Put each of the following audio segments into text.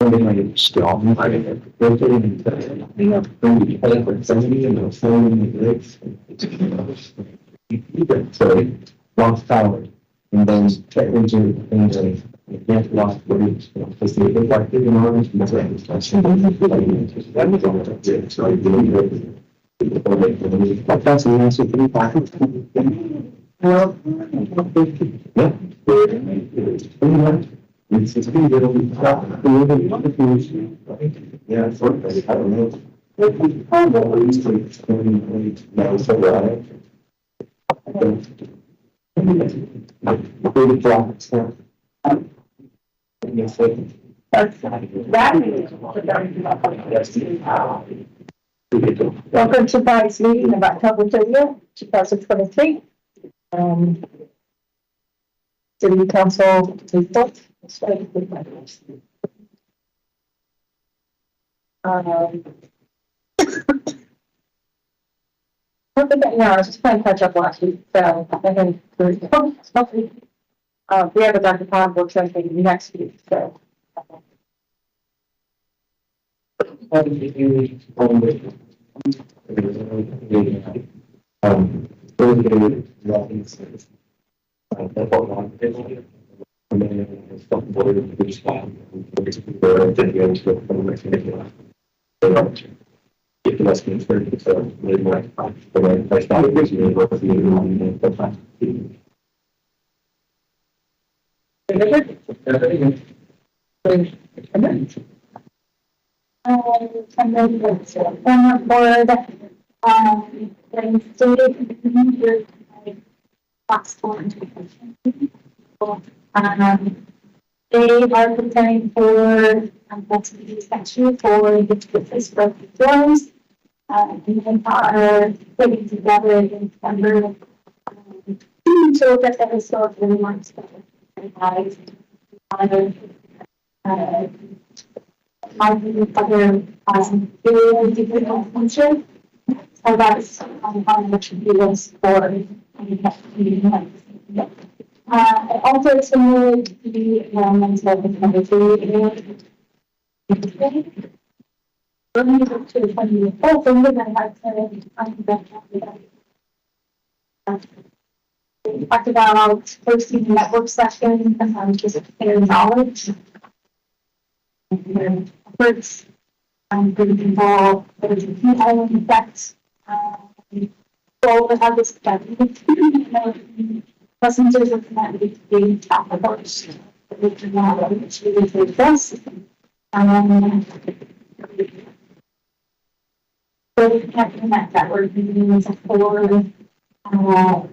Strong, I sorry, lost power, and then check into get lost footage, because they like the enormous discussion. But that's the answer to the question. Well, yeah. It's been really yeah, it's sort of, I don't know. Welcome to tonight's meeting of October 30th, 2023. City Council report. I was just playing catch up last week, so I think we have a Dr. Pond book session next week, so. Get the Westminster, so really more the right place to be And then the former board, they stated last one. They are preparing for multiple section for the Facebook forums. And they are putting together in December so that the historical remarks that other different function. So that's how much it was for also similar to the elements of the committee. We talked about hosting network sessions and just their knowledge. Efforts good people, there's a few island effects. So we have this passengers of that being top of course. We can now really do this. So we can't connect that we're using for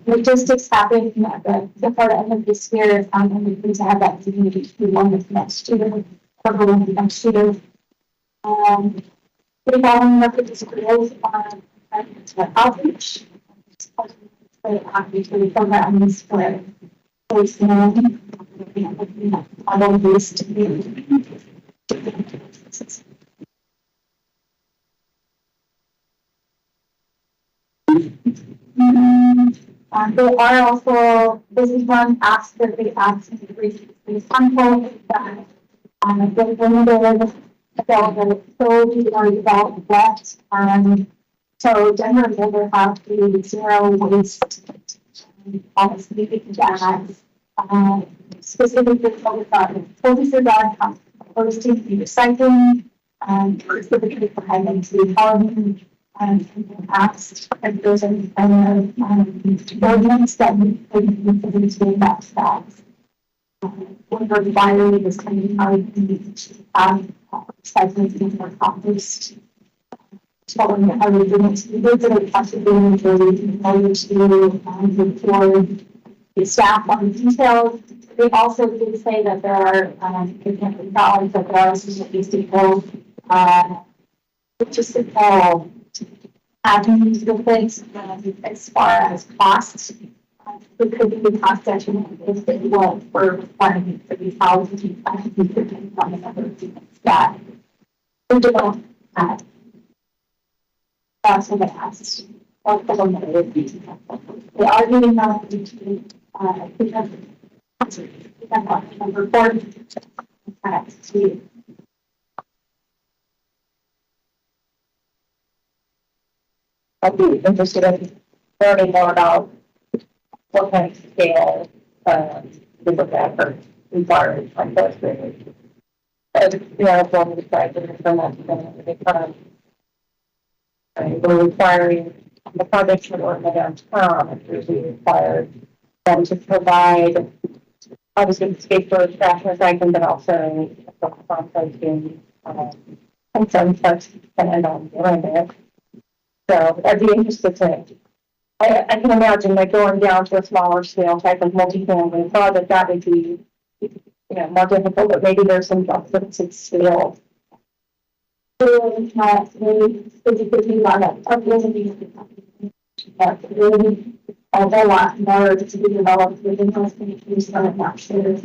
logistics happening at the part end of this year. And we need to have that community to one with next year, or next year. We following up with the schools on outreach. Actually programs for all these to be. They are also, this is one ask that they ask in the sample that they limited available, so we are developed that. So Denver will have the zero waste policy that specifically focused on focuses on composting and recycling, specifically for highlights the housing and asked if there's any kind of ordinance that we could use to that stats. When we're requiring this kind of how we can recycling and more compost. Following how we do it, we did it possibly for the staff on the details. They also did say that there are, knowledge that there are some people, just avenues with things as far as costs. It could be cost detriment if they were for requiring for these houses and on the other things that we develop at. That's what they asked. They are getting out to number 4 to I'd be interested in learning more about what kind of scale, the book effort required from those things. One required from that, we're requiring the project to work downtown, and we required them to provide, obviously, space for trash recycling, but also composting, and some parts depend on doing it. So I'd be interested to, I can imagine like going down to a smaller scale type of multi-family project, that would be, more difficult, but maybe there's some difference in scale. Really, physically on a really a lot more to be developed within those communities from capture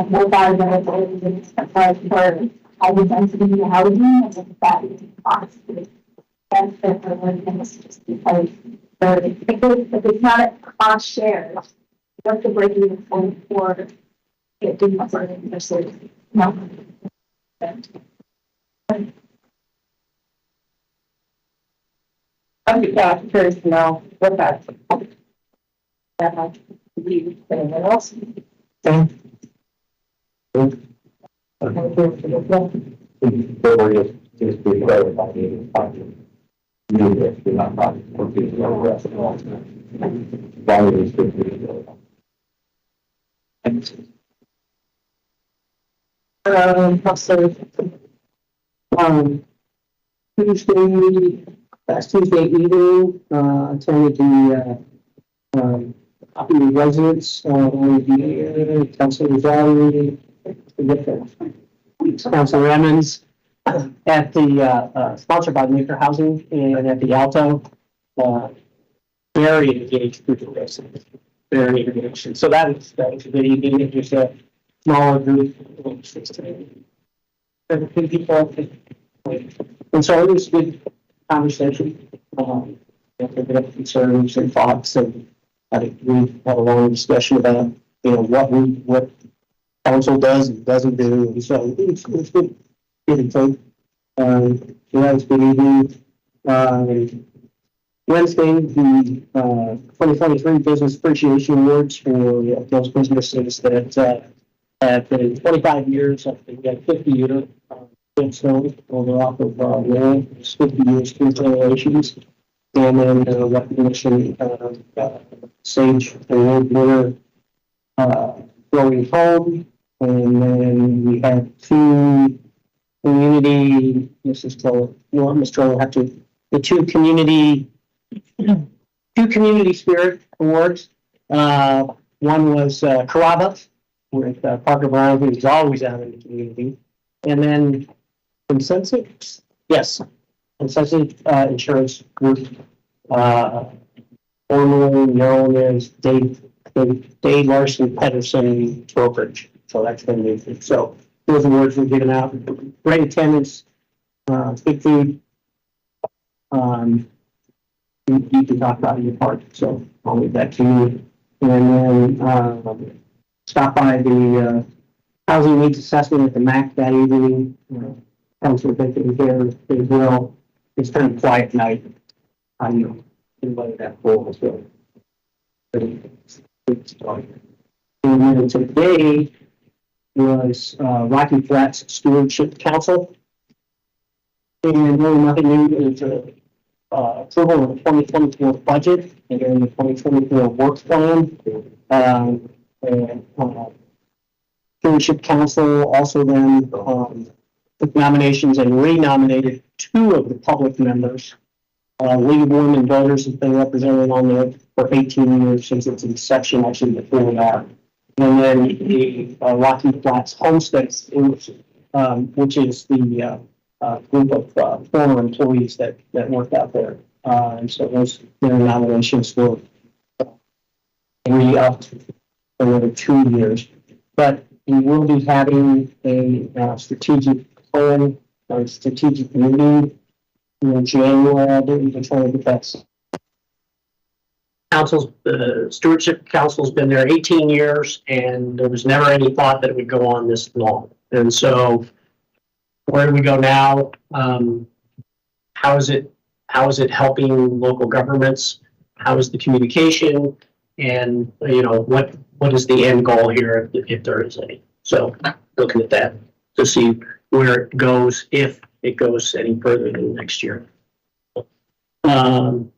more biodiversity and for high density housing and that is possible. That's the one thing is just because if it's not a cost share, you have to break even point for it to be something versus no. I'm just curious to know what that's that much believe anyone else. Just be clear about the project. You're not working on the rest of all time. Why is it Also, last Tuesday evening, attended the property residence on the Councilor Valley, Councilor Emmons at the sponsored by Maker Housing and at the Alto. Very engaged group of residents, very engaged. So that was a good evening. It was a smaller group, 16 people, and so it was a good conversation. After a bit of concerns and thoughts, and I think we had a long discussion about what council does and doesn't do, and so it's good. So that was good evening. Wednesday, the 2023 Business Appreciation Awards for those businesses that have been 25 years. I think we got 50 years. Stone over off of land, 50 years, 3 generations, and then recognition Sage Award winner Growing Home, and then we had 2 community. This is called. Mr. will have to the 2 community spirit awards. One was Carrabba with Parker Brown, who's always out in the community, and then Consensus, yes, Consensus Insurance Group, formerly known as Dave Larson Pedersen Brokerage. So that's been new. So those awards were given out. Great attendance, good food. You can talk about your part, so I'll leave that to you. And then stop by the housing needs assessment at the MAC that evening. Council taking care as well. It's kind of quiet night. I know invited that full as well. And then today was Rocky Flats Stewardship Council. And really nothing new is approval of the 2024 budget and then the 2024 work plan. Stewardship Council also then took nominations and renominated 2 of the public members. League of Women Voters has been represented on there for 18 years since its inception, actually before that. And then the Rocky Flats Homestead, which is the group of former employees that worked out there. And so their nominations were re-upped for another 2 years. But we will be having a strategic plan or strategic meeting in January. We're trying to get that. Stewardship Council's been there 18 years, and there was never any thought that it would go on this long. And so, where do we go now? How how is it helping local governments? How is the communication? And, what is the end goal here if there is any? So looking at that to see where it goes, if it goes any further than next year. And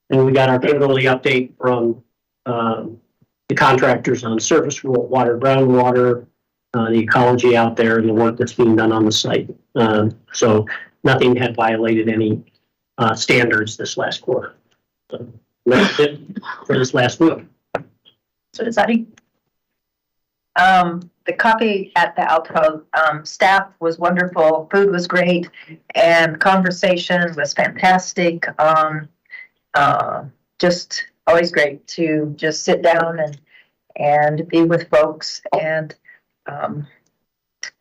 we got our quarterly update from the contractors on surface water, groundwater, the ecology out there, and the work that's being done on the site. So nothing had violated any standards this last quarter. So that's it for this last week. So exciting. The coffee at the Alto, staff was wonderful, food was great, and conversation was fantastic. Just always great to just sit down and be with folks and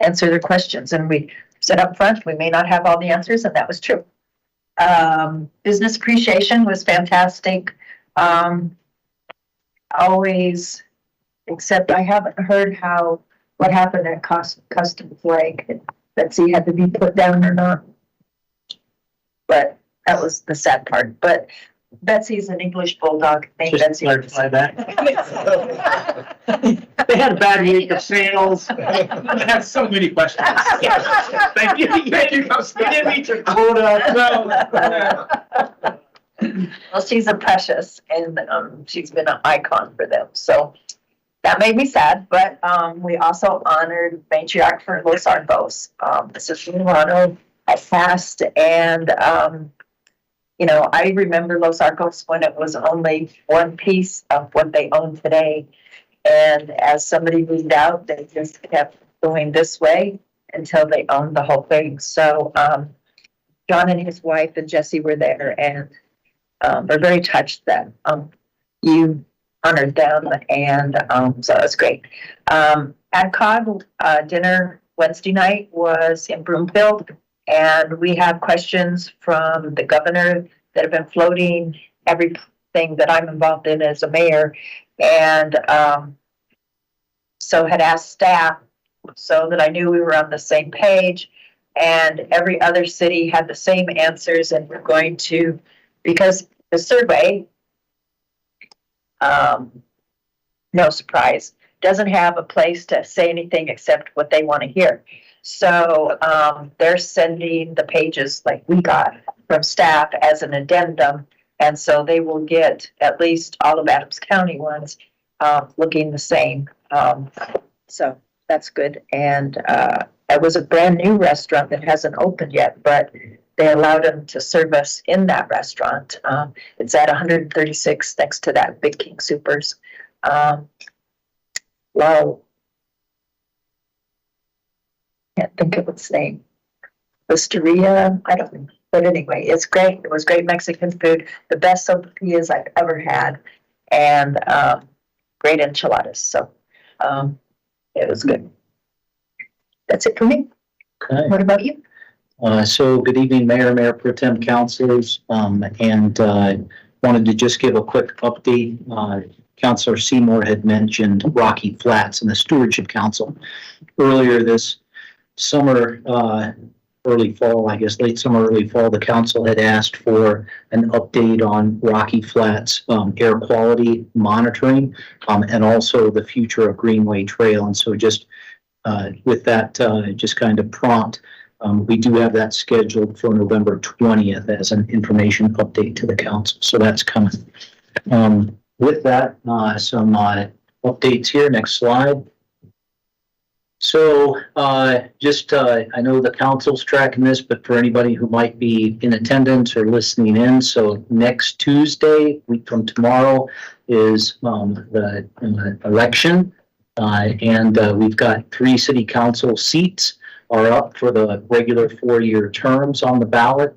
answer their questions. And we said up front, we may not have all the answers, and that was true. Business appreciation was fantastic. Always, except I haven't heard what happened at Customs Lake. Betsy had to be put down or not. But that was the sad part. But Betsy's an English bulldog. Named Just Betsy. clarify that. They had a bad week of sales. I have so many questions. Thank you. You didn't meet your quota. Well, she's a precious, and she's been an icon for them. So that made me sad. But we also honored matriarch for Los Arcos. This is Milano at Fast, and I remember Los Arcos when it was only one piece of what they own today. And as somebody moved out, they just kept going this way until they owned the whole thing. So John and his wife and Jesse were there, and we're very touched that you honored them, and so it was great. AdCog dinner Wednesday night was in Broomfield, and we have questions from the governor that have been floating everything that I'm involved in as a mayor, and so had asked staff so that I knew we were on the same page, and every other city had the same answers, and we're going to, because the survey, no surprise, doesn't have a place to say anything except what they want to hear. So they're sending the pages like we got from staff as an addendum, and so they will get at least all of Adams County ones looking the same. So that's good. And it was a brand new restaurant that hasn't opened yet, but they allowed them to serve us in that restaurant. It's at 136 next to that Big King Supers. Wow. Can't think of its name. Osteria, I don't know. But anyway, it's great. It was great Mexican food. The best sopapillas I've ever had. And great enchiladas. So it was good. That's it for me. Okay. What about you? So good evening, Mayor Pro Tem councilors, and wanted to just give a quick update. Councilor Seymour had mentioned Rocky Flats and the Stewardship Council. Earlier this summer, early fall, I guess, late summer, early fall, the council had asked for an update on Rocky Flats air quality monitoring, and also the future of Greenway Trail. And so just with that just kind of prompt, we do have that scheduled for November 20th as an information update to the council. So that's coming. With that, some updates here. Next slide. So just I know the council's tracking this, but for anybody who might be in attendance or listening in, so next Tuesday, week from tomorrow, is the election. And we've got 3 city council seats are up for the regular 4-year terms on the ballot.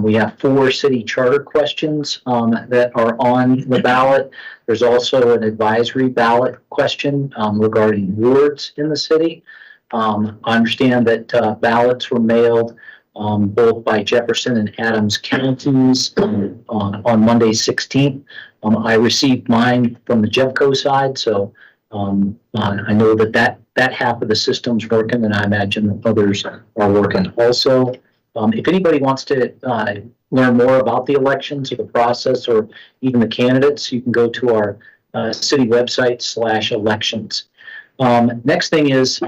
We have 4 city charter questions that are on the ballot. There's also an advisory ballot question regarding wards in the city. I understand that ballots were mailed both by Jefferson and Adams counties on Monday 16th. I received mine from the Jeffco side, so I know that half of the system's working, and I imagine others are working also. If anybody wants to learn more about the elections or the process or even the candidates, you can go to our city website /elections. Next thing is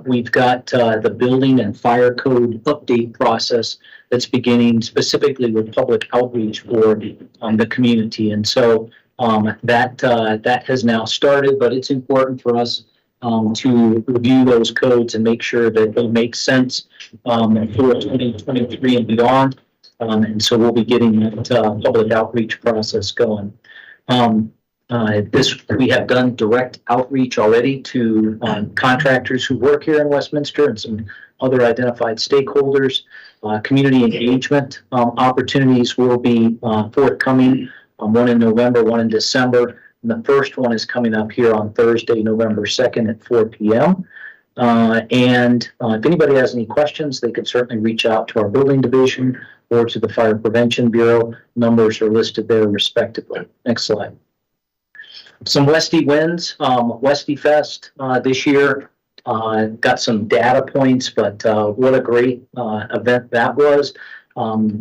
we've got the building and fire code update process that's beginning specifically with public outreach for the community. And so that has now started, but it's important for us to review those codes and make sure that they make sense for 2023 and beyond. And so we'll be getting that public outreach process going. We have done direct outreach already to contractors who work here in Westminster and some other identified stakeholders. Community engagement opportunities will be forthcoming, one in November, one in December. And the first one is coming up here on Thursday, November 2nd at 4 p.m. If anybody has any questions, they could certainly reach out to our building division or to the Fire Prevention Bureau. Numbers are listed there respectively. Next slide. Some Westy wins. Westy Fest this year got some data points, but what a great event that was.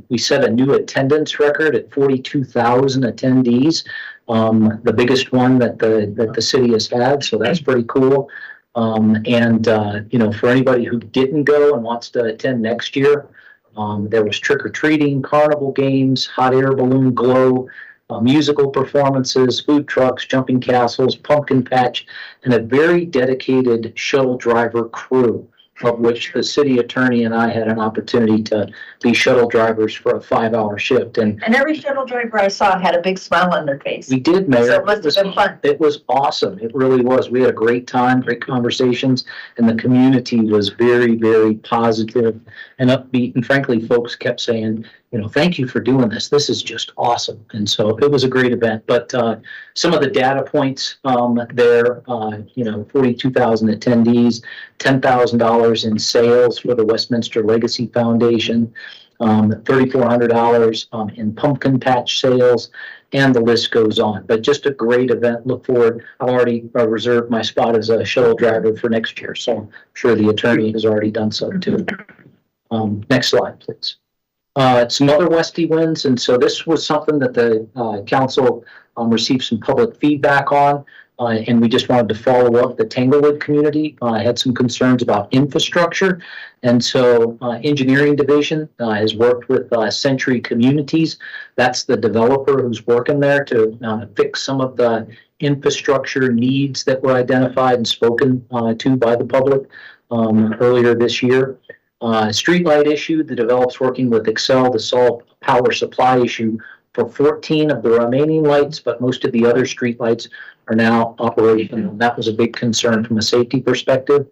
We set a new attendance record at 42,000 attendees, the biggest one that the city has had, so that's pretty cool. For anybody who didn't go and wants to attend next year, there was trick-or-treating, carnival games, hot air balloon glow, musical performances, food trucks, jumping castles, pumpkin patch, and a very dedicated shuttle driver crew, of which the city attorney and I had an opportunity to be shuttle drivers for a 5-hour shift. And every shuttle driver I saw had a big smile on their face. we did, Mayor. So it must have been fun. It was awesome. It really was. We had a great time, great conversations, and the community was very, very positive and upbeat. And frankly, folks kept saying, thank you for doing this. This is just awesome. And so it was a great event. But some of the data points there, 42,000 attendees, $10,000 in sales for the Westminster Legacy Foundation, $3,400 in pumpkin patch sales, and the list goes on. But just a great event. Look forward. I've already reserved my spot as a shuttle driver for next year, so I'm sure the attorney has already done so too. Next slide, please. Some other Westy wins, and so this was something that the council received some public feedback on, and we just wanted to follow up. The Tanglewood community had some concerns about infrastructure, and so engineering division has worked with Century Communities. That's the developer who's working there to fix some of the infrastructure needs that were identified and spoken to by the public earlier this year. Streetlight issue, the developer's working with Excel to solve power supply issue for 14 of the remaining lights, but most of the other streetlights are now operational. That was a big concern from a safety perspective.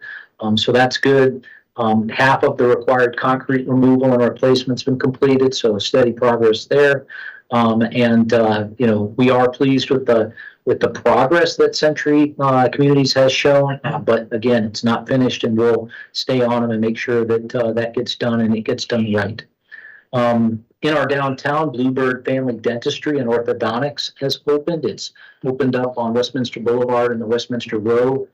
So that's good. Half of the required concrete removal and replacement's been completed, so steady progress there. We are pleased with the progress that Century Communities has shown, but again, it's not finished, and we'll stay on them and make sure that that gets done and it gets done right. In our downtown, Bluebird Family Dentistry and Orthodontics has opened. It's opened up on Westminster Boulevard in the Westminster Row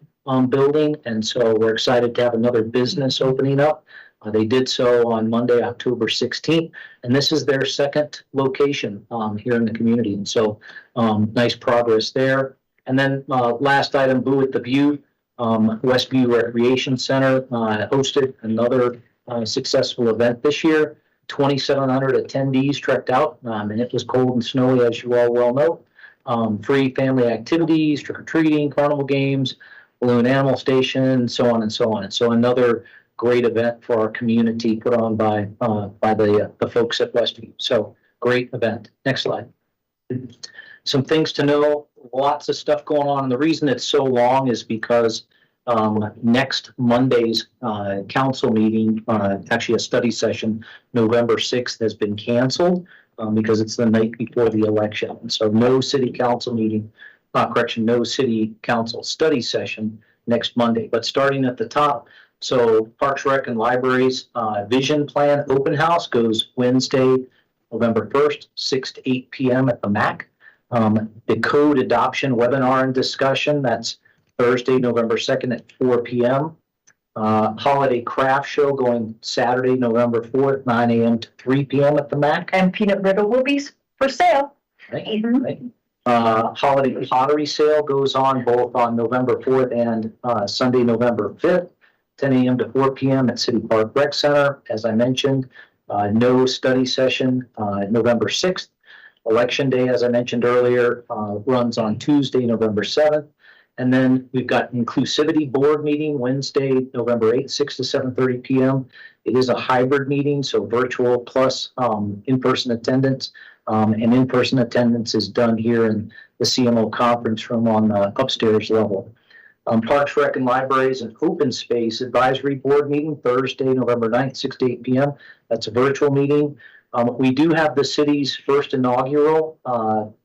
building, and so we're excited to have another business opening up. They did so on Monday, October 16th, and this is their second location here in the community. And so nice progress there. And then last item, Boo at the View, Westview Recreation Center hosted another successful event this year. 2,700 attendees trekked out, and it was cold and snowy, as you all well know. Free family activities, trick-or-treating, carnival games, balloon animal station, so on and so on. And so another great event for our community put on by the folks at Westview. So great event. Next slide. Some things to know, lots of stuff going on. And the reason it's so long is because next Monday's council meeting, actually a study session, November 6th, has been canceled because it's the night before the election. And so no city council meeting, no city council study session next Monday. But starting at the top, so Parks, Rec, and Libraries Vision Plan Open House goes Wednesday, November 1st, 6 to 8 p.m. at the MAC. The Code Adoption Webinar and Discussion, that's Thursday, November 2nd at 4 p.m. holiday craft show going Saturday, November 4th, 9 a.m. to 3 p.m. at the MAC. And peanut brittle will be for sale. Right, right. Holiday pottery sale goes on both on November 4th and Sunday, November 5th, 10 a.m. to 4 p.m. at City Park Rec Center. As I mentioned, no study session November 6th. Election Day, as I mentioned earlier, runs on Tuesday, November 7th. And then we've got inclusivity board meeting Wednesday, November 8th, 6 to 7:30 p.m. It is a hybrid meeting, so virtual plus in-person attendance. And in-person attendance is done here in the CMO conference room on the upstairs level. Parks, Rec, and Libraries and Open Space Advisory Board meeting Thursday, November 9th, 6 to 8 p.m. That's a virtual meeting. We do have the city's first inaugural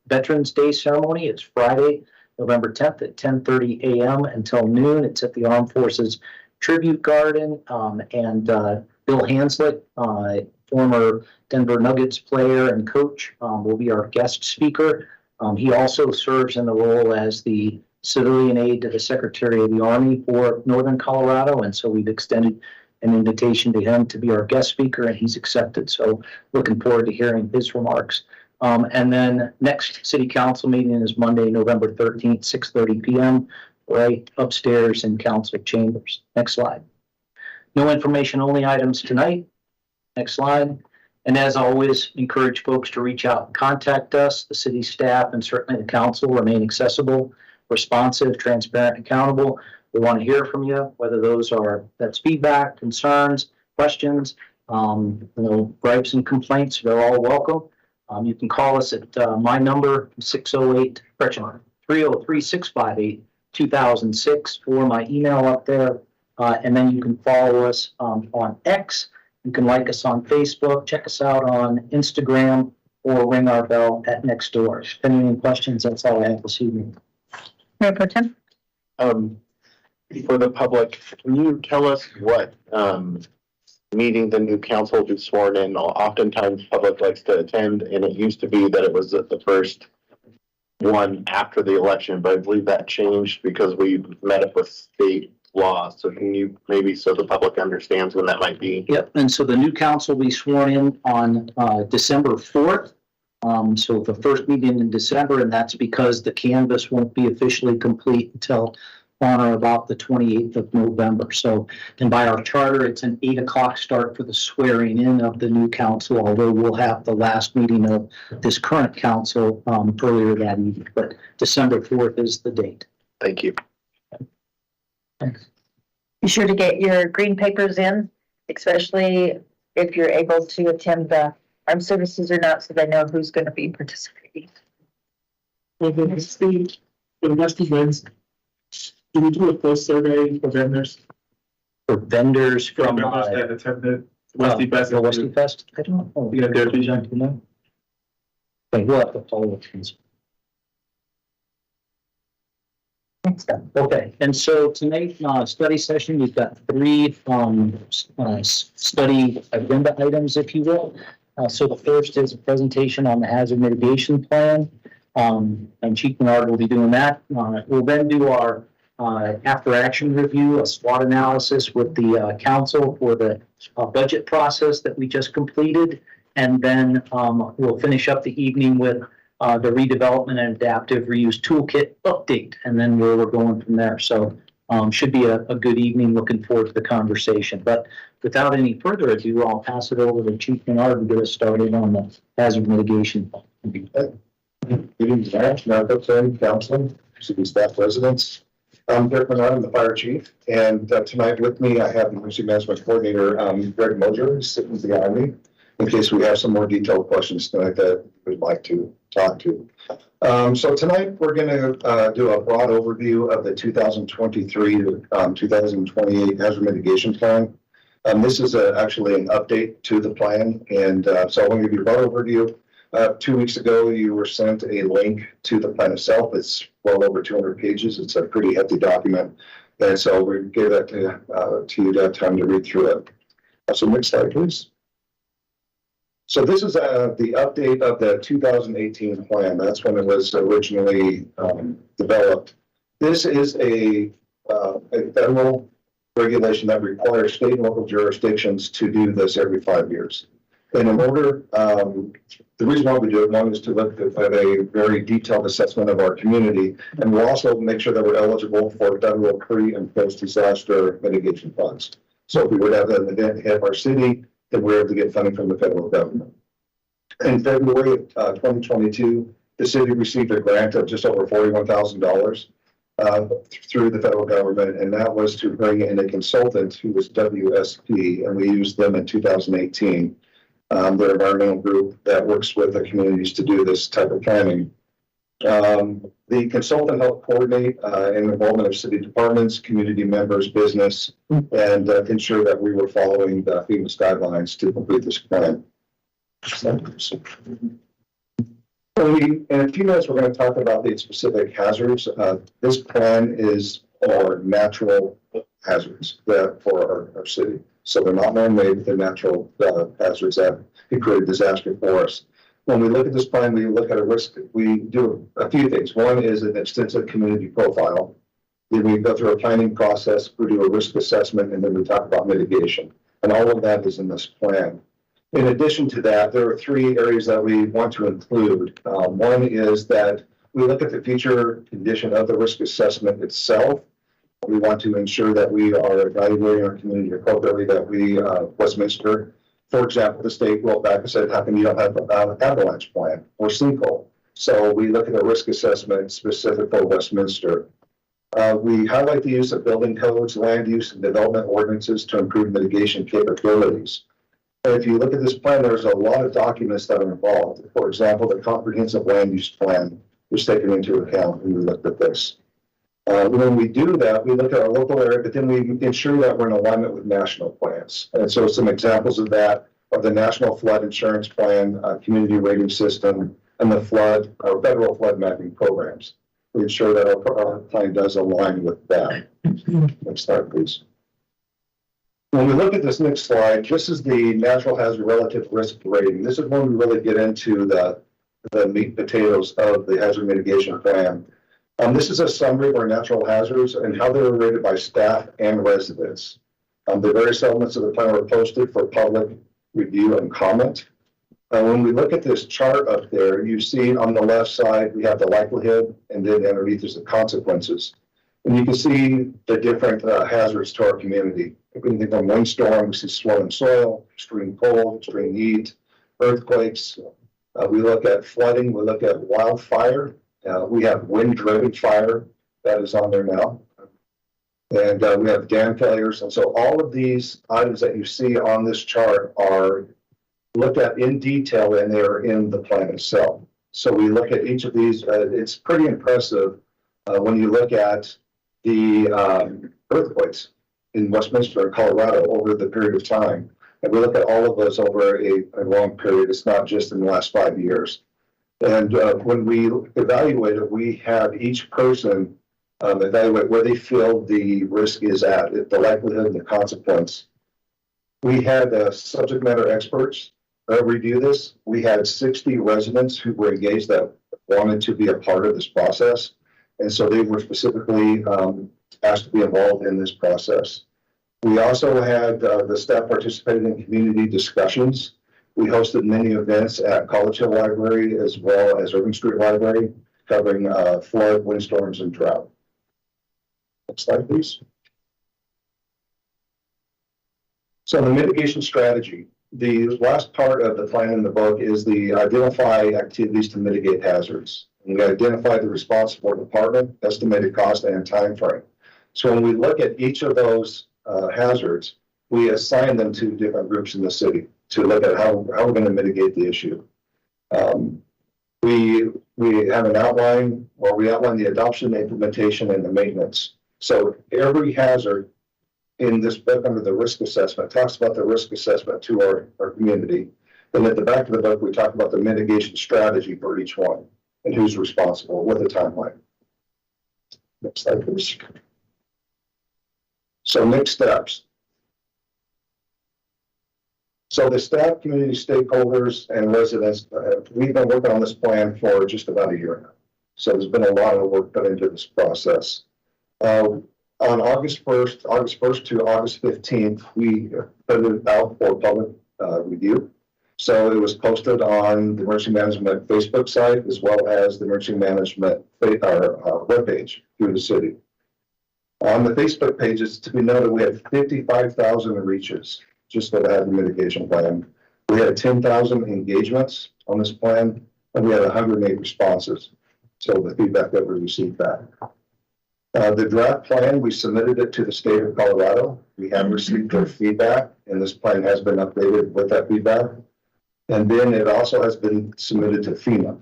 Veterans Day ceremony. It's Friday, November 10th at 10:30 a.m. until noon. It's at the Armed Forces Tribute Garden. And Bill Hanslick, former Denver Nuggets player and coach, will be our guest speaker. He also serves in the role as the civilian aide to the Secretary of the Army for Northern Colorado. And so we've extended an invitation to him to be our guest speaker, and he's accepted. So looking forward to hearing his remarks. And then next city council meeting is Monday, November 13th, 6:30 p.m. right upstairs in council chambers. Next slide. No information only items tonight. Next slide. And as always, encourage folks to reach out and contact us. The city staff and certainly the council remain accessible, responsive, transparent, accountable. We want to hear from you, whether that's feedback, concerns, questions, gripes and complaints. They're all welcome. You can call us at my number, 303-658-2006, or my email up there. And then you can follow us on X. You can like us on Facebook, check us out on Instagram, or ring our bell at next door. If any questions, that's all I have this evening. Mayor Pro Tem? For the public, can you tell us what meeting the new council will be sworn in? Oftentimes, public likes to attend, and it used to be that it was the first one after the election, but I believe that changed because we met up with state law. So can you maybe, so the public understands when that might be? Yep, and so the new council will be sworn in on December 4th. So the first meeting in December, and that's because the canvass won't be officially complete until on or about the 28th of November. So, and by our charter, it's an 8 o'clock start for the swearing in of the new council, although we'll have the last meeting of this current council earlier that evening, but December 4th is the date. Thank you. Thanks. Be sure to get your green papers in, especially if you're able to attend the armed services or not, so they know who's going to be participating. Well, the state, for the Westy wins, do we do a close survey for vendors? For vendors from Members that attended Westy Fest? the Westy Fest? I don't know. Yeah, they're You know? Okay, we'll have to follow up. Next up. Okay, and so tonight, study session, we've got 3 study agenda items, if you will. So the first is a presentation on the hazard mitigation plan, and Chief Menard will be doing that. We'll then do our after action review, a SWOT analysis with the council for the budget process that we just completed, and then we'll finish up the evening with the redevelopment and adaptive reuse toolkit update, and then we're going from there. So should be a good evening. Looking forward to the conversation. But without any further ado, I'll pass it over to Chief Menard and get us started on the hazard mitigation. Good evening, council, city staff, residents. I'm Derek Menard, I'm the fire chief, and tonight with me I have emergency management coordinator Greg Moser, who's sitting behind me, in case we have some more detailed questions tonight that we'd like to talk to. So tonight we're going to do a broad overview of the 2023 to 2028 hazard mitigation plan. This is actually an update to the plan, and so I'm going to give you a broad overview. 2 weeks ago, you were sent a link to the plan itself. It's well over 200 pages. It's a pretty hefty document, and so we gave that to you to have time to read through it. So next slide, please. So this is the update of the 2018 plan. That's when it was originally developed. This is a federal regulation that requires state and local jurisdictions to do this every 5 years. And in order, the reason why we do it, one is to look at a very detailed assessment of our community, and we'll also make sure that we're eligible for federal pre and post disaster mitigation funds. So if we would have an event hit our city, then we're able to get funding from the federal government. In February of 2022, the city received a grant of just over $41,000 through the federal government, and that was to bring in a consultant who was WSP, and we used them in 2018. They're an environmental group that works with the communities to do this type of planning. The consultant helped coordinate an involvement of city departments, community members, business, and ensure that we were following the FEMA's guidelines to complete this plan. In a few minutes, we're going to talk about the specific hazards. This plan is our natural hazards for our city. So they're not man-made, they're natural hazards that could create a disaster for us. When we look at this plan, we look at a risk. We do a few things. One is an extensive community profile. Then we go through a planning process, we do a risk assessment, and then we talk about mitigation. And all of that is in this plan. In addition to that, there are 3 areas that we want to include. One is that we look at the future condition of the risk assessment itself. We want to ensure that we are evaluating our community appropriately, that we, Westminster, for example, the state wrote back and said, how come you don't have an avalanche plan or sinkhole? So we look at a risk assessment specific for Westminster. We highlight the use of building codes, land use, and development ordinances to improve mitigation capabilities. And if you look at this plan, there's a lot of documents that are involved. For example, the comprehensive land use plan was taken into account when we looked at this. When we do that, we look at our local area, but then we ensure that we're in alignment with national plans. And so some examples of that are the National Flood Insurance Plan, Community Rating System, and the federal flood mapping programs. We ensure that our plan does align with that. Next slide, please. When we look at this next slide, this is the natural hazard relative risk rating. This is when we really get into the meat and potatoes of the hazard mitigation plan. This is a summary of our natural hazards and how they were rated by staff and residents. The various elements of the plan were posted for public review and comment. When we look at this chart up there, you see on the left side, we have the likelihood, and then underneath is the consequences. And you can see the different hazards to our community. Anything from windstorm, we see swollen soil, extreme cold, extreme heat, earthquakes. We look at flooding, we look at wildfire. We have wind-driven fire that is on there now. And we have dam failures. And so all of these items that you see on this chart are looked at in detail, and they're in the plan itself. So we look at each of these. It's pretty impressive when you look at the earthquakes in Westminster and Colorado over the period of time. And we look at all of those over a long period. It's not just in the last 5 years. And when we evaluate it, we have each person evaluate where they feel the risk is at, the likelihood and the consequence. We had subject matter experts review this. We had 60 residents who were engaged that wanted to be a part of this process. And so they were specifically asked to be involved in this process. We also had the staff participating in community discussions. We hosted many events at College Hill Library as well as Urban Street Library, covering flood, windstorms, and drought. Next slide, please. So the mitigation strategy. The last part of the plan in the book is the identify activities to mitigate hazards. And we identify the responsible department, estimated cost, and time frame. So when we look at each of those hazards, we assign them to different groups in the city to look at how we're going to mitigate the issue. We have an outline where we outline the adoption, the implementation, and the maintenance. So every hazard in this book under the risk assessment talks about the risk assessment to our community. Then at the back of the book, we talk about the mitigation strategy for each one and who's responsible with a timeline. Next slide, please. So next steps. So the staff, community stakeholders, and residents, we've been working on this plan for just about a year now. So there's been a lot of work put into this process. On August first to August 15th, we put it out for public review. So it was posted on the emergency management Facebook site as well as the emergency management webpage through the city. On the Facebook pages, to be noted, we had 55,000 reaches just for the hazard mitigation plan. We had 10,000 engagements on this plan, and we had 108 responses. So the feedback that we received back. The draft plan, we submitted it to the state of Colorado. We have received their feedback, and this plan has been updated with that feedback. And then it also has been submitted to FEMA.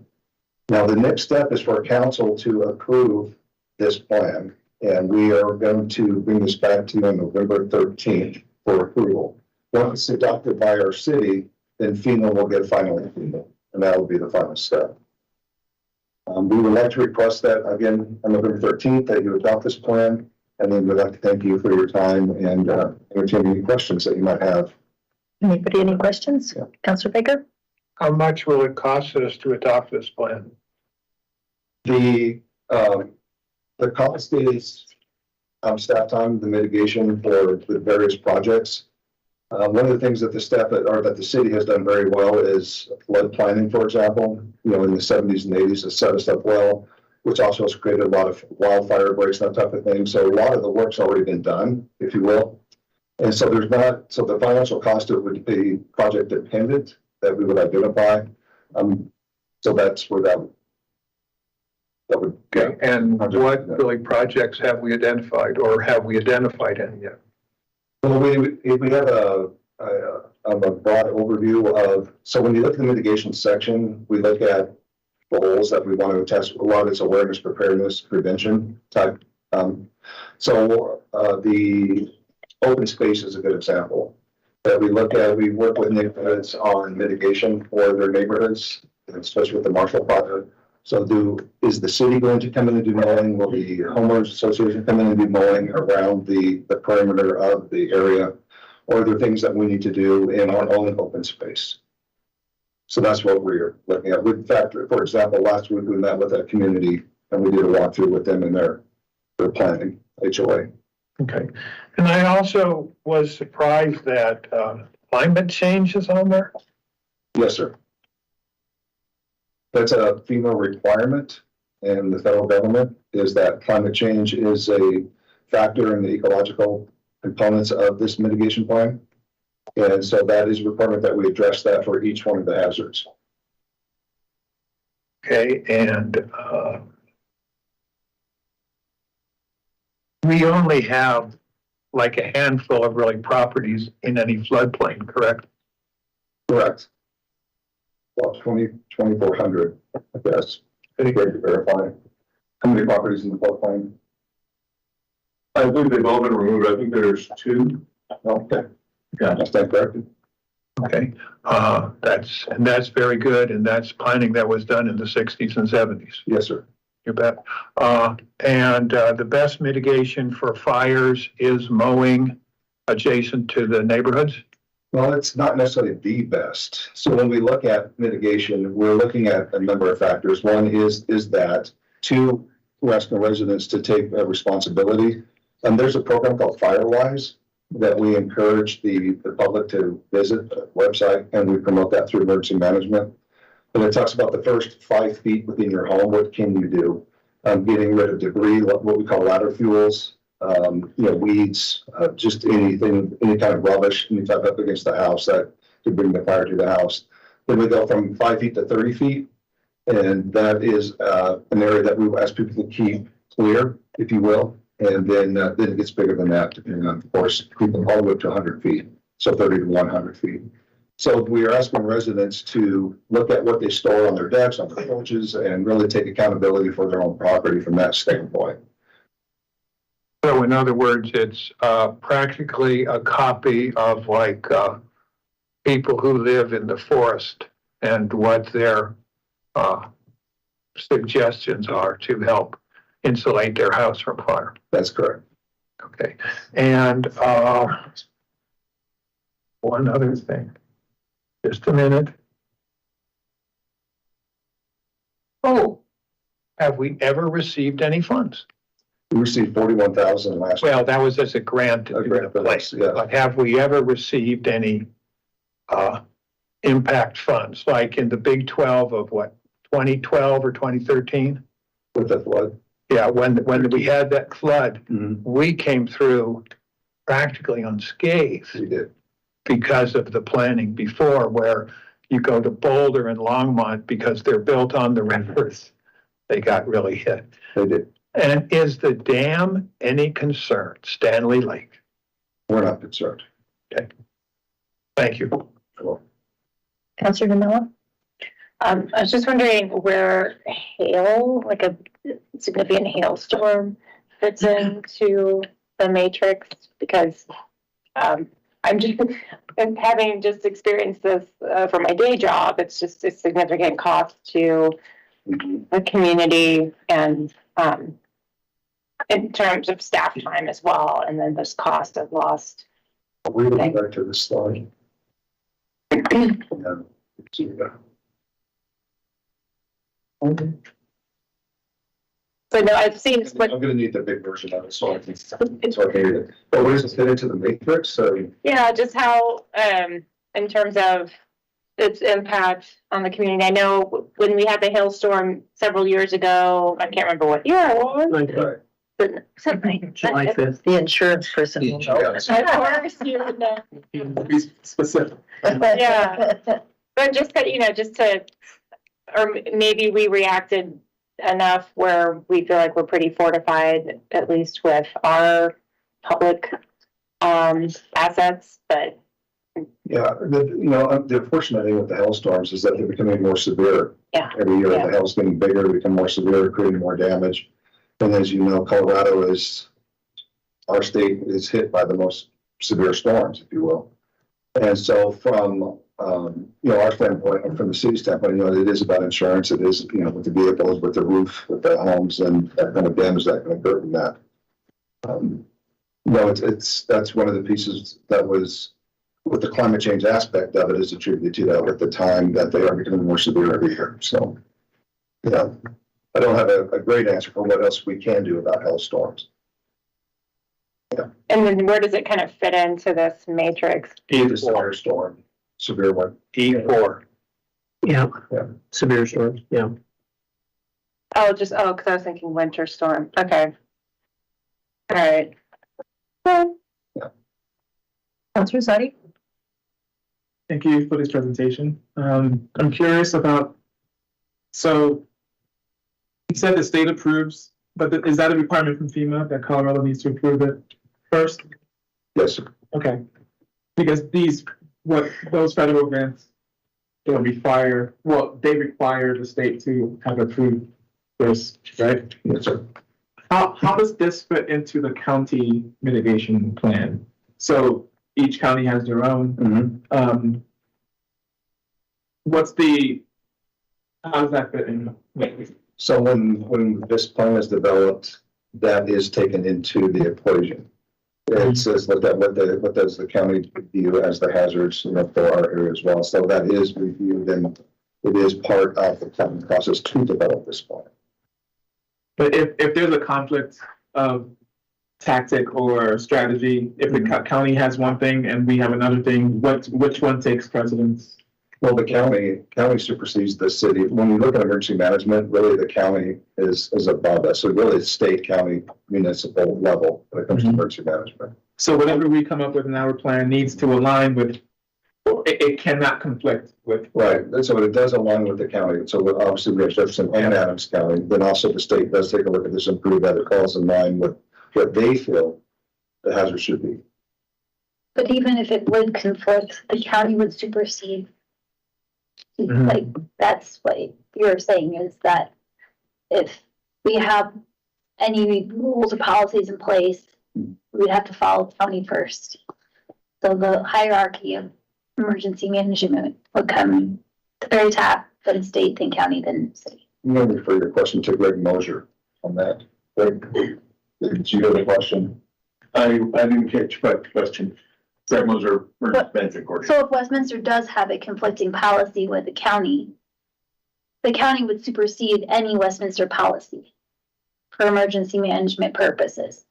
Now, the next step is for council to approve this plan, and we are going to bring this back to you on November 13th for approval. Once it's adopted by our city, then FEMA will get final approval, and that will be the final step. We would like to request that again on November 13th that you adopt this plan, and then we'd like to thank you for your time and entertain any questions that you might have. Anybody, any questions? Yeah. Councilor Baker? How much will it cost us to adopt this plan? The cost is staff time, the mitigation for the various projects. One of the things that the city has done very well is flood planning, for example. You know, in the 70s and 80s, it set us up well, which also has created a lot of wildfire breaks and that type of thing. So a lot of the work's already been done, if you will. And so the financial cost of it would be project dependent that we would identify. So that's where that would go. Okay, and what really projects have we identified, or have we identified any yet? Well, we have a broad overview of, so when you look at the mitigation section, we look at goals that we want to test. A lot of it's awareness, preparedness, prevention type. The open space is a good example that we look at. We work with neighborhoods on mitigation for their neighborhoods, especially with the Marshall Project. So is the city going to come in and do mowing? Will the homeowners association come in and do mowing around the perimeter of the area? Or are there things that we need to do in our own open space? So that's what we're looking at. In fact, for example, last week we met with a community and we did a walkthrough with them in their planning, HOA. Okay, and I also was surprised that climate change is on there. Yes, sir. That's a FEMA requirement, and the federal government is that climate change is a factor in the ecological components of this mitigation plan. And so that is a requirement that we address that for each one of the hazards. Okay, and we only have like a handful of really properties in any floodplain, correct? Correct. About 2,400, I guess. I think to verify. How many properties in the floodplain? I think they've all been removed. I think there's 2. Okay. Yeah. That's that correct? Okay, that's very good, and that's planning that was done in the 60s and 70s. Yes, sir. You bet. And the best mitigation for fires is mowing adjacent to the neighborhoods? Well, it's not necessarily the best. So when we look at mitigation, we're looking at a number of factors. One is that. 2, we're asking residents to take responsibility. And there's a program called Firewise that we encourage the public to visit the website, and we promote that through emergency management. And it talks about the first 5 feet within your home. What can you do? Getting rid of debris, what we call ladder fuels, weeds, just anything, any kind of rubbish, any type up against the house that could bring the fire to the house. Then we go from 5 feet to 30 feet. And that is an area that we will ask people to keep clear, if you will. And then it gets bigger than that. And of course, people all the way up to 100 feet. So 30 to 100 feet. So we are asking residents to look at what they store on their decks, on their porches, and really take accountability for their own property from that standpoint. So in other words, it's practically a copy of like people who live in the forest and what their suggestions are to help insulate their house from fire. That's correct. Okay, and one other thing. Just a minute. Oh, have we ever received any funds? We received 41,000 last year. Well, that was as a grant to A do grant the for place. this, yeah. But have we ever received any, impact funds, like in the Big 12 of what, 2012 or 2013? With the flood. Yeah, when we had that flood, Mhm. we came through practically unscathed We did. because of the planning before, where you go to Boulder and Longmont because they're built on the rivers. They got really hit. They did. And is the dam any concern, Stanley Lake? We're not concerned. Thank you. Counselor Demilla? I was just wondering where hail, like a significant hailstorm fits into the matrix, because I'm having just experienced this for my day job. It's just a significant cost to the community and in terms of staff time as well, and then this cost of lost. We will go back to this slide. So no, I've seen what, I'm gonna need the big version of it, so I can read it. But where does it fit into the matrix? So yeah, just how, in terms of its impact on the community. I know when we had the hailstorm several years ago, I can't remember what year it was. right. But something. July 5th. The insurance person will know. Of course, you would know. Be specific. Yeah. But just that, just to, or maybe we reacted enough where we feel like we're pretty fortified, at least with our public assets, but. Yeah, the unfortunate thing with the hailstorms is that they're becoming more severe. Yeah. Every year, Yeah. the hail's getting bigger, become more severe, creating more damage. And as you know, Colorado our state is hit by the most severe storms, if you will. And so from, our standpoint, or from the city standpoint, it is about insurance. It is, with the vehicles, with the roof, with the homes, and that kind of damage that can occur from that. That's one of the pieces that was, with the climate change aspect of it, is attributed to that at the time that they are becoming more severe every year. So, yeah, I don't have a great answer for what else we can do about hailstorms. And then where does it kind of fit into this matrix? Severe storm, severe one. E4. Yeah. Yeah. Severe storms, yeah. Because I was thinking winter storm. Okay. All right. Well, Counselor Sadi? Thank you for this presentation. I'm curious about, so you said the state approves, but is that a requirement from FEMA that Colorado needs to approve it first? Yes, sir. Okay. Because those federal grants, they require the state to have approved first, right? Yes, sir. How does this fit into the county mitigation plan? So each county has their own. Mm-hmm. How does that fit in? So when this plan is developed, that is taken into the equation. It says what does the county view as the hazards, for our area as well. So that is reviewed, and it is part of the planning process to develop this plan. But if there's a conflict of tactic or strategy, if the county has one thing and we have another thing, which one takes precedence? Well, the county supersedes the city. When we look at emergency management, really the county is above us. So really it's state, county, municipal level when it comes to emergency management. So whatever we come up with in our plan needs to align with, it cannot conflict with. Right, so it does align with the county. So obviously we have Jefferson and Adams County, then also the state does take a look at this and prove that it falls in line with what they feel the hazard should be. But even if it would conflict, the county would supersede. Like, that's what you're saying, is that if we have any rules or policies in place, we'd have to follow county first. So the hierarchy of emergency management would come to the very top, then state, then county, then city. I'm going to refer your question to Greg Mosier on that. Greg, did you have a question? I didn't catch the question. Greg Moser, emergency management coordinator. So if Westminster does have a conflicting policy with the county would supersede any Westminster policy. for emergency management purposes.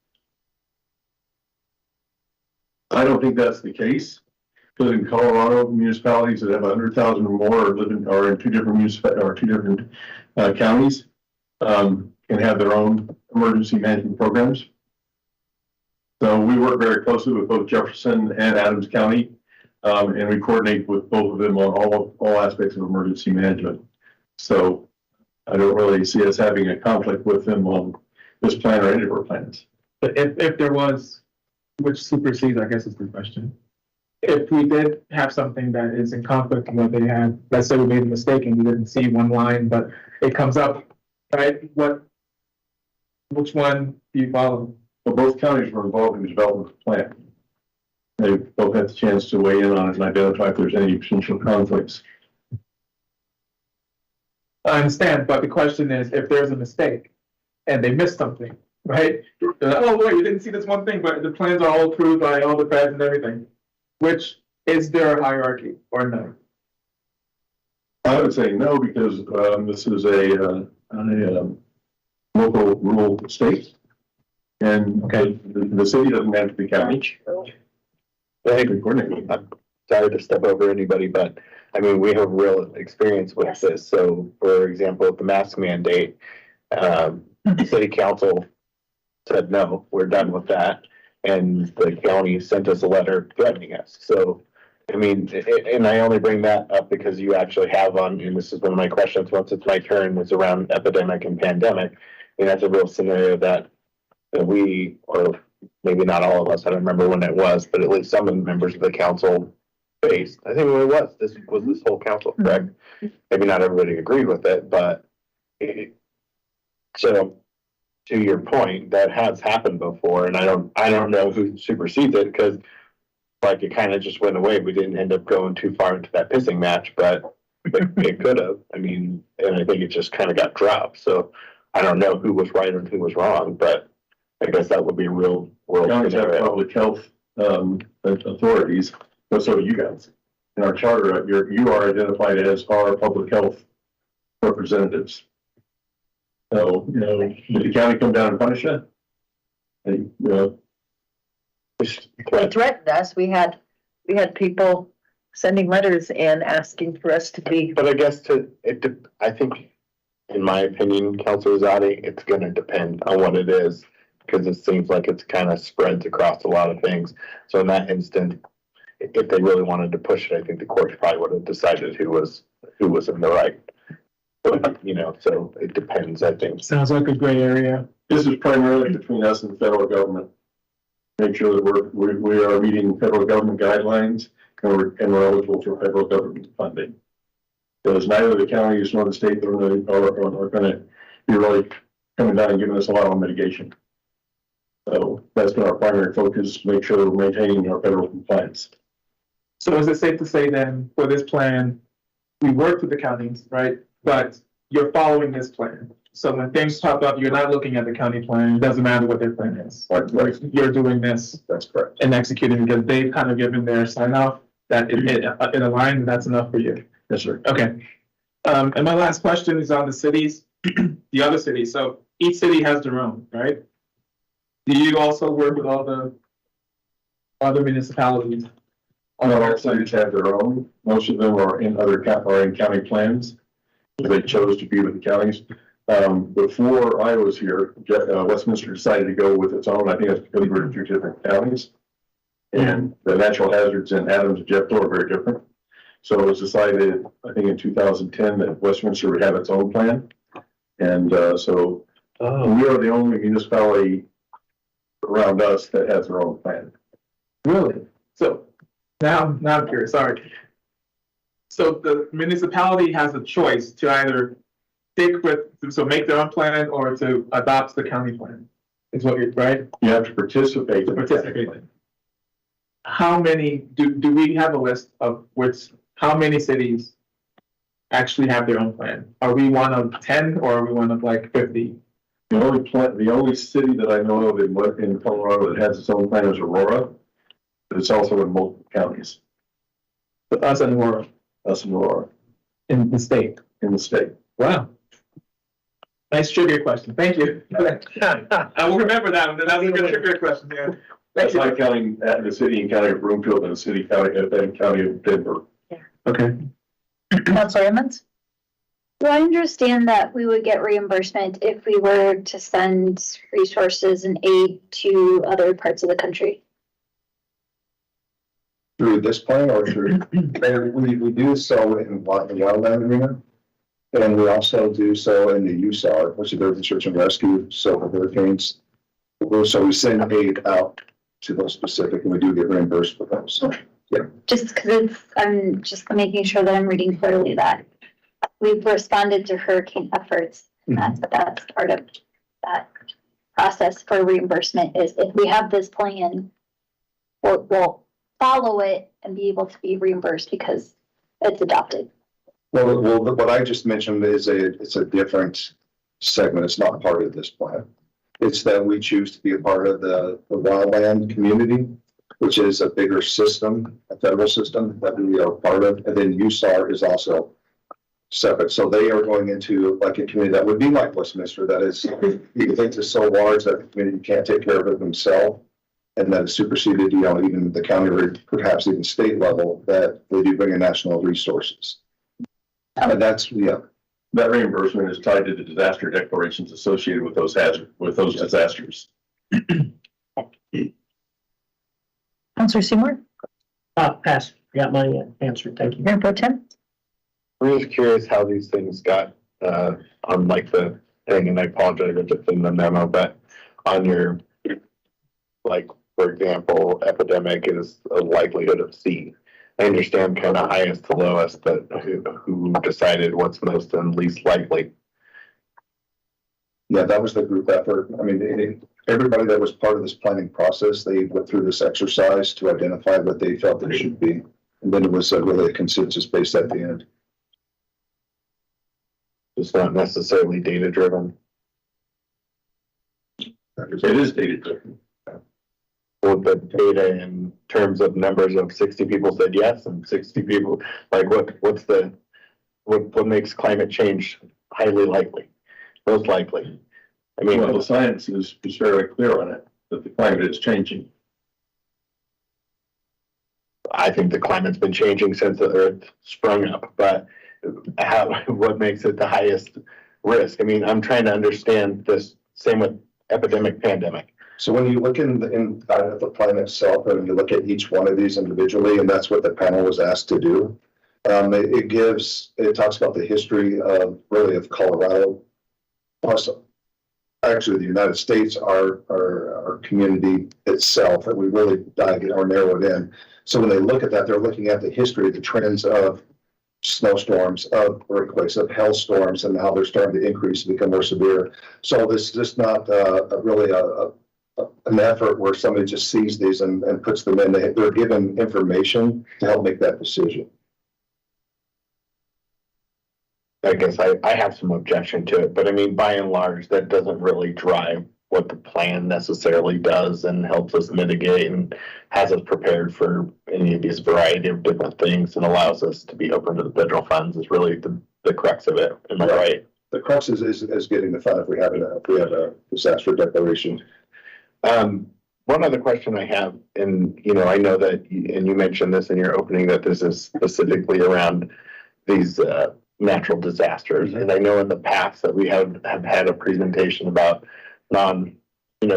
I don't think that's the case. Because in Colorado, municipalities that have 100,000 or more are in two different counties, can have their own emergency management programs. So we work very closely with both Jefferson and Adams County, and we coordinate with both of them on all aspects of emergency management. So I don't really see us having a conflict with them on this plan or any of our plans. But if there was, which supersedes, I guess is the question. If we did have something that is in conflict with what they had, let's say we made a mistake and we didn't see one line, but it comes up, right? Which one do you follow? Well, both counties were involved in the development of the plan. They both had the chance to weigh in on it and identify if there's any potential conflicts. I understand, but the question is, if there's a mistake and they missed something, right? They're like, oh, wait, we didn't see this one thing, but the plans are all approved by all the feds and everything. Which, is there a hierarchy or no? I would say no, because this is a local rural state. And the city doesn't manage the county. I'm sorry to step over anybody, but I mean, we have real experience with this. So for example, the mask mandate, city council said, no, we're done with that. And the county sent us a letter threatening us. So, I mean, and I only bring that up because you actually have on, and this is one of my questions, once it's my turn, was around epidemic and pandemic. And that's a real scenario that we, or maybe not all of us, I don't remember when it was, but at least some of the members of the council faced. I think it was this whole council, correct? Maybe not everybody agreed with it, but so to your point, that has happened before, and I don't know who supersedes it, because like it kind of just went away. We didn't end up going too far into that pissing match, but it could have. I mean, and I think it just kind of got dropped. So I don't know who was right and who was wrong, but I guess that would be a real world Counties have scenario. public health authorities, but so do you guys. In our charter, you are identified as our public health representatives. So, you know, did the county come down and punish you? And, you know, They threatened us. We had people sending letters and asking for us to be. But I guess I think, in my opinion, Councilor Zadi, it's going to depend on what it is, because it seems like it's kind of spreads across a lot of things. So in that instant, if they really wanted to push it, I think the courts probably would have decided who was in the right. But, you know, so it depends, I think. Sounds like a gray area. this is primarily between us and the federal government. Make sure that we are meeting federal government guidelines and we're eligible for federal government funding. Because neither the counties nor the state are going to be really coming down and giving us a lot of mitigation. So that's been our primary focus, make sure that we're maintaining our federal compliance. So is it safe to say then, for this plan, we work with the counties, right? But you're following this plan. So when things pop up, you're not looking at the county plan. It doesn't matter what their plan is. Right. You're doing this. That's correct. And executing because they've kind of given their sign off that it aligns and that's enough for you. Yes, sir. Okay. And my last question is on the cities, the other cities. So each city has their own, right? Do you also work with all the other municipalities? Not all cities have their own. Most of them are in county plans. They chose to be with the counties. Before I was here, Westminster decided to go with its own. I think that's because we're in two different counties. And the natural hazards in Adams and Jefferson are very different. So it was decided, I think in 2010, that Westminster would have its own plan. And we are the only municipality around us that has their own plan. Really? So now I'm curious, sorry. So the municipality has a choice to either stick with, so make their own plan or to adopt the county plan, is what you're, right? You have to participate. How many, do we have a list of how many cities actually have their own plan? Are we one of 10 or are we one of like 50? The only city that I know of in Colorado that has its own plan is Aurora, but it's also in multiple counties. But us and Aurora Us and Aurora in the state. in the state. Wow. Nice trivia question. Thank you. I will remember that one. That was a good trivia question. Yeah. Thank That's you. like counting at the city and county of Broomfield and the city county of Denver. Okay. Councilor Emmons? Do I understand that we would get reimbursement if we were to send resources and aid to other parts of the country? Through this plan or through, and we do so in the wildland arena. And we also do so in the USAR, which is the Search and Rescue, so for hurricanes. So we send aid out to those specific, and we do get reimbursed for those. Just because I'm just making sure that I'm reading clearly that we've responded to hurricane efforts. And that's part of that process for reimbursement is if we have this plan, we'll follow it and be able to be reimbursed because it's adopted. Well, what I just mentioned is it's a different segment. It's not part of this plan. It's that we choose to be a part of the wildland community, which is a bigger system, a federal system that we are part of. And then USAR is also separate. So they are going into like a community that would be like Westminster, that is, you think is so large that the community can't take care of it themselves. And that is superseded, even the county or perhaps even state level, that they do bring in national resources. And that's, That reimbursement is tied to the disaster declarations associated with those disasters. Councilor Seymour? Pass. Got my answer. Thank you. Mayor Pro Tem? I'm just curious how these things got, on like the thing, and I apologize if it's in the memo, but on your, like, for example, epidemic is a likelihood of C. I understand kind of highest to lowest, but who decided what's most and least likely? Yeah, that was the group effort. I mean, everybody that was part of this planning process, they went through this exercise to identify what they felt it should be. And then it was really a consensus based at the end. It's not necessarily data driven. It is data driven. With the data in terms of numbers of 60 people said yes and 60 people, like what makes climate change highly likely, most likely? I mean, Well, the science is fairly clear on it, that the climate is changing. I think the climate's been changing since the Earth sprung up, but what makes it the highest risk? I mean, I'm trying to understand this, same with epidemic, pandemic. So when you look in the plan itself, and you look at each one of these individually, and that's what the panel was asked to do. It talks about the history of Colorado, plus actually the United States, our community itself, and we really dive or narrow it in. So when they look at that, they're looking at the history, the trends of snowstorms, of earthquakes, of hailstorms, and how they're starting to increase and become more severe. So this is just not really an effort where somebody just sees these and puts them in. They're given information to help make that decision. I guess I have some objection to it, but I mean, by and large, that doesn't really drive what the plan necessarily does and helps us mitigate and has us prepared for any of these variety of different things and allows us to be open to the federal funds is really the crux of it. Am I right? The crux is getting the fund if we have a disaster declaration. One other question I have, and I know that, and you mentioned this in your opening, that this is specifically around these natural disasters. And I know in the past that we have had a presentation about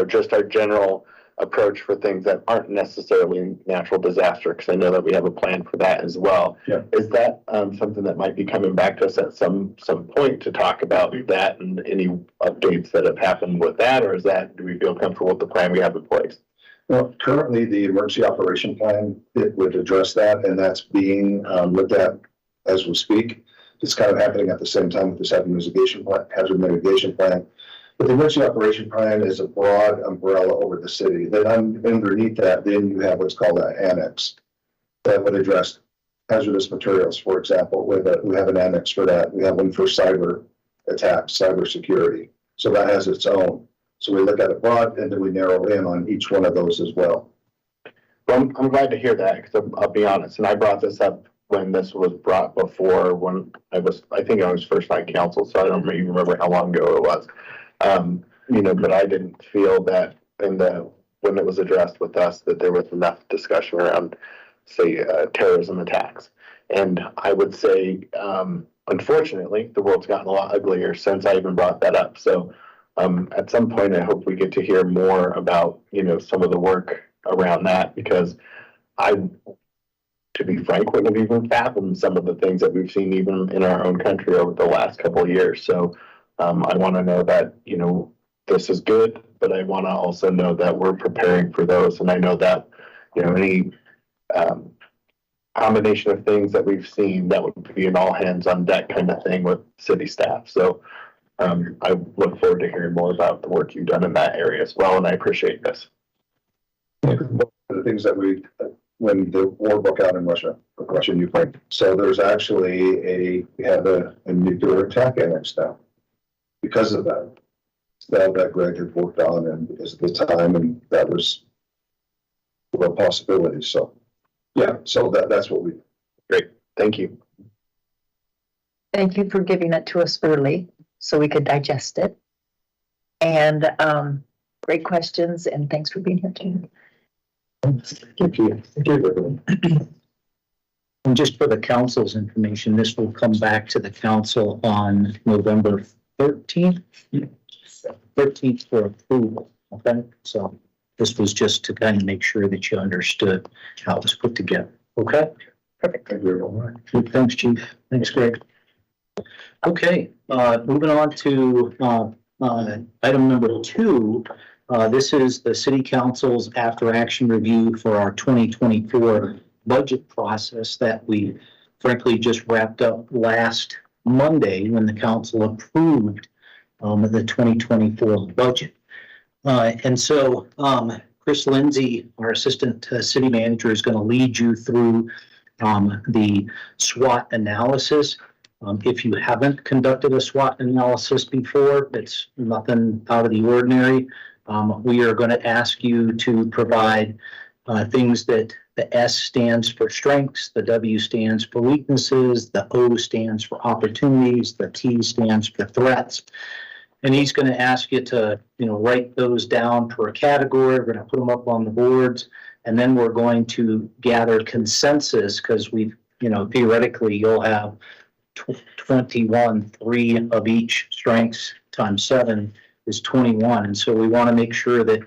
just our general approach for things that aren't necessarily natural disaster, because I know that we have a plan for that as well. Yeah. Is that something that might be coming back to us at some point to talk about that and any updates that have happened with that, or do we feel comfortable with the plan we have in place? Well, currently the emergency operation plan, it would address that, and that's being looked at as we speak. It's kind of happening at the same time with this hazard mitigation plan. But the emergency operation plan is a broad umbrella over the city. Then underneath that, then you have what's called an annex that would address hazardous materials, for example. We have an annex for that. We have one for cyber attacks, cyber security. So that has its own. So we look at it broad, and then we narrow in on each one of those as well. Well, I'm glad to hear that, because I'll be honest, and I brought this up when this was brought before, when I think I was first on council, so I don't even remember how long ago it was. But I didn't feel that when it was addressed with us, that there was enough discussion around, say, terrorism attacks. And I would say, unfortunately, the world's gotten a lot uglier since I even brought that up. So at some point, I hope we get to hear more about, some of the work around that, because to be frank, wouldn't have even fathomed some of the things that we've seen even in our own country over the last couple of years. So I want to know that, this is good, but I want to also know that we're preparing for those. And I know that, any combination of things that we've seen, that would be an all hands on deck kind of thing with city staff. So I look forward to hearing more about the work you've done in that area as well. And I appreciate this. One of the things that when the war broke out in Russia and Ukraine, so there's actually we have a nuclear attack annex now because of that. That Greg had worked on, and because of the time, and that was a possibility. So, yeah, so that's what we. Great, thank you. Thank you for giving it to us early so we could digest it. And great questions, and thanks for being here too. Thank you. Thank you. And just for the council's information, this will come back to the council on November 13th. 13th for approval. Okay, so this was just to kind of make sure that you understood how it was put together. Okay, Perfect. Thank you. thanks, Chief. Thanks, Greg. Okay, moving on to item number 2. This is the City Council's after action review for our 2024 budget process that we frankly just wrapped up last Monday when the council approved the 2024 budget. And so Chris Lindsay, our assistant city manager, is going to lead you through the SWOT analysis. If you haven't conducted a SWOT analysis before, it's nothing out of the ordinary. We are going to ask you to provide things that the S stands for strengths, the W stands for weaknesses, the O stands for opportunities, the T stands for threats. And he's going to ask you to, write those down per category. We're going to put them up on the boards, and then we're going to gather consensus, because theoretically you'll have 21, 3 of each. Strengths times 7 is 21. And so we want to make sure that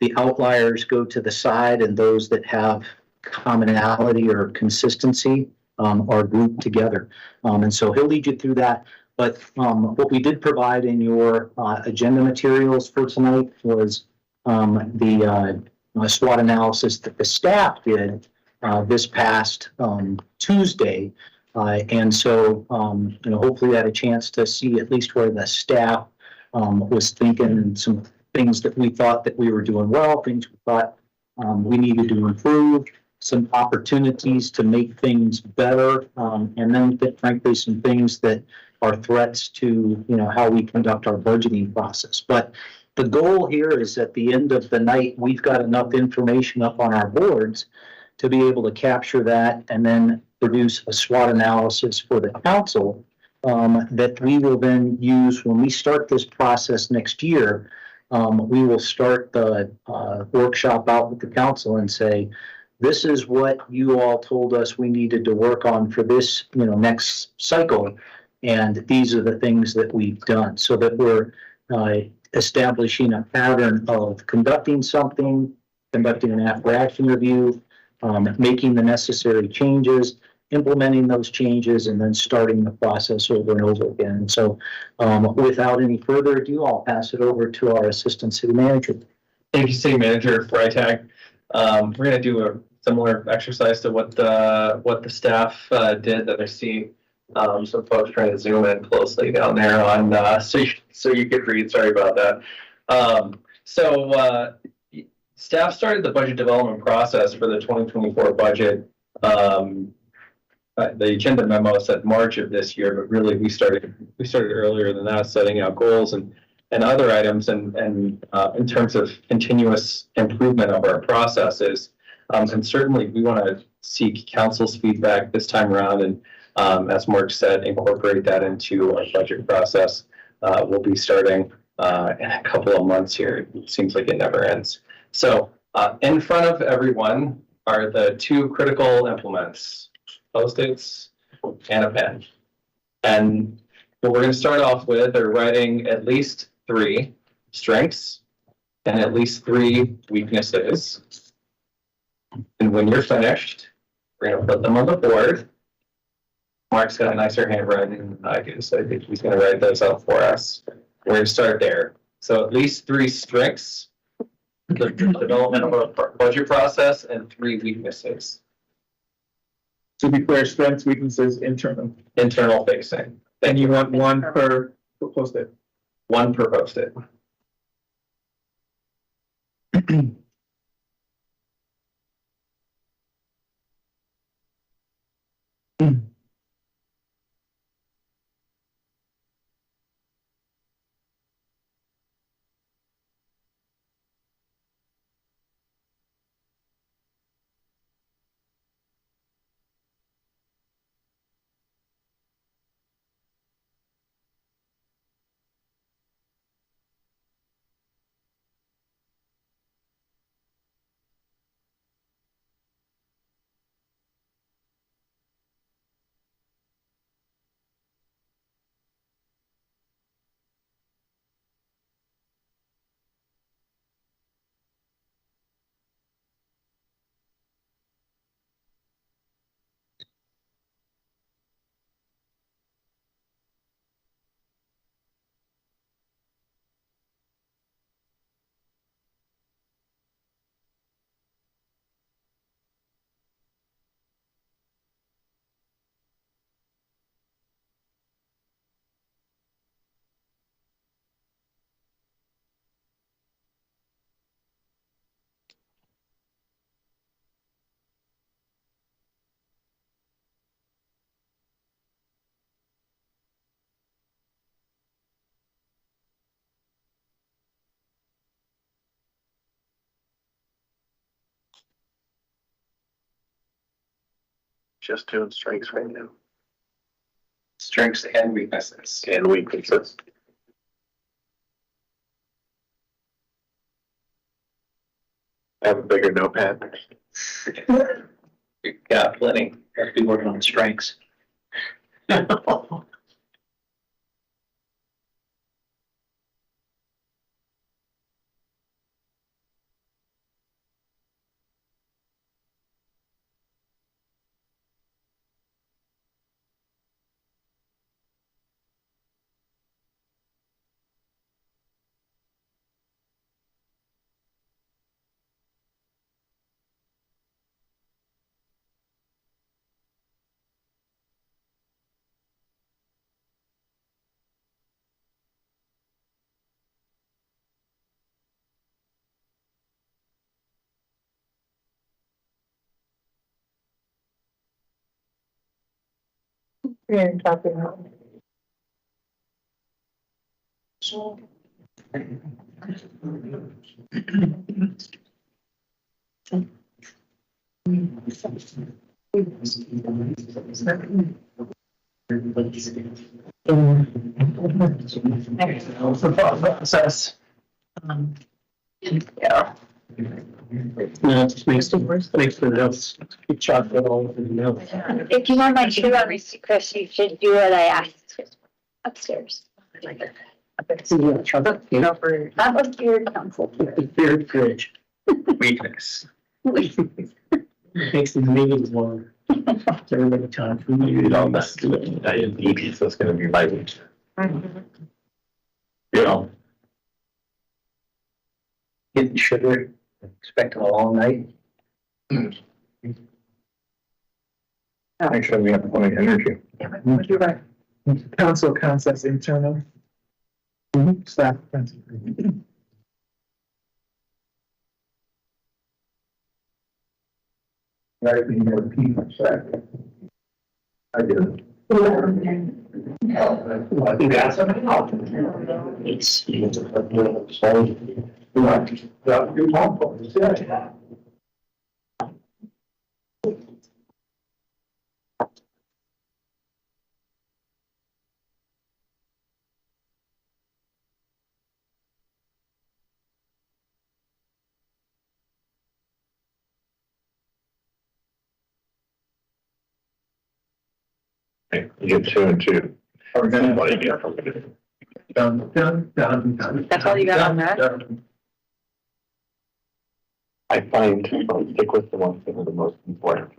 the outliers go to the side and those that have commonality or consistency are grouped together. And so he'll lead you through that. But what we did provide in your agenda materials for tonight was the SWOT analysis that the staff did this past Tuesday. And so, hopefully you had a chance to see at least where the staff was thinking, and some things that we thought that we were doing well, things we thought we needed to improve, some opportunities to make things better, and then frankly some things that are threats to how we conduct our budgeting process. But the goal here is at the end of the night, we've got enough information up on our boards to be able to capture that and then produce a SWOT analysis for the council that we will then use when we start this process next year. We will start the workshop out with the council and say, this is what you all told us we needed to work on for this next cycle. And these are the things that we've done, so that we're establishing a pattern of conducting something, conducting an after action review, making the necessary changes, implementing those changes, and then starting the process over and over again. So without any further ado, I'll pass it over to our assistant city manager. Thank you, City Manager Freitag. We're going to do a similar exercise to what the staff did that I see some folks trying to zoom in closely down there on so you could read. Sorry about that. Staff started the budget development process for the 2024 budget. The agenda memo said March of this year, but really we started earlier than that, setting out goals and other items, and in terms of continuous improvement of our processes. And certainly we want to seek council's feedback this time around and, as Mark said, incorporate that into our budget process. We'll be starting in a couple of months here. It seems like it never ends. So in front of everyone are the two critical implements, Post-its and a pen. And what we're going to start off with are writing at least 3 strengths and at least 3 weaknesses. And when you're finished, we're going to put them on the board. Mark's got a nicer handwriting than I do, so I think he's going to write those out for us. We're going to start there. So at least 3 strengths, the development of a budget process, and 3 weaknesses. To be clear, strengths, weaknesses, internal. Internal facing. And you want one per Post-it. 1 per Post-it. Just doing strengths right now. Strengths and weaknesses. And weaknesses. I have a bigger notepad. Yeah, plenty. Have to be working on strengths. You're talking about. Process. Yeah. No, it makes the notes. Keep chocolate all over the notes. If you want my shoe on, Chris, you should do what I asked upstairs. Chocolate, you know, for That was your council. the third fridge. Weakness. Makes the meetings longer. It's everybody time for you. Diabetes, that's gonna be my week. You know, Getting sugar, expecting a long night. make sure we have plenty of energy. You're right. Council concepts internal. Staff. Right, we can repeat myself. I did. I think that's You get two and two. Are we gonna- Somebody get- Dun, dun, dun, dun. That's all you got on that? Dun. I find, I'll stick with the ones that are the most important.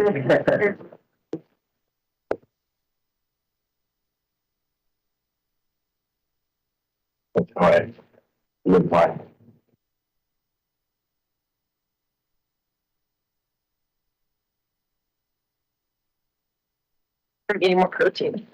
That's how I live life. I'm eating more protein.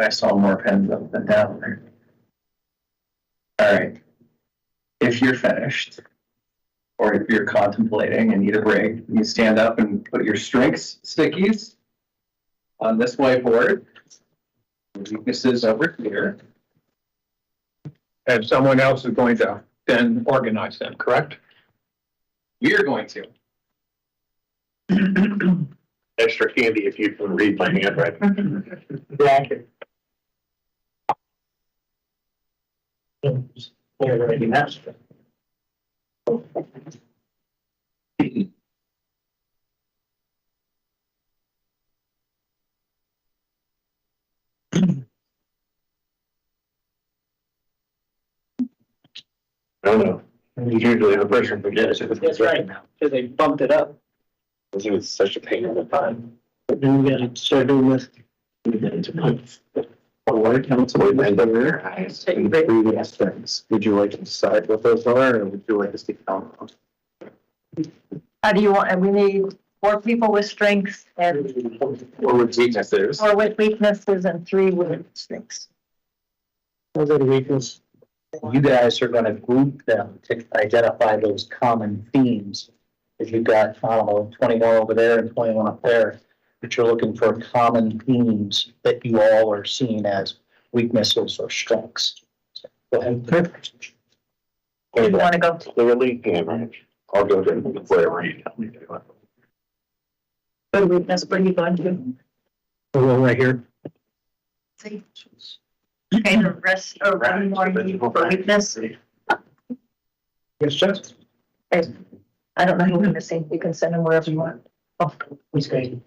I saw more pens up than down there. All right. If you're finished, or if you're contemplating and need a break, you stand up and put your strengths stickies on this whiteboard. Weaknesses over here. And someone else is going to then organize them, correct? We are going to. Extra candy if you can read my handwriting. Yeah. You're writing that. I don't know. Usually the person forgets it. That's right, because they bumped it up. It was such a pain in the butt. But then we gotta start doing this. Water council and there, I say three aspects. Would you like to decide what those are, or would you like to stick on? How do you want, and we need 4 people with strengths and Or with weaknesses? 4 with weaknesses and 3 with strengths. Those are the weaknesses. You guys are gonna group them to identify those common themes. If you've got, I don't know, 21 over there and 21 up there, but you're looking for common themes that you all are seeing as weaknesses or strengths. So, go ahead. Do you want to go? Clearly, hammered. I'll go to wherever you tell me to go. Good weakness, where are you going to? Right here. See? Okay, the rest, or one more need for weakness. Yes, Jeff. Okay. I don't know who we're missing. You can send them wherever you want. Oh, Who's great?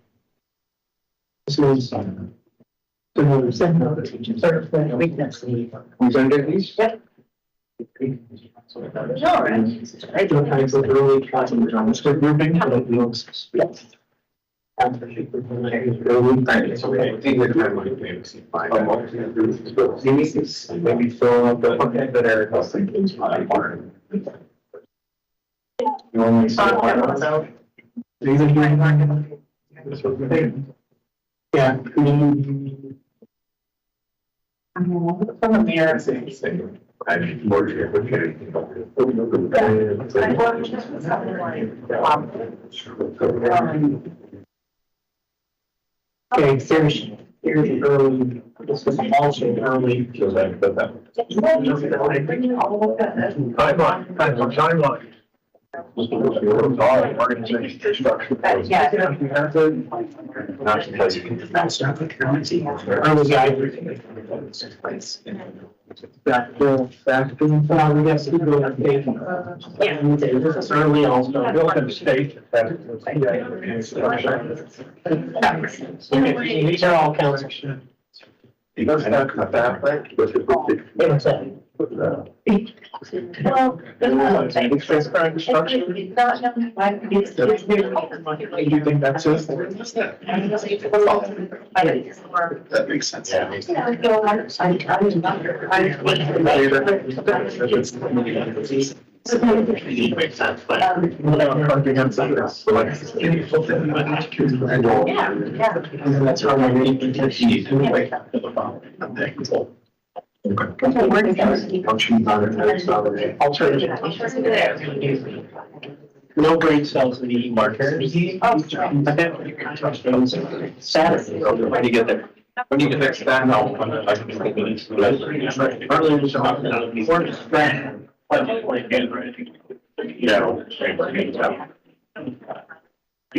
This is. send them to teachers. Weakness. Who's under these? Yep. All right. I don't have the early classes on this grouping, but it looks. Yes. Maybe fill up the bucket that are. You only see one. These are yeah. From the mirror. I'm more Okay, here's early, this is also early. Timeline. Organization structure. Early guide. Back, we got to go on page. Yeah. This is early also. Built in state. Okay, these are all counts. You guys have cut that, like, with the- Well, It's transparent structure. Do you think that's it? That makes sense. No brain cells in the markers. Saturday, when you get there. When you get there, stand out.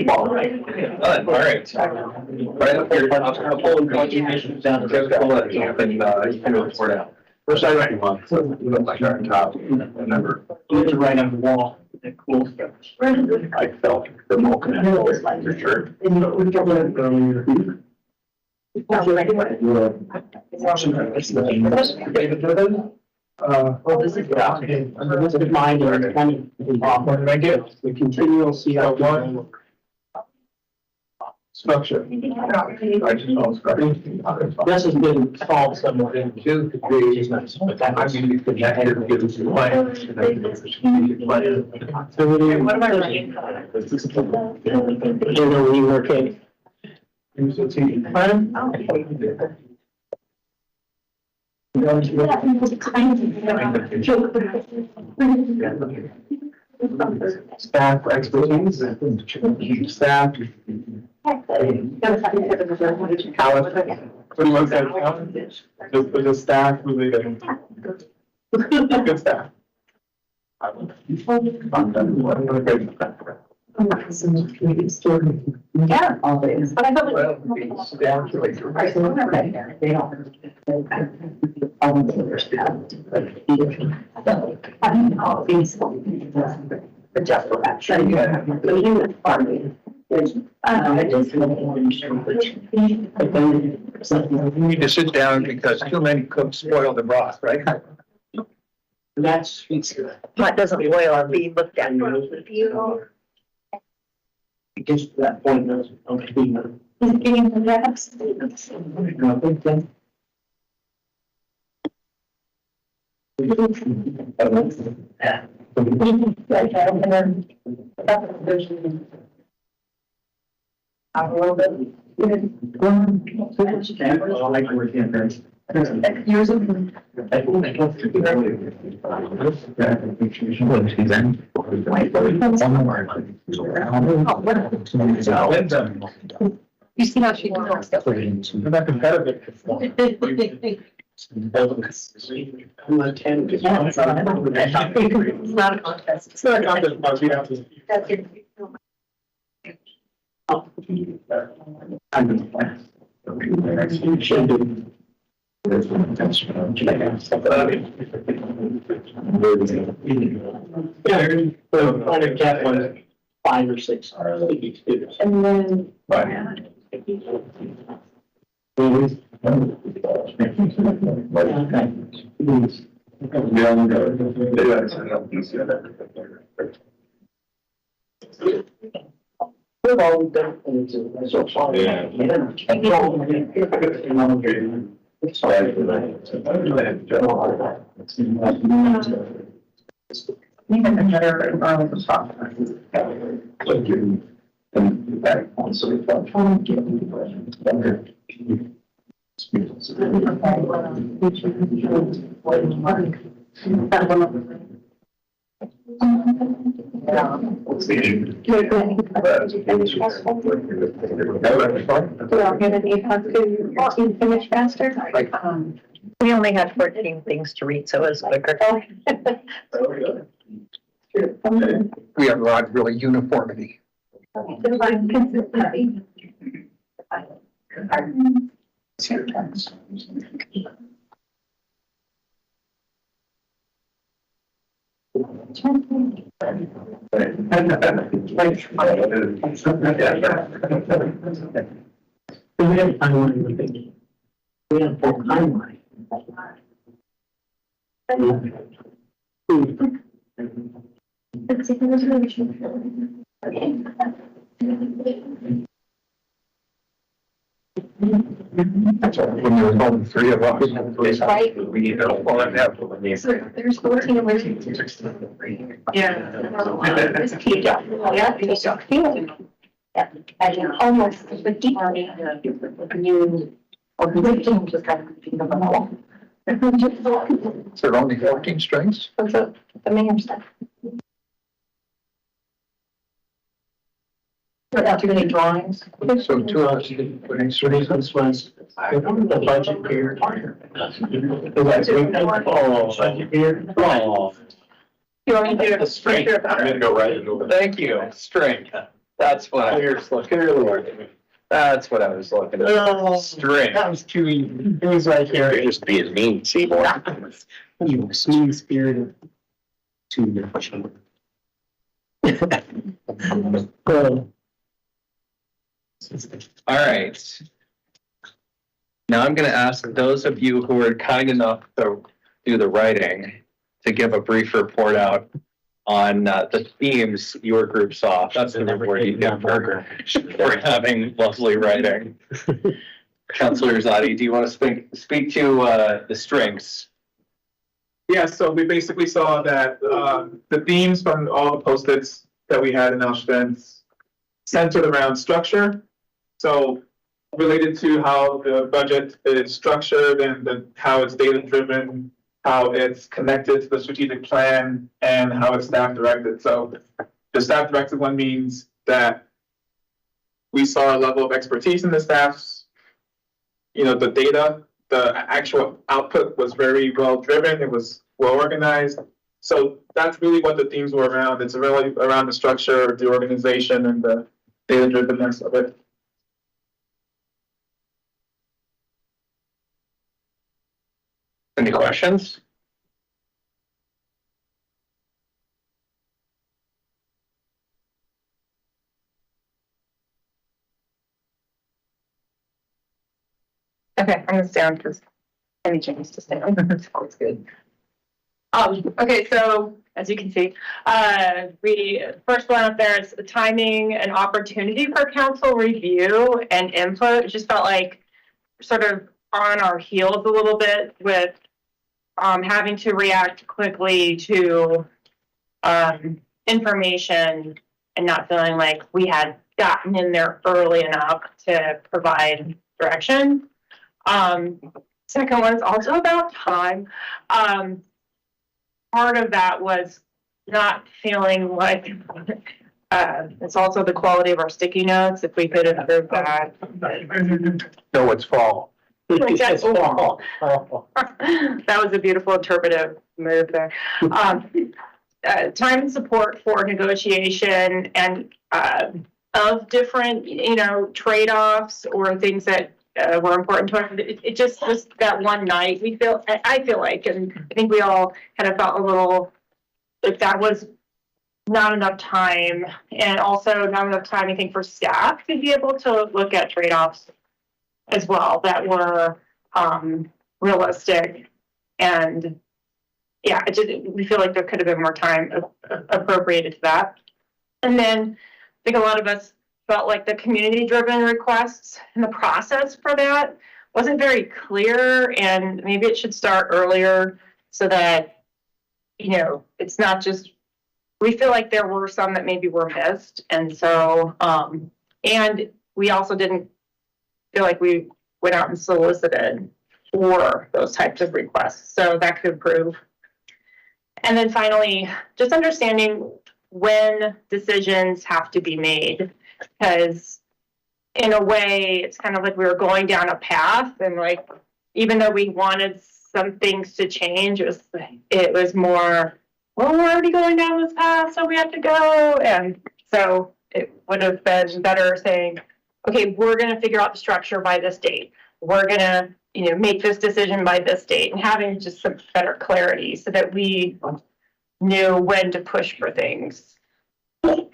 All right. Right up here, I'll pull the contributions down to just pull it, and you can report out. First I recognize, like our top, remember, It's right on the wall. That cool stuff. I felt the more connected for sure. Well, this is mine, or kind of, what did I get? The continual CI1 Structure. I just felt structured. This has been solved somewhere in two, which is nice, but that was. I'm connected to get some plans. So what am I writing? You know, when you work in. Staff expertise, staff. What do you want to say? The staff, really good. Good staff. Yeah. But I thought. They don't. You need to sit down because too many cooks spoil the broth, right? That's. Pot doesn't boil or be looked at. It gets to that point, there's, okay. Is it getting the reps? A little bit. I like working there. Years of. You see how she does stuff. You're not competitive. I'm a 10. It's not a contest. It's not a contest, but we have to. That's it. Kind of get one, 5 or 6 students. And then. We've always done things so far. Finish faster. We only had 14 things to read, so it was quicker. We have a lot of really uniformity. We have timeline with it. We have full timeline. When there's only three of us. Right. We need to all have. There's 14 of us. Yeah. It's peak. Yeah, it's a feeling. Yeah, and almost the deep new organization just kind of thinking about. Is there only 14 strings? What's up? The mayor said. Without too many drawings. So 2 of us putting strings. This was, the budget period. Budget period. Oh. You want me to do The string. I'm gonna go right into it. Thank you, string. That's what I was looking for. That's what I was looking at. String. That was too easy. It was right here. You're just being mean, Seymour. You mean spirited. All right. Now I'm gonna ask those of you who are kind enough to do the writing to give a brief report out on the themes your group saw. That's the reward you get for having lovely writing. Councilor Zadi, do you want to speak to the strengths? Yeah, so we basically saw that the themes from all the post-its that we had in our strengths centered around structure. So related to how the budget is structured and how it's data-driven, how it's connected to the strategic plan, and how it's staff-directed. So the staff-directed one means that we saw a level of expertise in the staffs. You know, the data, the actual output was very well driven. It was well organized. So that's really what the themes were around. It's really around the structure, the organization, and the data drivenness of it. Any questions? Okay, I'm gonna stay on because any chance to stay on. It's always good. Okay, so as you can see, we first one up there is the timing and opportunity for council review and input. It just felt like sort of on our heels a little bit with having to react quickly to information and not feeling like we had gotten in there early enough to provide direction. Second one is also about time. Part of that was not feeling like it's also the quality of our sticky notes. If we could improve that. No, it's fall. That's fall. That was a beautiful interpretive move there. Time and support for negotiation and of different, trade-offs or things that were important to us. It just was that one night. I feel like, and I think we all kind of felt a little like that was not enough time, and also not enough time, I think, for staff to be able to look at trade-offs as well that were realistic. And yeah, we feel like there could have been more time appropriated to that. And then I think a lot of us felt like the community-driven requests and the process for that wasn't very clear, and maybe it should start earlier so that, it's not just, we feel like there were some that maybe were missed. And so, and we also didn't feel like we went out and solicited for those types of requests. So that could improve. And then finally, just understanding when decisions have to be made, because in a way, it's kind of like we were going down a path, and like, even though we wanted some things to change, it was more, well, we're already going down this path, so we have to go. And so it would have been better saying, okay, we're going to figure out the structure by this date. We're going to, make this decision by this date, and having just some better clarity so that we knew when to push for things. Any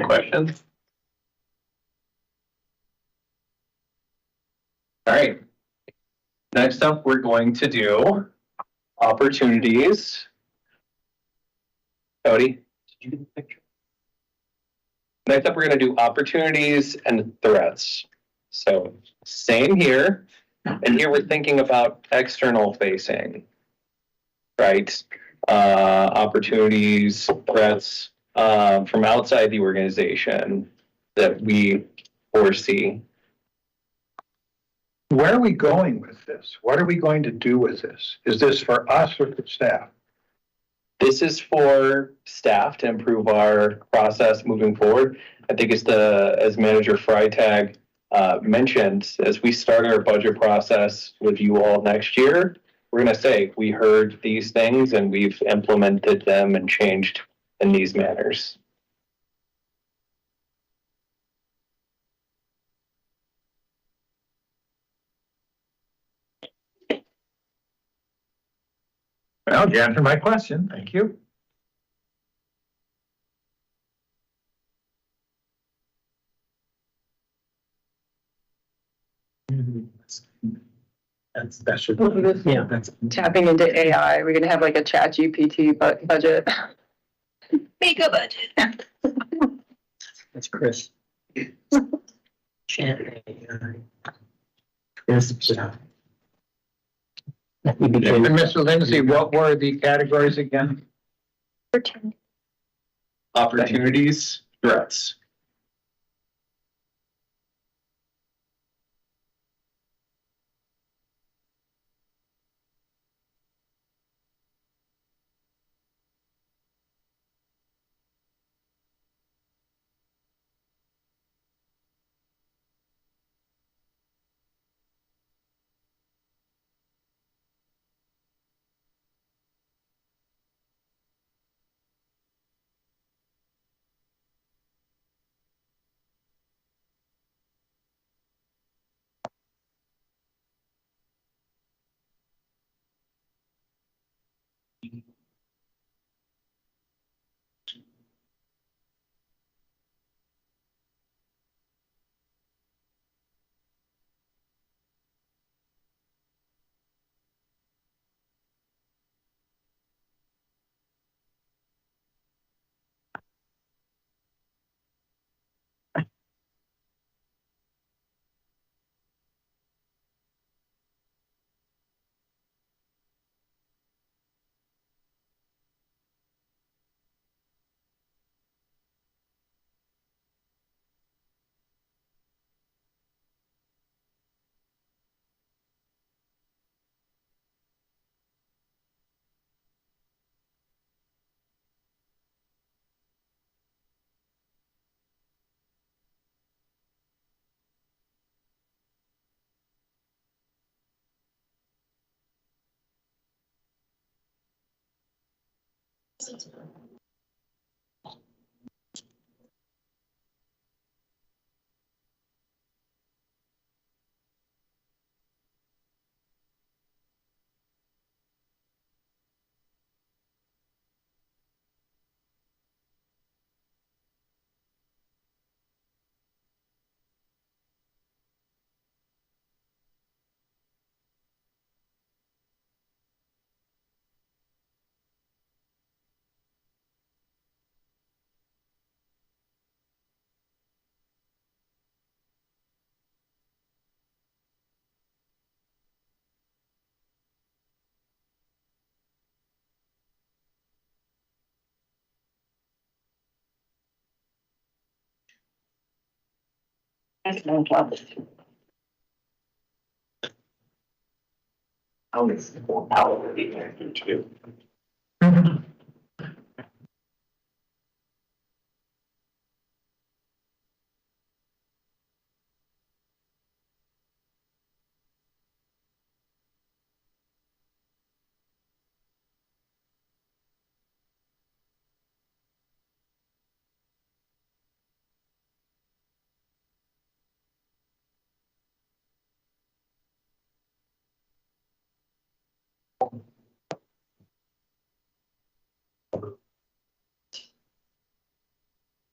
questions? All right. Next up, we're going to do opportunities. Cody, did you get the picture? Next up, we're going to do opportunities and threats. So same here. And here we're thinking about external facing, right? Opportunities, threats from outside the organization that we foresee. Where are we going with this? What are we going to do with this? Is this for us or for staff? This is for staff to improve our process moving forward. I think it's as Manager Freitag mentioned, as we start our budget process with you all next year, we're going to say we heard these things and we've implemented them and changed in these manners. Well, you answered my question. Thank you. That should, Yeah. that's. Tapping into AI, we're gonna have like a chat GPT budget. Make a budget. That's Chris. Chat. Chris. He And became, Mr. Lindsay, what were the categories again? Opportunities, threats.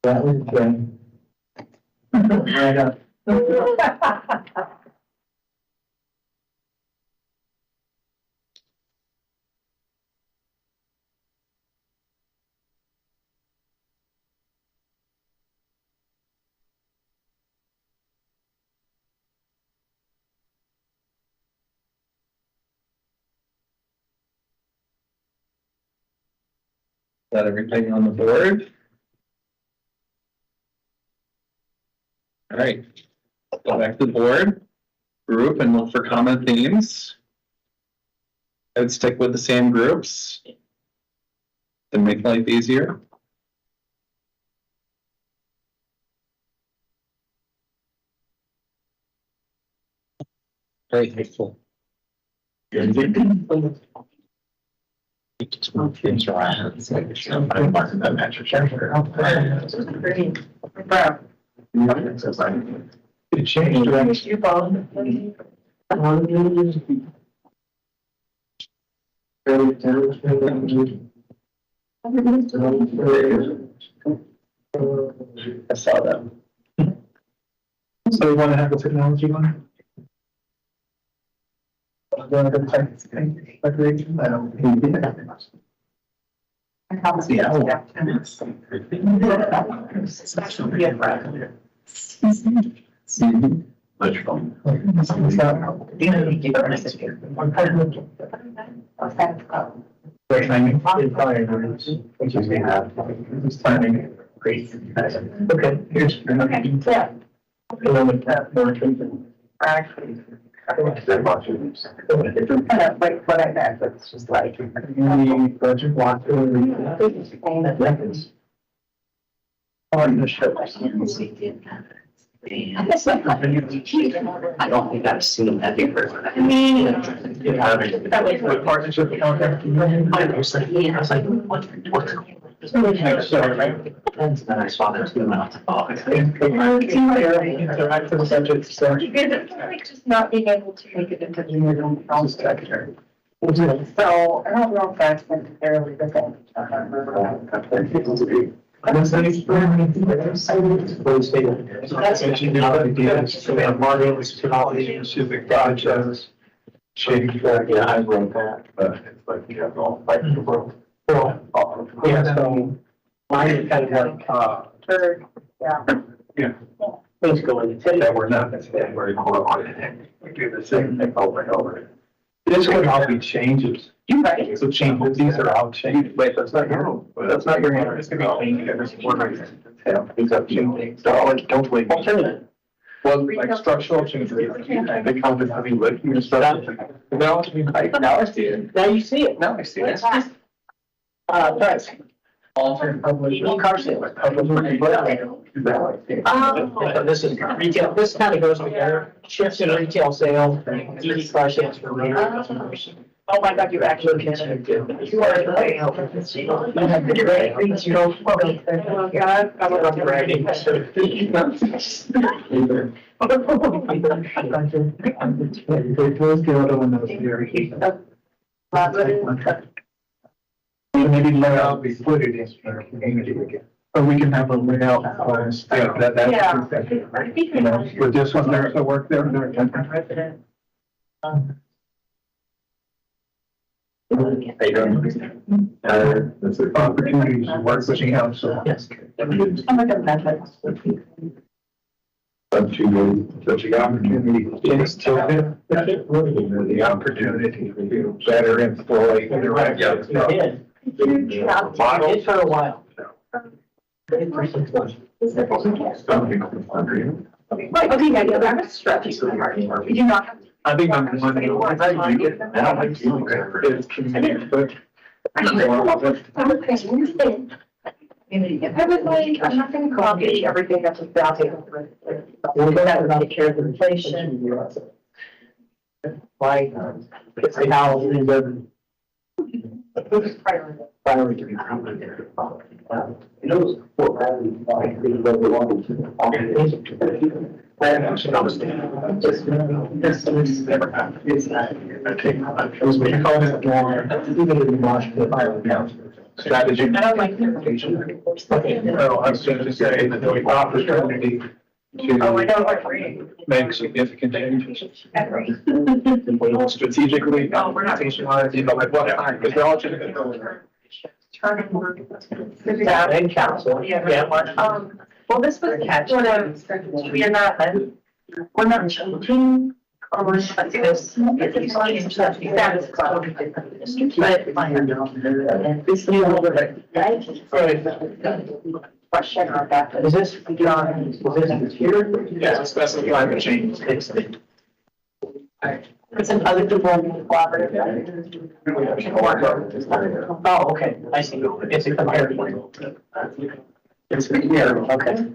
That was good. Right up. that everything on the board? All right, go back to the board, group, and look for common themes. I would stick with the same groups to make life easier. Very helpful. It changed. I saw that. So we want to have a technology one? Great timing. Which is we have. This timing. Great. Okay, here's. Yeah. Like what I meant, it's just like. Budget block. Oh, you should. I don't think I've seen that before. Partnership. And then I saw that too. Interactive subjects. Just not being able to make it into your own structure. So I don't know if that's necessarily the thing. That's specific projects. Yeah, I wrote that, but it's like, you know, like the world. Yeah, so mine kind of like, Yeah. things going into That we're not necessarily very coordinated. We do the same thing over and over. This could all be changes. You're right. So changes, these are all changes. Wait, that's not your, that's not your answer. It's gonna be changing every single one. Yeah, these are changing. Don't wait. alternative. Well, like structural changes. They come to having lived in the structure. Now, now I see it. Now you see it. Now I see it. Price. Car sales. This is retail, this kind of goes together, shifts in retail sales, EV car sales for retail. Oh my God, you actually can. You are way out. You have the great things you don't. Oh God, I'm not ready. Maybe layout, we put it in our community again. Or we can have a layout class. Yeah, that's. Yeah. You know, with this one, there's a work there, there. That's the opportunities to work with the council. Yes. But you opportunity. It's to the opportunity to better employ interaction. It's for a while. Right, okay, yeah, yeah, that was stretchy. We do not have. I think I'm one. It's community, but. I was like, I'm not gonna copy everything that's about it. We're gonna have to take care of the inflation. Like, it's a house, it doesn't. Priority. It was for this never happened. It's not. It was what you call it more, even in the marsh, the fire council. Strategy. I don't like the. Well, I was going to say that the opportunity Oh, I to know what we're. make significant changes. Right. Strategically, Oh, we're not. you know, at what time, because they're all just gonna go. Town and council. Well, this was sort of, we're not changing Question on that, is this here? Yes, that's the climate change. It's an other development collaborative. Oh, okay, I see, it's a comparative. It's here, okay.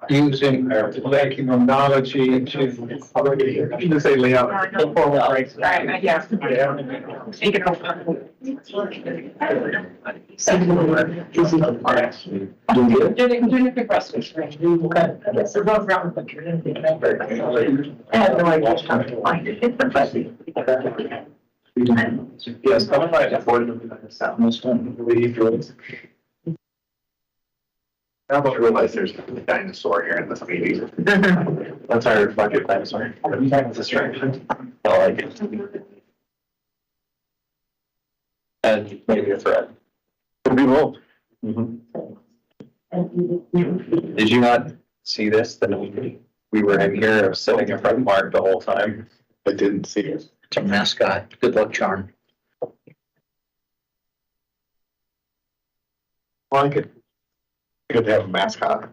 Using technology to say layout. Yes, I'm going to afford I don't realize there's a dinosaur here in this meeting. That's our budget dinosaur. That's a distraction. I like it. and maybe a threat. Could be both. Did you not see this? That we were in here sitting in front of Mark the whole time. I didn't see it. It's a mascot, good luck charm. I like it. Good to have a mascot.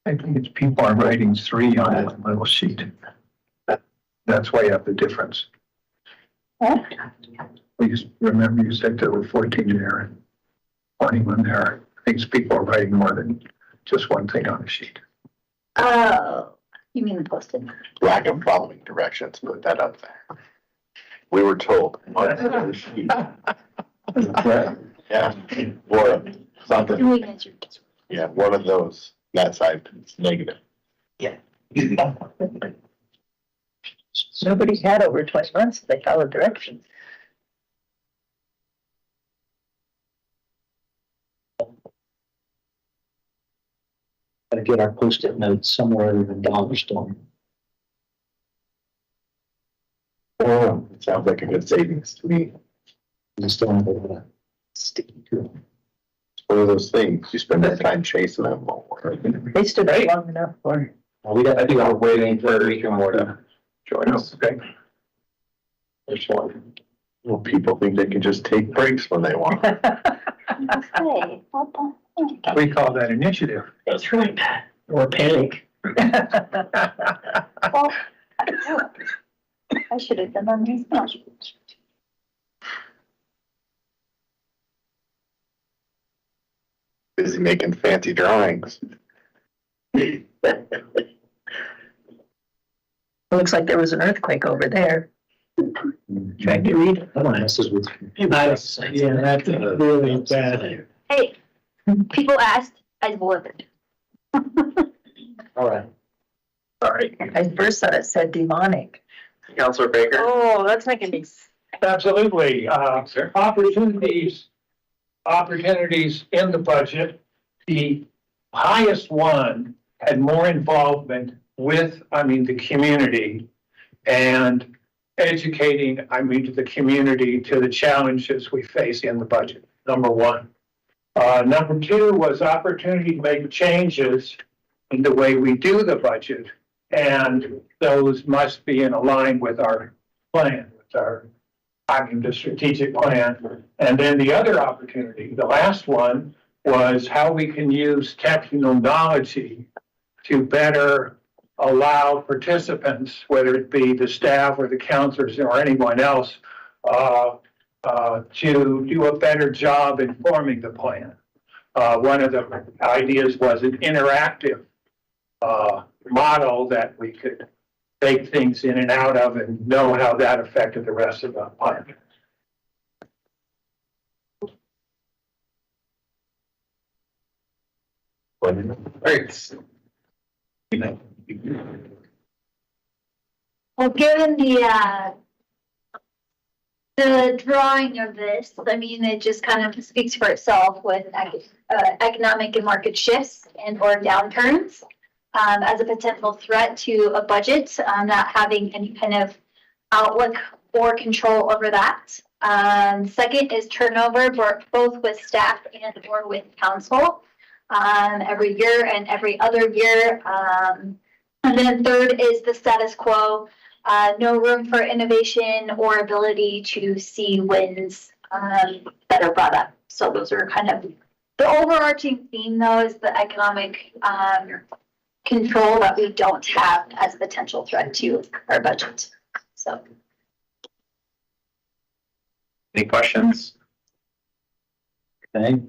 I think it's people are writing 3 on that little sheet. That's why you have the difference. We just remember you said there were 14 there and 21 there. I think it's people are writing more than just one thing on the sheet. Oh, you mean the Post-it? Lack of following directions, put that up there. We were told. Yeah, or something. Yeah, one of those, that side, it's negative. Nobody's had over 20 months. They follow directions. Gotta get our Post-it notes somewhere other than dollar store. Oh, it sounds like a good savings to me. Just don't have a lot of sticky to them. It's one of those things, you spend that time chasing them. They stood up long enough for. Well, we got, I think we're waiting for Rico more to join us. Okay. There's one. Well, people think they can just take breaks when they want. Okay, what the? We call that initiative. that's right, or panic. Well, I don't know. I should have done on these. Busy making fancy drawings. Looks like there was an earthquake over there. Trying to read. I don't mess with. Yeah, that's really bad. Hey, people asked, I delivered. All right. Sorry. I first thought it said demonic. Counselor Baker? Oh, that's making me. Absolutely. Opportunities in the budget. The highest one had more involvement with, the community and educating, the community to the challenges we face in the budget, number one. Number two was opportunity to make changes in the way we do the budget. And those must be in line with our plan, the strategic plan. And then the other opportunity, the last one, was how we can use technology to better allow participants, whether it be the staff or the counselors or anyone else, to do a better job informing the plan. One of the ideas was an interactive model that we could take things in and out of and know how that affected the rest of the plan. Great. Well, given the drawing of this, it just kind of speaks for itself with economic and market shifts and or downturns. as a potential threat to a budget, not having any kind of outlook or control over that. Second is turnover, both with staff and or with council, every year and every other year. And then third is the status quo, no room for innovation or ability to see wins that are brought up. So those are kind of the overarching theme, though, is the economic control that we don't have as a potential threat to our budget. So. Any questions? Okay,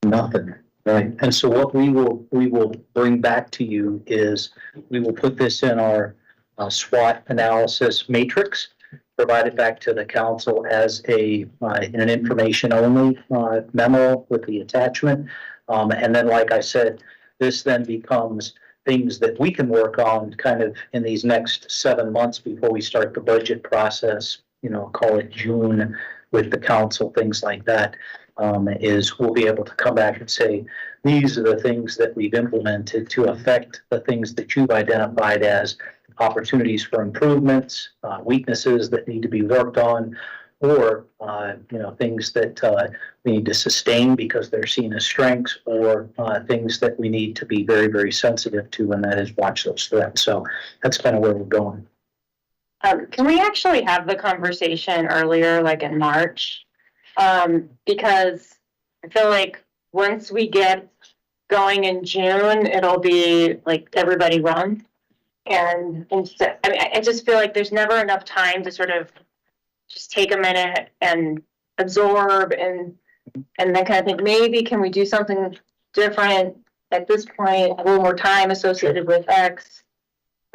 nothing, right? And so what we will bring back to you is, we will put this in our SWOT analysis matrix, provide it back to the council as in an information only memo with the attachment. And then, like I said, this then becomes things that we can work on kind of in these next 7 months before we start the budget process, call it June, with the council, things like that, is we'll be able to come back and say, these are the things that we've implemented to affect the things that you've identified as opportunities for improvements, weaknesses that need to be worked on, or, things that we need to sustain because they're seen as strengths, or things that we need to be very, very sensitive to, and that is watch those threats. So that's kind of where we're going. Can we actually have the conversation earlier, like in March? Because I feel like once we get going in June, it'll be like everybody run. And instead, I just feel like there's never enough time to sort of just take a minute and absorb and then kind of think, maybe can we do something different at this point, a little more time associated with X.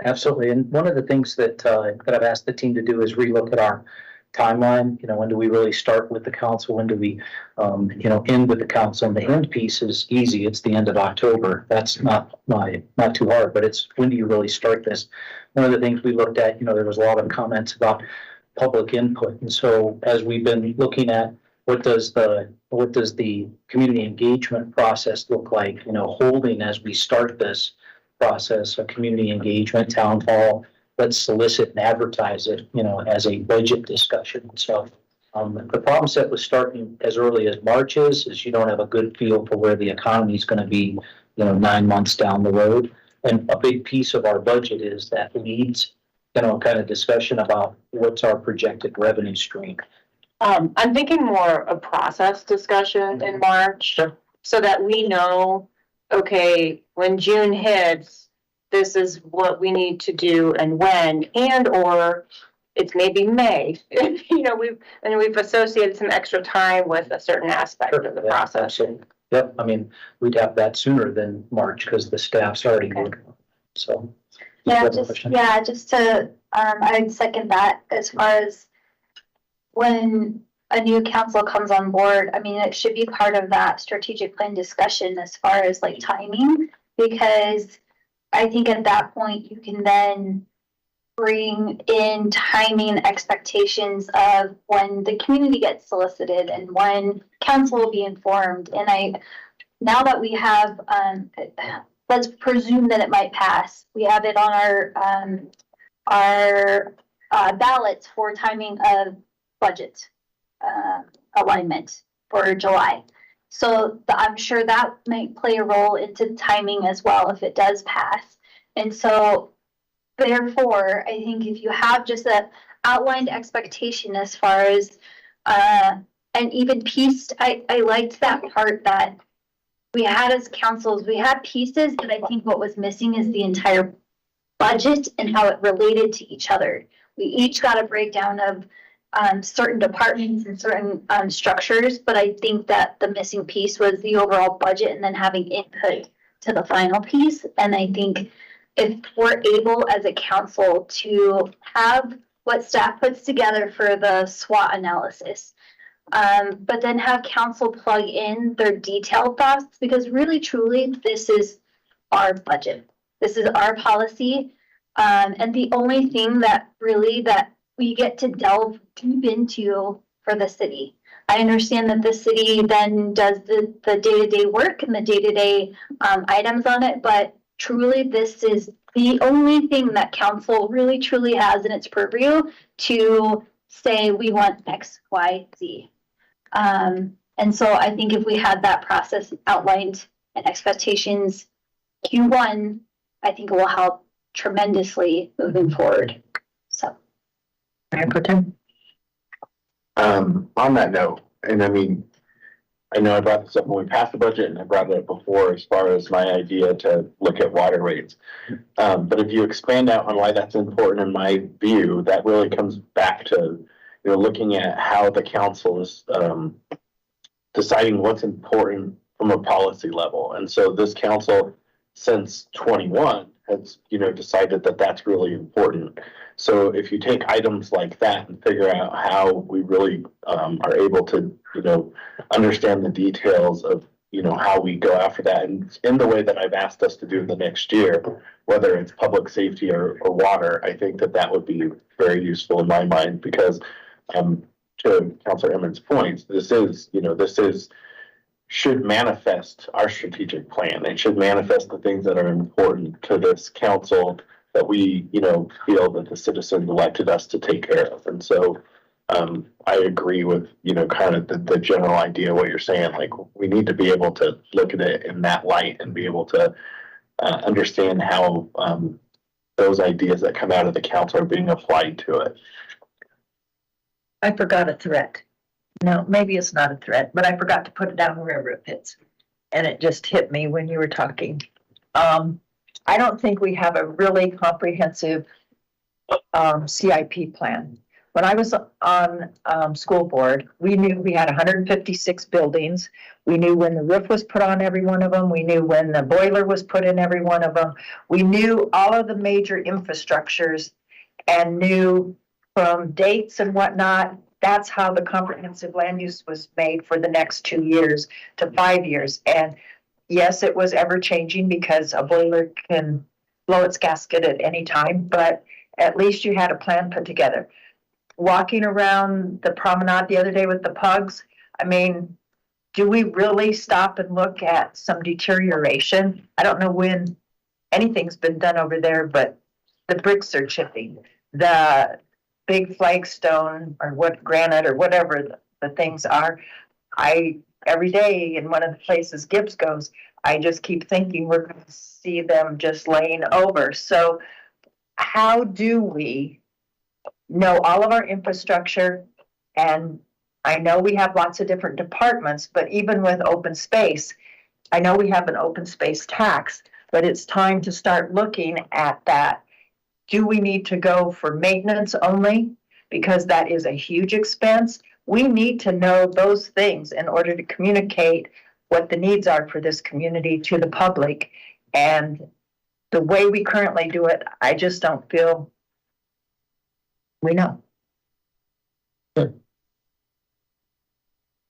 Absolutely. And one of the things that I've asked the team to do is relook at our timeline. When do we really start with the council? When do we, end with the council? And the end piece is easy. It's the end of October. That's not too hard, but it's when do you really start this? One of the things we looked at, there was a lot of comments about public input. And so as we've been looking at what does the community engagement process look like, holding as we start this process, a community engagement town hall, let's solicit and advertise it, as a budget discussion. So the problem set with starting as early as March is you don't have a good feel for where the economy is going to be, 9 months down the road. And a big piece of our budget is that leads, kind of discussion about what's our projected revenue stream. I'm thinking more a process discussion in March, so that we know, okay, when June hits, this is what we need to do and when, and or it's maybe May. We've associated some extra time with a certain aspect of the process. Absolutely. Yep. I mean, we'd have that sooner than March because the staff's already working on it. So just to I'd second that. As far as when a new council comes on board, I mean, it should be part of that strategic plan discussion as far as like timing, because I think at that point you can then bring in timing expectations of when the community gets solicited and when council will be informed. And now that we have, let's presume that it might pass. We have it on our ballots for timing of budget alignment for July. So I'm sure that might play a role into timing as well if it does pass. And so therefore, I think if you have just a outlined expectation as far as and even pieced, I liked that part that we had as councils, we had pieces, but I think what was missing is the entire budget and how it related to each other. We each got a breakdown of certain departments and certain structures, but I think that the missing piece was the overall budget and then having input to the final piece. And I think if we're able as a council to have what staff puts together for the SWOT analysis, but then have council plug in their detailed thoughts, because really truly this is our budget. This is our policy. And the only thing that we get to delve deep into for the city. I understand that the city then does the day-to-day work and the day-to-day items on it, but truly this is the only thing that council really truly has in its purview to say we want X, Y, Z. And so I think if we had that process outlined and expectations Q1, I think it will help tremendously moving forward. So. Mayor Pro Tem? On that note, and I mean, I know I brought this up when we passed the budget and I brought it up before as far as my idea to look at water rates. But if you expand out on why that's important in my view, that really comes back to, you know, looking at how the council is, deciding what's important from a policy level. And so this council since 21 has, you know, decided that that's really important. So if you take items like that and figure out how we really are able to, you know, understand the details of, you know, how we go after that, and in the way that I've asked us to do the next year, whether it's public safety or water, I think that that would be very useful in my mind, because to Councilor Emmons' points, this is, you know, should manifest our strategic plan. It should manifest the things that are important to this council that we, you know, feel that the citizens elected us to take care of. And so I agree with, you know, kind of the general idea of what you're saying. Like, we need to be able to look at it in that light and be able to understand how those ideas that come out of the council are being applied to it. I forgot a threat. No, maybe it's not a threat, but I forgot to put it down wherever it fits. And it just hit me when you were talking. I don't think we have a really comprehensive CIP plan. When I was on school board, we knew we had 156 buildings. We knew when the roof was put on every one of them. We knew when the boiler was put in every one of them. We knew all of the major infrastructures and knew from dates and whatnot. That's how the comprehensive land use was made for the next 2 years to 5 years. And yes, it was ever changing because a boiler can blow its gasket at any time, but at least you had a plan put together. Walking around the promenade the other day with the pugs, I mean, do we really stop and look at some deterioration? I don't know when anything's been done over there, but the bricks are chipping. The big flagstone or what granite or whatever the things are. Every day in one of the places Gibbs goes, I just keep thinking we're going to see them just laying over. So how do we know all of our infrastructure? And I know we have lots of different departments, but even with open space, I know we have an open space tax, but it's time to start looking at that. Do we need to go for maintenance only? Because that is a huge expense. We need to know those things in order to communicate what the needs are for this community to the public. And the way we currently do it, I just don't feel we know.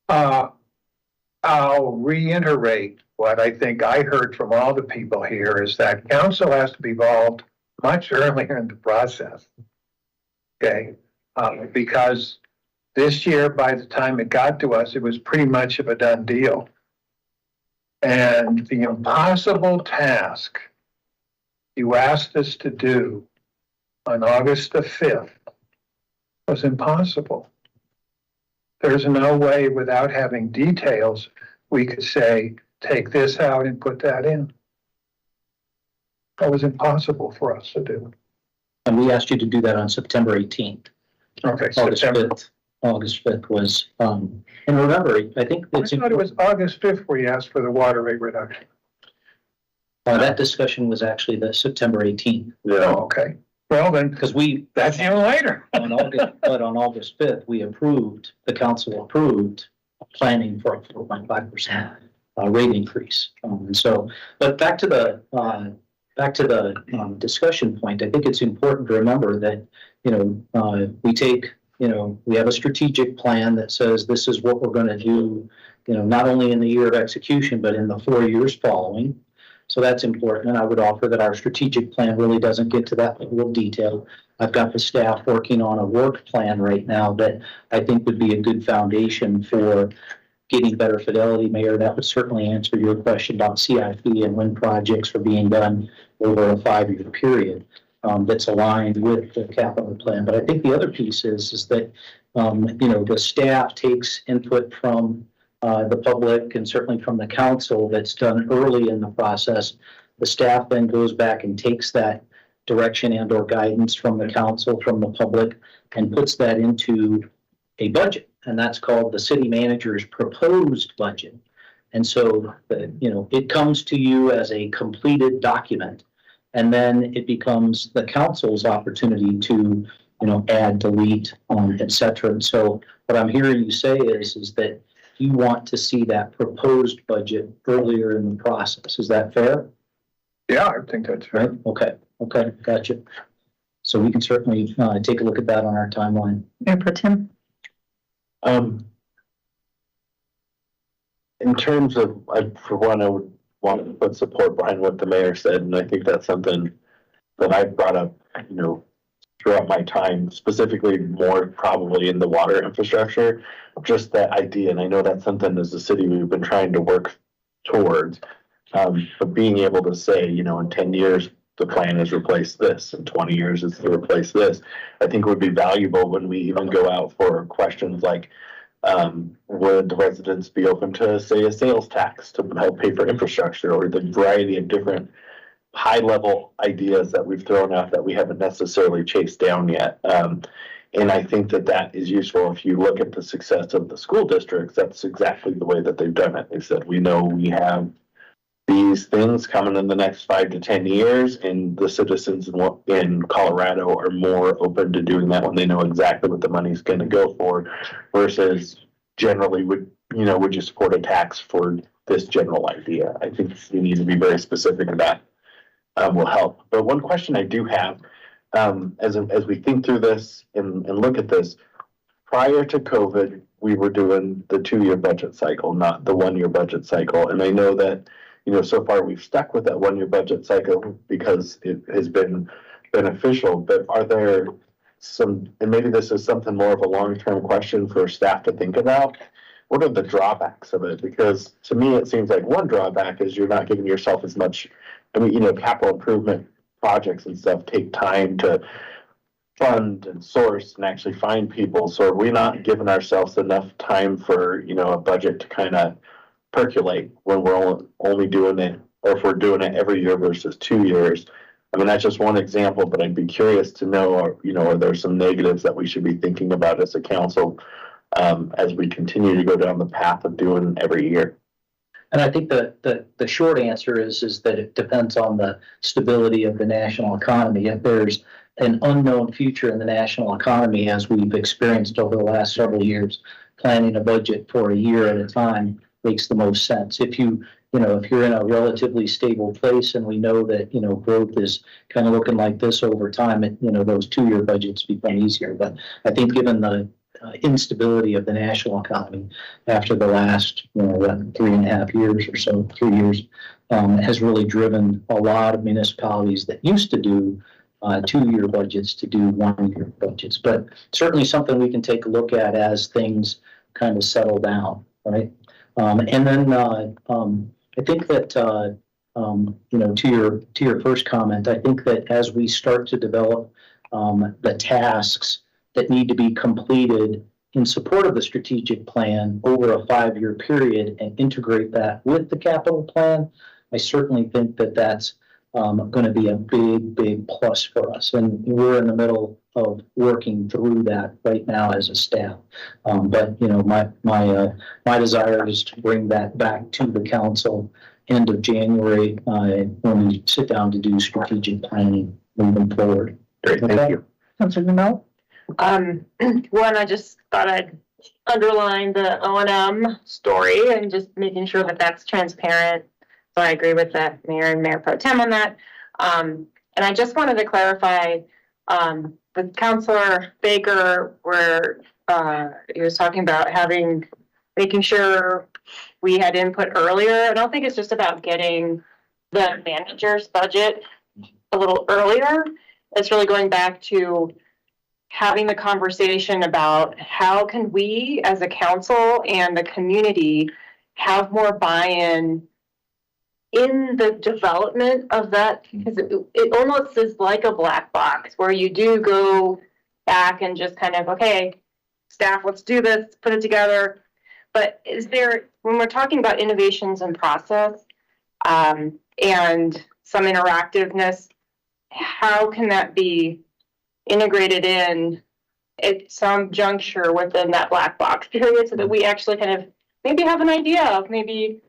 I'll reiterate what I think I heard from all the people here is that council has to be involved much earlier in the process. Okay, because this year, by the time it got to us, it was pretty much of a done deal. And the impossible task you asked us to do on August the 5th was impossible. There's no way without having details, we could say, take this out and put that in. That was impossible for us to do. And we asked you to do that on September 18th. Okay, August September. 5th. August 5th was, and remember, I think I it's, thought it was August 5th where you asked for the water rate reduction. that discussion was actually the September 18th. Oh, okay. Well, then, Because we, that's even later. on August 5th, the council approved planning for a 4.5% rate increase. And so, but back to the discussion point, I think it's important to remember that, we have a strategic plan that says this is what we're going to do, not only in the year of execution, but in the 4 years following. So that's important. And I would offer that our strategic plan really doesn't get to that level of detail. I've got the staff working on a work plan right now that I think would be a good foundation for getting better fidelity, Mayor, that would certainly answer your question about CIP and when projects are being done over a 5-year period. That's aligned with the capital plan. But I think the other piece is that, the staff takes input from the public and certainly from the council that's done early in the process. The staff then goes back and takes that direction and or guidance from the council, from the public, and puts that into a budget. And that's called the city manager's proposed budget. And so, it comes to you as a completed document. And then it becomes the council's opportunity to, add, delete, et cetera. And so what I'm hearing you say is that you want to see that proposed budget earlier in the process. Is that fair? Yeah, I think that's right. Okay, gotcha. So we can certainly take a look at that on our timeline. Mayor Pro Tem? In terms of, for one, I would want to put support behind what the mayor said, and I think that's something that I've brought up, throughout my time, specifically more probably in the water infrastructure, just that idea. And I know that's something as a city we've been trying to work towards. But being able to say, in 10 years, the plan is replace this, in 20 years is to replace this, I think would be valuable when we even go out for questions like, would the residents be open to, say, a sales tax to help pay for infrastructure, or the variety of different high-level ideas that we've thrown out that we haven't necessarily chased down yet. And I think that is useful. If you look at the success of the school districts, that's exactly the way that they've done it. They said, we know we have these things coming in the next 5 to 10 years, and the citizens in Colorado are more open to doing that when they know exactly what the money's going to go for, versus generally would you support a tax for this general idea? I think we need to be very specific, and that will help. But one question I do have, as we think through this and look at this, prior to COVID, we were doing the 2-year budget cycle, not the 1-year budget cycle. And I know that, so far we've stuck with that 1-year budget cycle because it has been beneficial, but are there and maybe this is something more of a long-term question for staff to think about, what are the drawbacks of it? Because to me, it seems like one drawback is you're not giving yourself as much, capital improvement projects and stuff take time to fund and source and actually find people. So are we not giving ourselves enough time for, a budget to kind of percolate when we're only doing it, or if we're doing it every year versus 2 years? That's just one example, but I'd be curious to know, are there some negatives that we should be thinking about as a council as we continue to go down the path of doing every year? And I think the short answer is that it depends on the stability of the national economy. If there's an unknown future in the national economy, as we've experienced over the last several years, planning a budget for a year at a time makes the most sense. If you're in a relatively stable place, and we know that, growth is kind of looking like this over time, those 2-year budgets become easier. But I think given the instability of the national economy after the last, 3.5 years or so, 3 years, has really driven a lot of municipalities that used to do 2-year budgets to do 1-year budgets. But certainly something we can take a look at as things kind of settle down, right? And then I think that, to your first comment, I think that as we start to develop the tasks that need to be completed in support of the strategic plan over a 5-year period and integrate that with the capital plan, I certainly think that that's going to be a big plus for us. And we're in the middle of working through that right now as a staff. But my desire is to bring that back to the council end of January when we sit down to do strategic planning moving forward. Great, thank you. Councilor Mel? One, I just thought I'd underline the O&M story and just making sure that that's transparent. So I agree with that, Mayor and Mayor Pro Tem, on that. And I just wanted to clarify, with Councilor Baker, where he was talking about making sure we had input earlier. I don't think it's just about getting the manager's budget a little earlier. It's really going back to having the conversation about how can we as a council and the community have more buy-in in the development of that, because it almost is like a black box where you do go back and just kind of, okay, staff, let's do this, put it together. But is there, when we're talking about innovations and process, and some interactiveness, how can that be integrated in at some juncture within that black box period so that we actually kind of maybe have an idea of maybe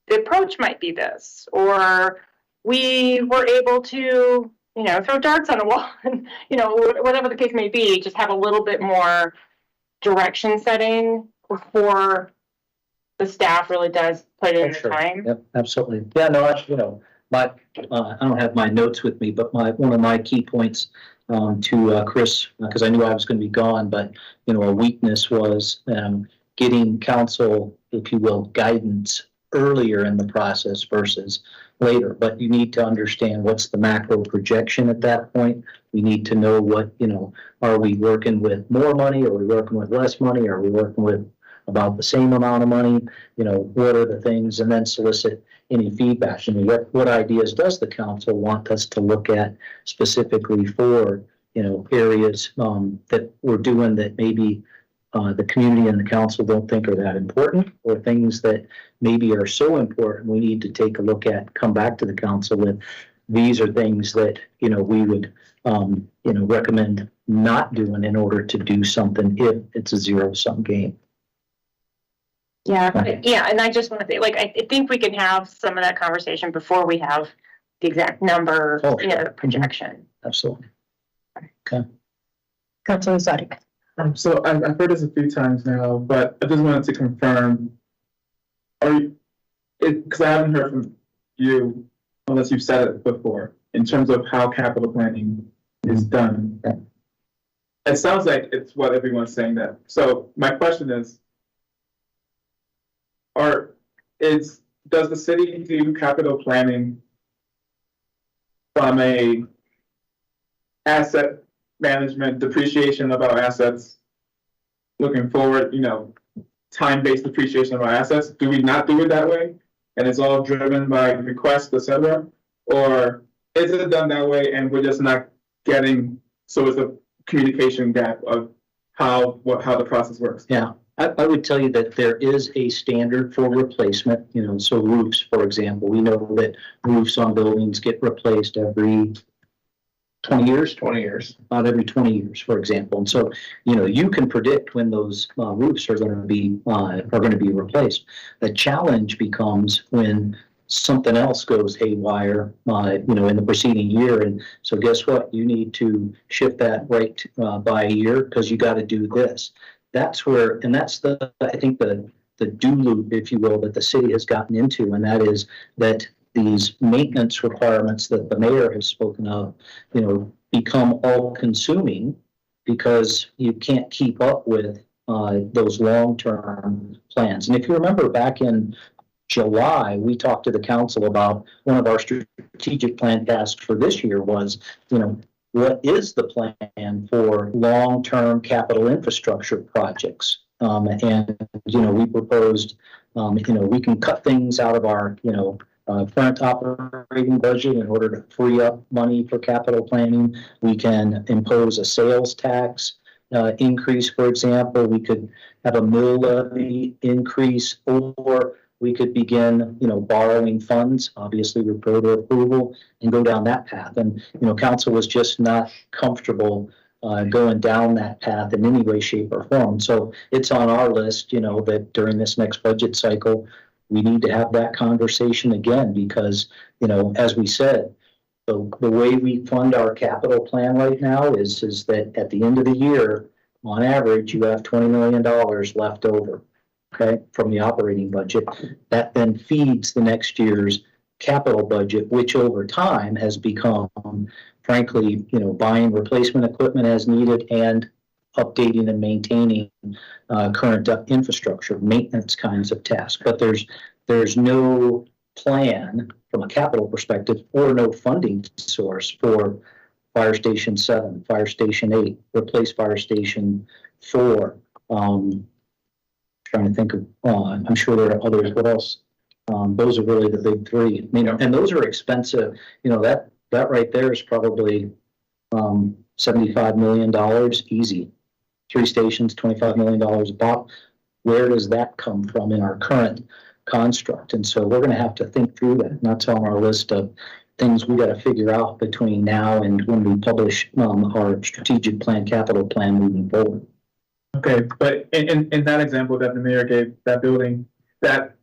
the approach might be this, or we were able to, you know, throw darts on a wall and, you know, whatever the case may be, just have a little bit more direction setting before the staff really does put in the time. Yep, absolutely. Yeah, no, you know, I don't have my notes with me, but one of my key points to Chris, because I knew I was going to be gone, but, you know, a weakness was getting council, if you will, guidance earlier in the process versus later. But you need to understand what's the macro projection at that point. We need to know what, you know, are we working with more money? Are we working with less money? Are we working with about the same amount of money? You know, what are the things? And then solicit any feedback. I mean, what ideas does the council want us to look at specifically for, you know, areas that we're doing that maybe the community and the council don't think are that important, or things that maybe are so important we need to take a look at, come back to the council with. These are things that, you know, we would, you know, recommend not doing in order to do something if it's a zero-sum game. Yeah, yeah, and I just want to say, like, I think we can have some of that conversation before we have the exact number, you know, projection. Absolutely. Okay. Councilor Zadig. So I've heard this a few times now, but I just wanted to confirm, because I haven't heard from you, unless you've said it before, in terms of how capital planning is done. It sounds like it's what everyone's saying that. So my question is, does the city do capital planning from a asset management, depreciation of our assets, looking forward, you know, time-based depreciation of our assets? Do we not do it that way? And it's all driven by requests, et cetera? Or is it done that way and we're just not getting, so it's a communication gap of how the process works? Yeah. I would tell you that there is a standard for replacement, you know, so roofs, for example, we know that roofs on buildings get replaced every 20 years? 20 years. About every 20 years, for example. And so, you know, you can predict when those roofs are going to be replaced. The challenge becomes when something else goes haywire, you know, in the preceding year. And so guess what? You need to shift that right by a year because you got to do this. That's where, and that's I think the do loop, if you will, that the city has gotten into, and that is that these maintenance requirements that the mayor has spoken of, you know, become all consuming because you can't keep up with those long-term plans. And if you remember back in July, we talked to the council about one of our strategic plan tasks for this year was, you know, what is the plan for long-term capital infrastructure projects? And, you know, we proposed, you know, we can cut things out of our, you know, current operating budget in order to free up money for capital planning. We can impose a sales tax increase, for example. We could have a mill levy increase, or we could begin, you know, borrowing funds, obviously with further approval, and go down that path. And, you know, council was just not comfortable going down that path in any way, shape, or form. So it's on our list, you know, that during this next budget cycle, we need to have that conversation again, because, you know, as we said, the way we fund our capital plan right now is that at the end of the year, on average, you have $20 million left over. Okay, from the operating budget, that then feeds the next year's capital budget, which over time has become, frankly, you know, buying replacement equipment as needed and updating and maintaining current infrastructure, maintenance kinds of tasks. But there's no plan from a capital perspective or no funding source for Fire Station 7, Fire Station 8, replace Fire Station 4. Trying to think of, I'm sure there are others. What else? Those are really the big three. I mean, and those are expensive. You know, that right there is probably, $75 million easy. 3 stations, $25 million about. Where does that come from in our current construct? And so we're gonna have to think through that. And that's on our list of things we gotta figure out between now and when we publish, our strategic plan, capital plan moving forward. Okay, but in that example that the mayor gave, that building, that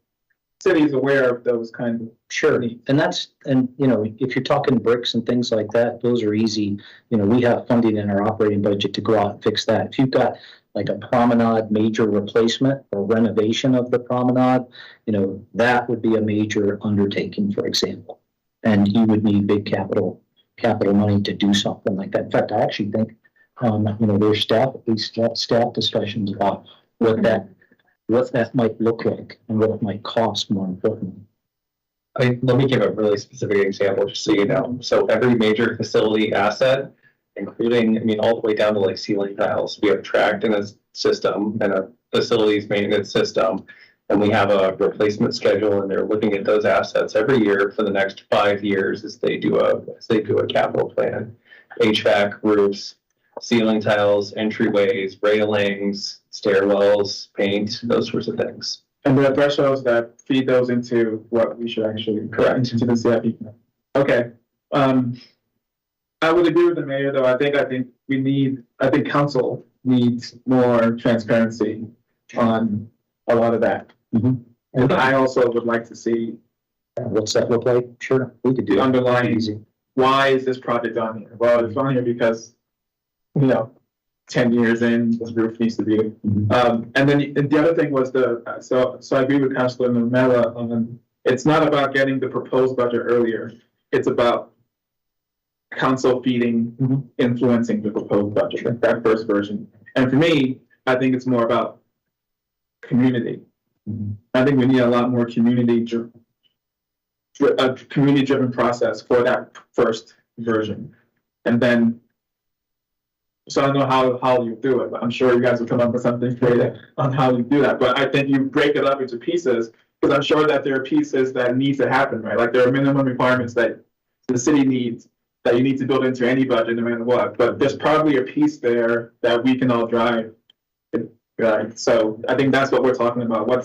city is aware of those kinds of. Sure, and you know, if you're talking bricks and things like that, those are easy. You know, we have funding in our operating budget to go out and fix that. If you've got like a promenade major replacement or renovation of the promenade, you know, that would be a major undertaking, for example. And you would need big capital money to do something like that. In fact, I actually think, you know, there's staff discussions about what that might look like and what it might cost, more importantly. I mean, let me give a really specific example, just so you know. So every major facility asset, including, I mean, all the way down to like ceiling tiles, we have a tracked in a system and a facilities maintenance system. And we have a replacement schedule, and they're looking at those assets every year for the next 5 years as they do a capital plan. HVAC, roofs, ceiling tiles, entryways, railings, stairwells, paint, those sorts of things. And there are thresholds that feed those into what we should actually. Correct. Into the CIP. Okay, I would agree with the mayor, though. I think council needs more transparency on a lot of that. And I also would like to see What's that look like? Sure, we could do the it. underlying, Easy. why is this project on here? Well, it's on here because, you know, 10 years in, this roof needs to be. And then the other thing was so I agree with Councilor Nomella. It's not about getting the proposed budget earlier. It's about council feeding, influencing the proposed budget, that first version. And for me, I think it's more about community. I think we need a lot more community-driven process for that first version. And then, so I don't know how you do it, but I'm sure you guys will come up with something creative on how you do that. But I think you break it up into pieces, because I'm sure that there are pieces that need to happen, right? Like there are minimum requirements that the city needs, that you need to build into any budget, no matter what. But there's probably a piece there that we can all drive. Right. So I think that's what we're talking about. What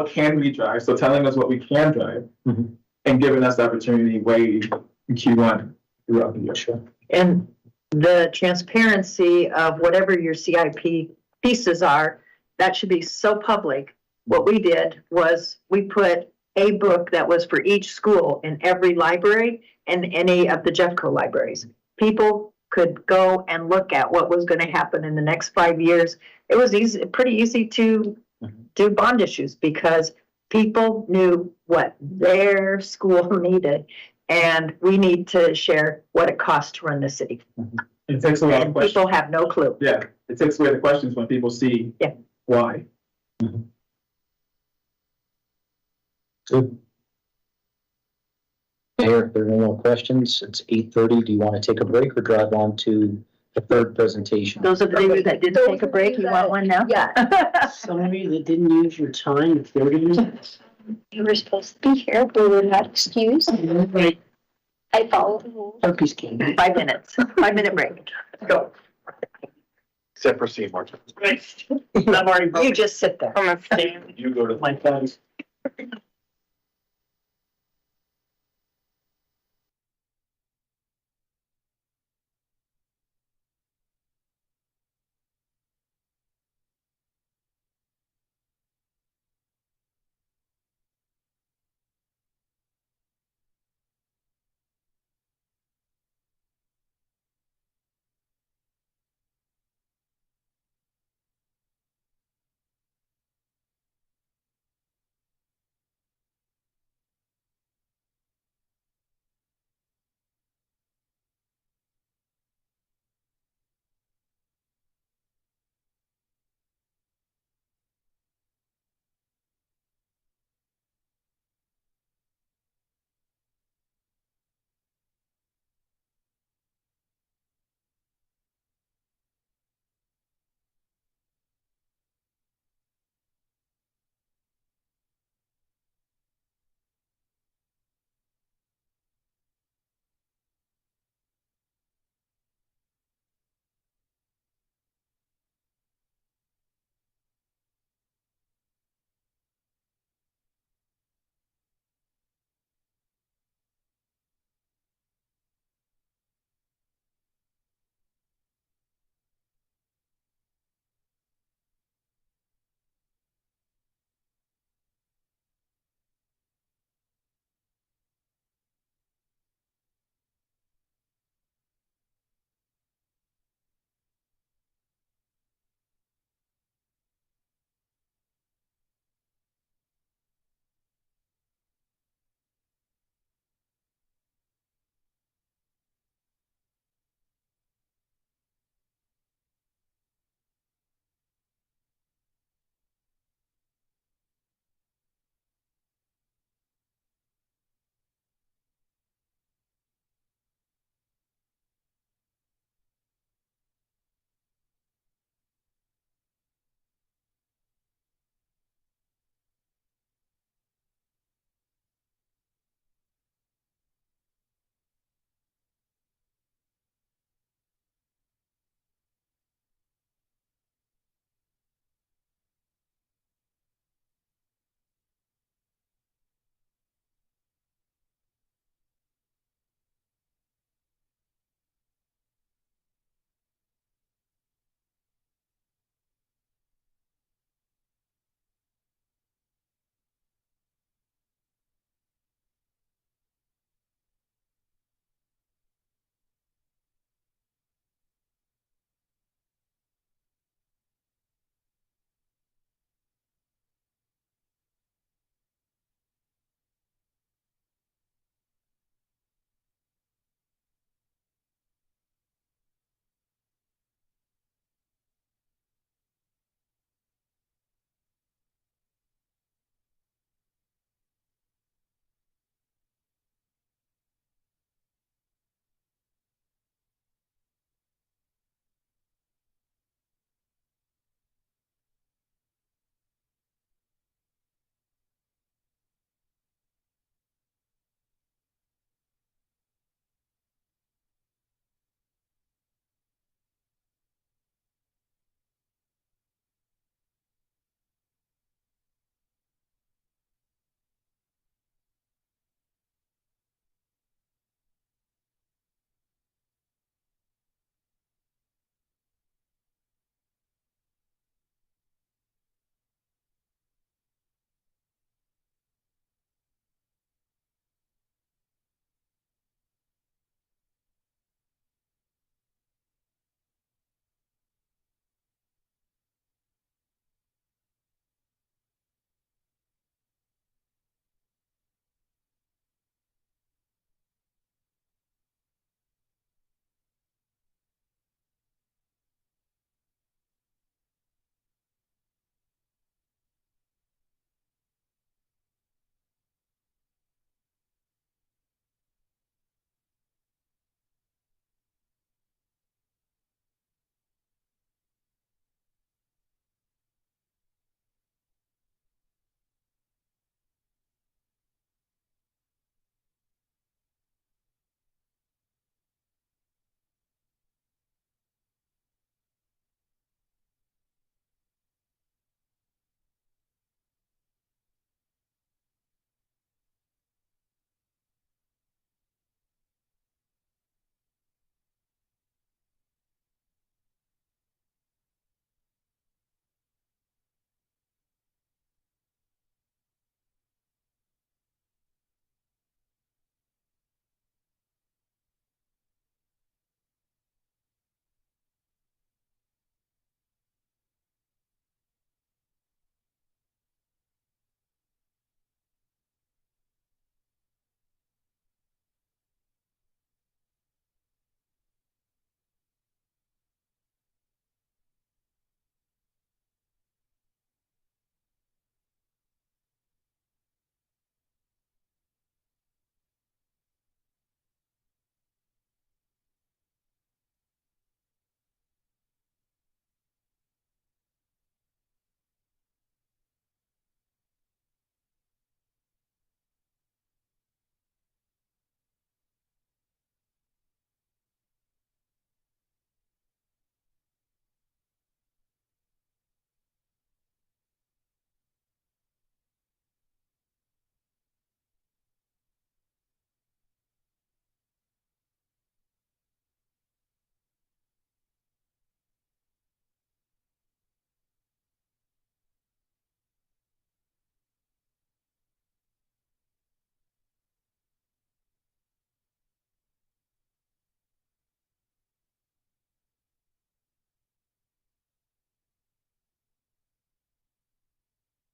can we drive? So telling us what we can drive and giving us the opportunity way in Q1 throughout the year. Sure. And the transparency of whatever your CIP pieces are, that should be so public. What we did was we put a book that was for each school in every library and any of the Jeffco libraries. People could go and look at what was going to happen in the next 5 years. It was pretty easy to do bond issues because people knew what their school needed, and we need to share what it costs to run the city. It takes a lot of questions. People have no clue. Yeah, it takes away the questions when people see why. Good. Mayor, if there are no more questions, it's 8:30. Do you want to take a break or drive on to the third presentation? Those of you that didn't take a break, you want one now? Yeah. Sorry, that didn't use your time of 30 minutes. You were supposed to be here, we were not excused. I followed the rules. Turkey's king. 5 minutes, 5-minute break. Go. Except for Seymour. You just sit there. I'm a stand. You go to My friends.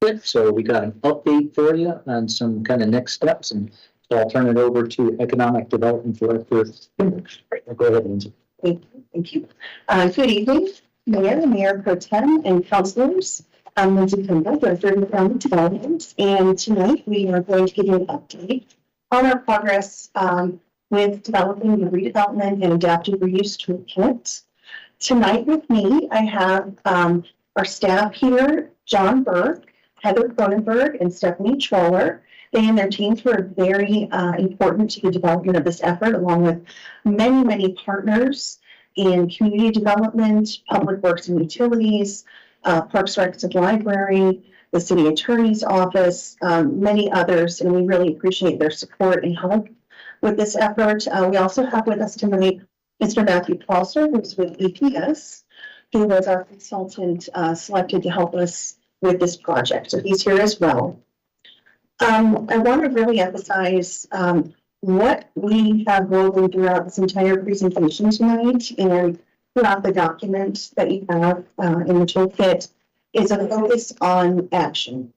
Good, so we got an update for you on some kind of next steps, and so I'll turn it over to Economic Development Director. Go ahead, Lindsay. Thank you. Good evening, Mayor, Mayor Pro Tem, and councilors. I'm Lindsay Kimball, Director of Economic Development, and tonight we are going to give you an update on our progress with developing the redevelopment and adaptive reuse toolkit. Tonight with me, I have our staff here, John Burke, Heather Cronenberg, and Stephanie Troller. They and their teams were very important to the development of this effort, along with many, many partners in community development, public works and utilities, Parks, Recs, and Library, the city attorney's office, many others, and we really appreciate their support and help with this effort. We also have with us tonight Mr. Matthew Paulser, who's with EPS, who was our consultant selected to help us with this project. So he's here as well. I want to really emphasize what we have woven throughout this entire presentation tonight and throughout the document that you have in the toolkit is a focus on action.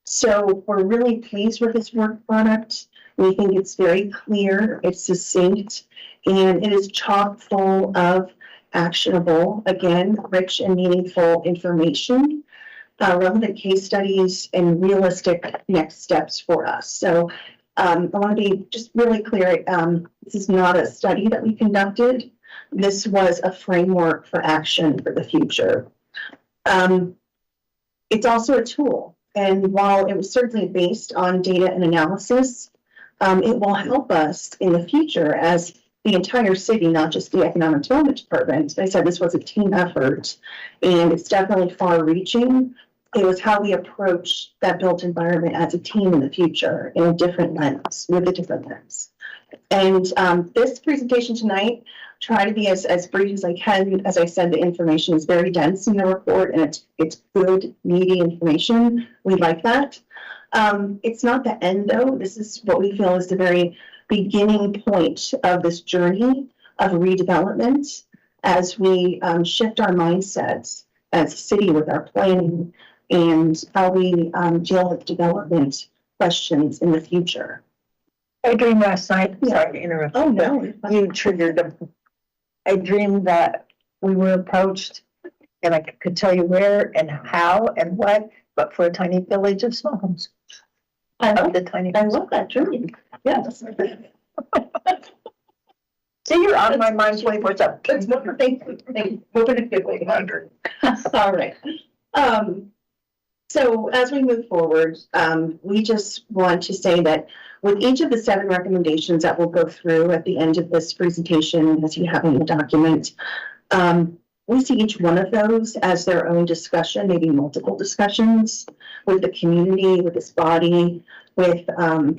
So we're really pleased with this work product. We think it's very clear, it's succinct, and it is chock full of actionable, again, rich and meaningful information, relevant case studies, and realistic next steps for us. So I want to be just really clear. This is not a study that we conducted. This was a framework for action for the future. It's also a tool. And while it was certainly based on data and analysis, it will help us in the future as the entire city, not just the Economic Development Department. As I said, this was a team effort, and it's definitely far-reaching. It was how we approach that built environment as a team in the future in a different lens, with a different lens. And this presentation tonight, try to be as brief as I can. As I said, the information is very dense in the report, and it's good, meaty information. We like that. It's not the end, though. This is what we feel is the very beginning point of this journey of redevelopment as we shift our mindsets as a city with our planning and how we deal with development questions in the future. I dreamed last night, sorry to interrupt. Oh, no. You triggered them. I dreamed that we were approached, and I could tell you where and how and what, but for a tiny village of small homes. I love The tiny. I love that dream. Yes. See, you're on my mind 24/7. It's wonderful. Thank you. Moving in a good way. All right. So as we move forward, we just want to say that with each of the 7 recommendations that we'll go through at the end of this presentation, as you have in the document, we see each one of those as their own discussion, maybe multiple discussions with the community, with this body, with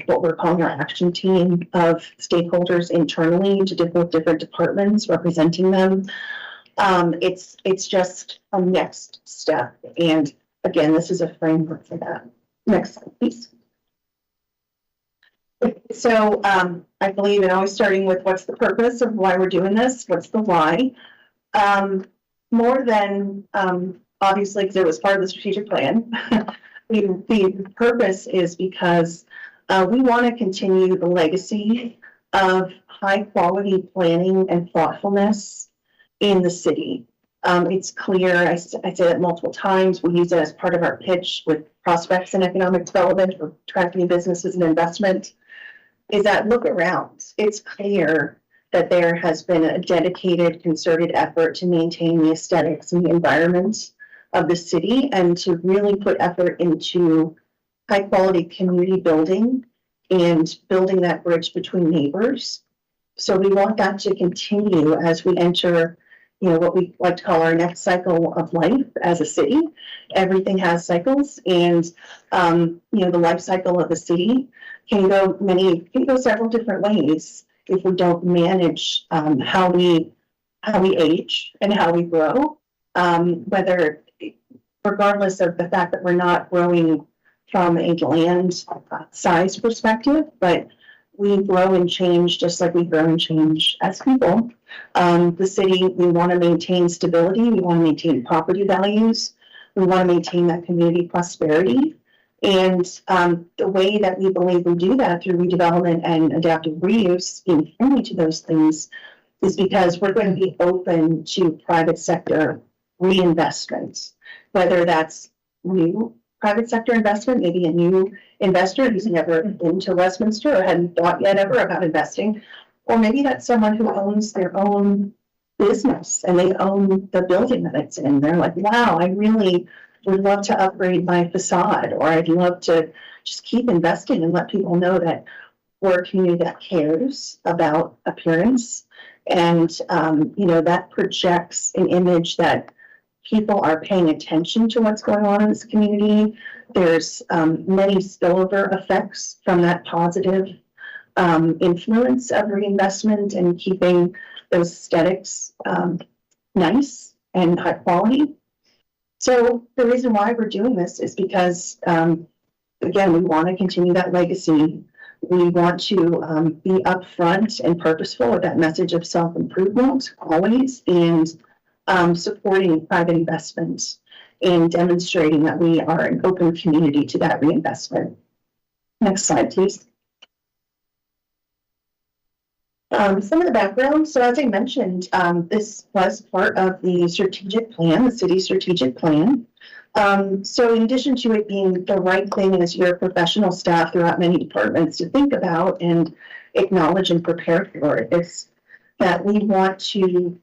what we're calling our action team of stakeholders internally to different departments representing them. It's just a next step. And again, this is a framework for that. Next slide, please. So I believe in always starting with what's the purpose of why we're doing this, what's the why. More than obviously because it was part of the strategic plan. The purpose is because we want to continue the legacy of high quality planning and thoughtfulness in the city. It's clear, I say that multiple times, we use it as part of our pitch with prospects in economic development or attracting businesses and investment, is that look around. It's clear that there has been a dedicated, concerted effort to maintain the aesthetics and the environment of the city and to really put effort into high quality community building and building that bridge between neighbors. So we want that to continue as we enter, what we like to call our next cycle of life as a city. Everything has cycles, and the life cycle of the city can go several different ways if we don't manage how we age and how we grow. Regardless of the fact that we're not growing from a land size perspective, but we grow and change just like we grow and change as people. The city, we want to maintain stability. We want to maintain property values. We want to maintain that community prosperity. And the way that we believe we do that through redevelopment and adaptive reuse, being friendly to those things, is because we're going to be open to private sector reinvestments, whether that's new private sector investment, maybe a new investor who's never been to Westminster or hadn't thought yet ever about investing, or maybe that's someone who owns their own business and they own the building that it's in. They're like, wow, I really would love to upgrade my facade, or I'd love to just keep investing and let people know that we're a community that cares about appearance. And, that projects an image that people are paying attention to what's going on in this community. There's many spillover effects from that positive influence of reinvestment and keeping those aesthetics nice and high quality. So the reason why we're doing this is because, again, we want to continue that legacy. We want to be upfront and purposeful with that message of self-improvement always, and supporting private investment and demonstrating that we are an open community to that reinvestment. Next slide, please. Some of the background. So as I mentioned, this was part of the strategic plan, the city's strategic plan. So in addition to it being the right thing as your professional staff throughout many departments to think about and acknowledge and prepare for, it's that we want to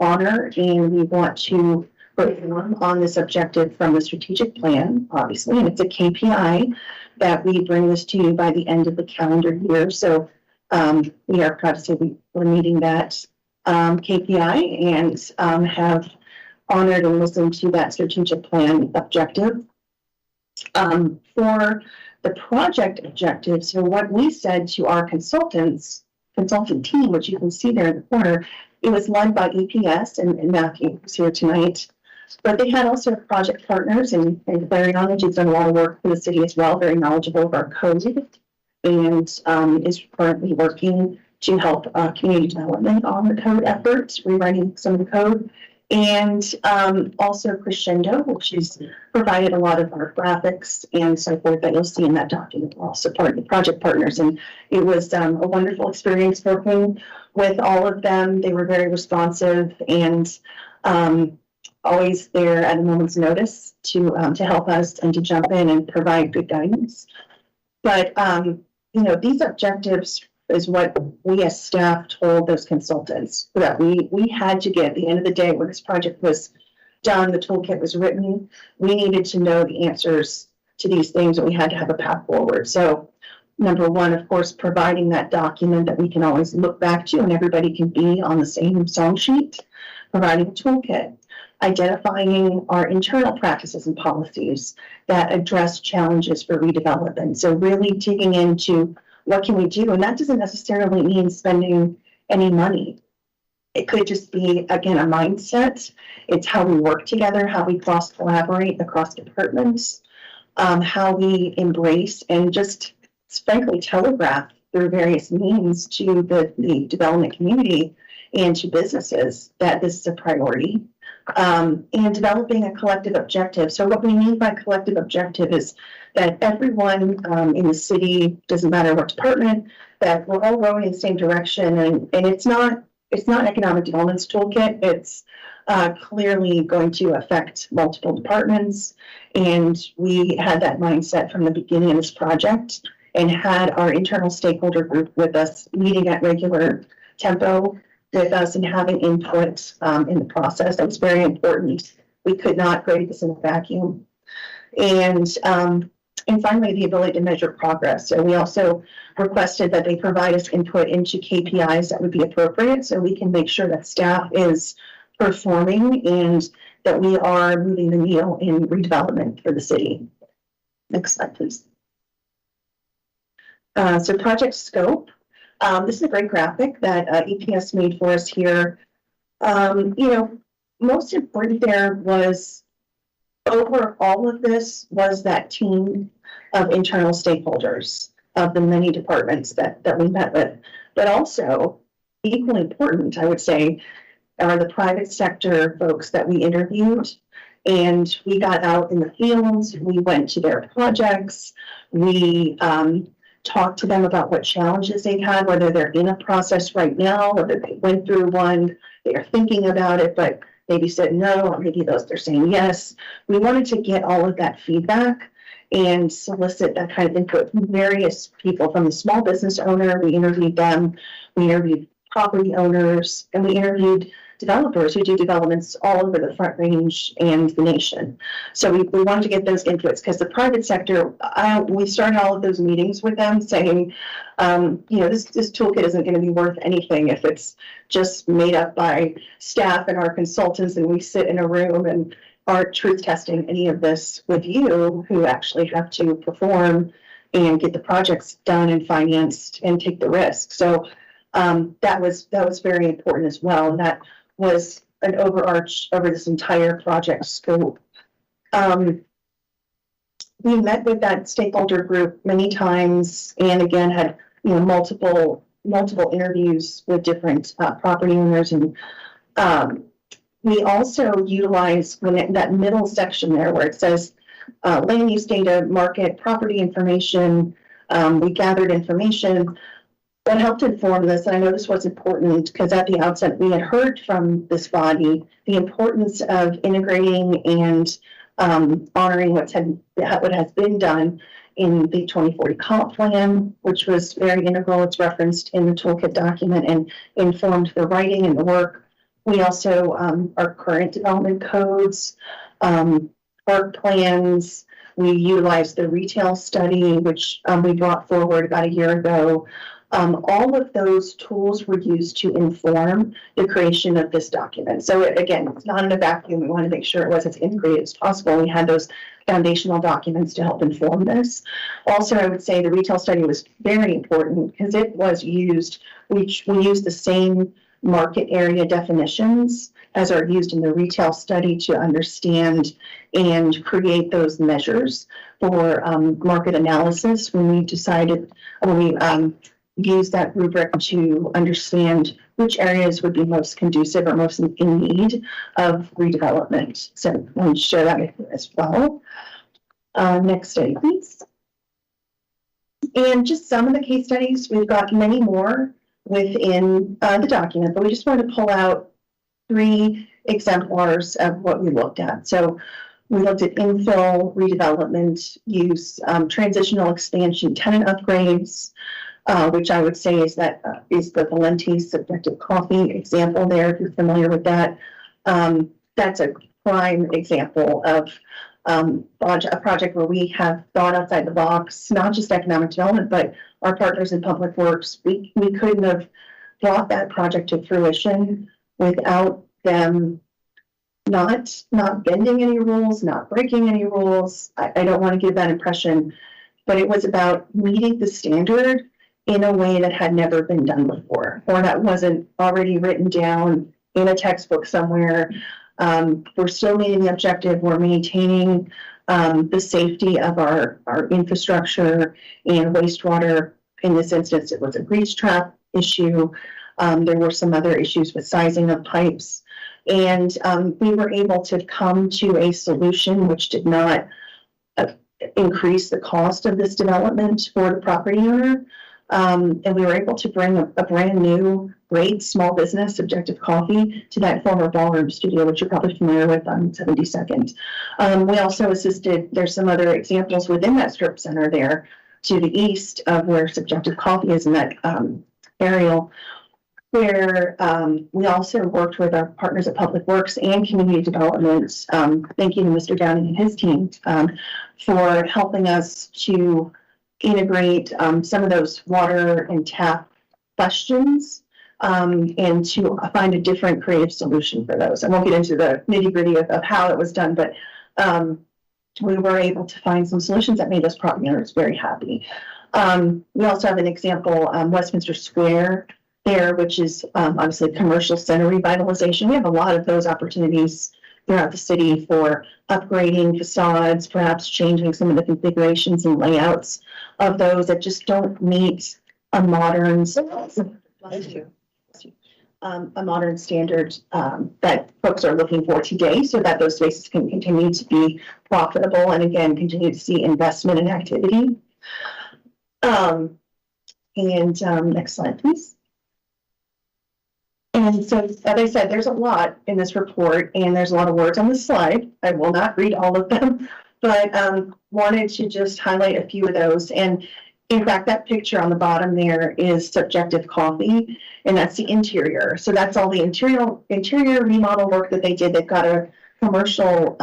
honor and we want to perform on this objective from the strategic plan, obviously, and it's a KPI that we bring this to you by the end of the calendar year. So we are proud to say we're meeting that KPI and have honored and listened to that strategic plan objective. For the project objective, so what we said to our consultant team, which you can see there in the corner, it was led by EPS and Matthew, who's here tonight. But they had also project partners, and Clary Knowledge has done a lot of work for the city as well, very knowledgeable of our code, and is currently working to help community development on the code efforts, rewriting some of the code. And also Crescendo, which has provided a lot of our graphics and so forth that you'll see in that document, will also part of the project partners. And it was a wonderful experience working with all of them. They were very responsive and always there at a moment's notice to help us and to jump in and provide good guidance. But these objectives is what we as staff told those consultants that we had to get. At the end of the day, when this project was done, the toolkit was written, we needed to know the answers to these things, and we had to have a path forward. So number one, of course, providing that document that we can always look back to and everybody can be on the same song sheet, providing a toolkit, identifying our internal practices and policies that address challenges for redevelopment. So really digging into what can we do? And that doesn't necessarily mean spending any money. It could just be, again, a mindset. It's how we work together, how we cross-collaborate across departments, how we embrace and just frankly telegraph through various means to the development community and to businesses that this is a priority. And developing a collective objective. So what we mean by collective objective is that everyone in the city, doesn't matter what department, that we're all rowing in the same direction. And it's not economic development's toolkit. It's clearly going to affect multiple departments. And we had that mindset from the beginning of this project and had our internal stakeholder group with us, meeting at regular tempo with us and having input in the process. That was very important. We could not create this in a vacuum. And finally, the ability to measure progress. So we also requested that they provide us input into KPIs that would be appropriate so we can make sure that staff is performing and that we are moving the needle in redevelopment for the city. Next slide, please. So project scope. This is a great graphic that EPS made for us here. Most important there was over all of this was that team of internal stakeholders of the many departments that we met with. But also, equally important, I would say, are the private sector folks that we interviewed And we got out in the fields, we went to their projects, we talked to them about what challenges they've had, whether they're in a process right now, whether they went through one, they are thinking about it, but maybe said no, or maybe they're saying yes. We wanted to get all of that feedback and solicit that kind of input from various people, from the small business owner, we interviewed them, we interviewed property owners, and we interviewed developers who do developments all over the Front Range and the nation. So we wanted to get those inputs because the private sector, we started all of those meetings with them saying, this toolkit isn't going to be worth anything if it's just made up by staff and our consultants and we sit in a room and aren't truth testing any of this with you who actually have to perform and get the projects done and financed and take the risk. So that was very important as well. And that was an overarch over this entire project scope. We met with that stakeholder group many times and again had multiple interviews with different property owners, and we also utilized that middle section there where it says land use data, market, property information. We gathered information. What helped inform this, and I know this was important because at the outset we had heard from this body the importance of integrating and honoring what has been done in the 2040 comp plan, which was very integral. It's referenced in the toolkit document and informed the writing and the work. We also, our current development codes, work plans, we utilized the retail study, which we brought forward about a year ago. All of those tools were used to inform the creation of this document. So again, it's not in a vacuum. We want to make sure it was as integrated as possible. We had those foundational documents to help inform this. Also, I would say the retail study was very important because it was used, we used the same market area definitions as are used in the retail study to understand and create those measures for market analysis when we use that rubric to understand which areas would be most conducive or most in need of redevelopment. So I want to share that with you as well. Next study, please. And just some of the case studies, we've got many more within the document, but we just want to pull out 3 exemplars of what we looked at. So we looked at infill, redevelopment, use, transitional expansion, tenant upgrades, which I would say is the Valenti subjective coffee example there, if you're familiar with that. That's a prime example of a project where we have thought outside the box, not just economic development, but our partners in public works. We couldn't have brought that project to fruition without them not bending any rules, not breaking any rules. I don't want to give that impression, but it was about meeting the standard in a way that had never been done before, or that wasn't already written down in a textbook somewhere. We're still meeting the objective. We're maintaining the safety of our infrastructure and wastewater. In this instance, it was a grease trap issue. There were some other issues with sizing of pipes. And we were able to come to a solution which did not increase the cost of this development for the property owner. And we were able to bring a brand new, great small business, Subjective Coffee, to that former ballroom studio, which you're probably familiar with on 72nd. We also assisted, there's some other examples within that strip center there to the east of where Subjective Coffee is in that aerial, where we also worked with our partners at Public Works and Community Development. Thank you to Mr. Downing and his team for helping us to integrate some of those water and tap questions and to find a different creative solution for those. I won't get into the nitty-gritty of how it was done, but we were able to find some solutions that made those property owners very happy. We also have an example, Westminster Square there, which is obviously commercial center revitalization. We have a lot of those opportunities throughout the city for upgrading facades, perhaps changing some of the configurations and layouts of those that just don't meet a modern a modern standard, that folks are looking for today so that those spaces can continue to be profitable and again, continue to see investment and activity. Next slide, please. And so, as I said, there's a lot in this report and there's a lot of words on the slide. I will not read all of them, but wanted to just highlight a few of those. And in fact, that picture on the bottom there is Subjective Coffee, and that's the interior. So that's all the interior remodel work that they did. They've got a commercial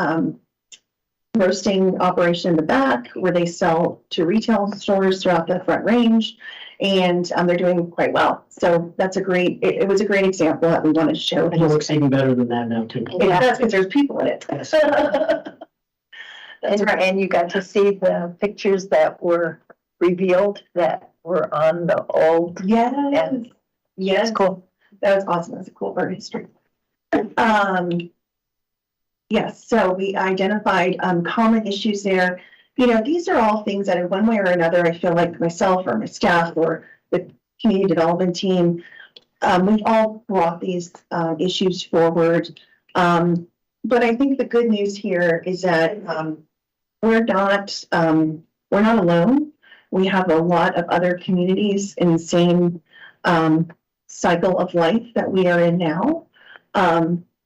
roasting operation in the back where they sell to retail stores throughout the Front Range, and they're doing quite well. So that's it was a great example that we wanted to share. It looks even better than that now too. It does, because there's people in it. And you got to see the pictures that were revealed that were on the old. Yes, yes, Cool. that was awesome. That's a cool art history. Yes, so we identified common issues there. You know, these are all things that in one way or another, I feel like myself or my staff or the community development team, we've all brought these issues forward. But I think the good news here is that we're not alone. We have a lot of other communities in the same cycle of life that we are in now.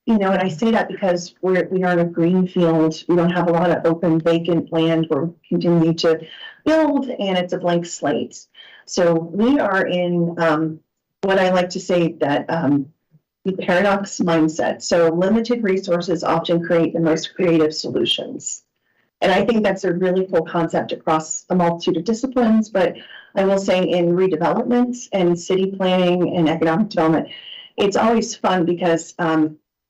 You know, and I say that because we are in a green field. We don't have a lot of open vacant land. We're continuing to build and it's a blank slate. So we are in what I like to say that the paradox mindset. So limited resources often create the most creative solutions. And I think that's a really cool concept across a multitude of disciplines, but I will say in redevelopment and city planning and economic development, it's always fun because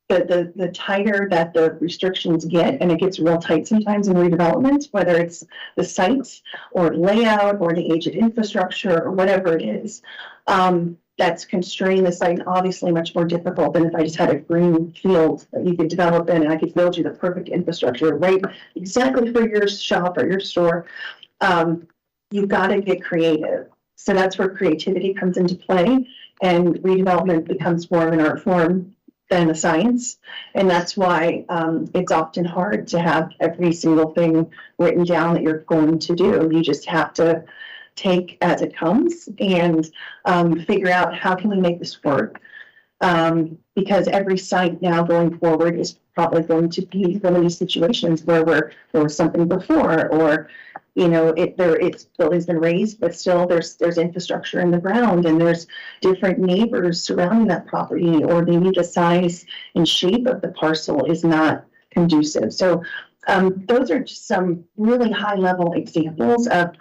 the tighter that the restrictions get, and it gets real tight sometimes in redevelopment, whether it's the sites or layout or the age of infrastructure or whatever it is, that's constraining the site, and obviously much more difficult than if I just had a green field that you could develop in and I could build you the perfect infrastructure, right? Exactly for your shop or your store. You've got to get creative. So that's where creativity comes into play, and redevelopment becomes more of an art form than a science. And that's why it's often hard to have every single thing written down that you're going to do. You just have to take as it comes and figure out how can we make this work. Because every site now going forward is probably going to be one of these situations where there was something before, or you know, it's building's been raised, but still there's infrastructure in the ground, and there's different neighbors surrounding that property, or maybe the size and shape of the parcel is not conducive. So those are just some really high level examples of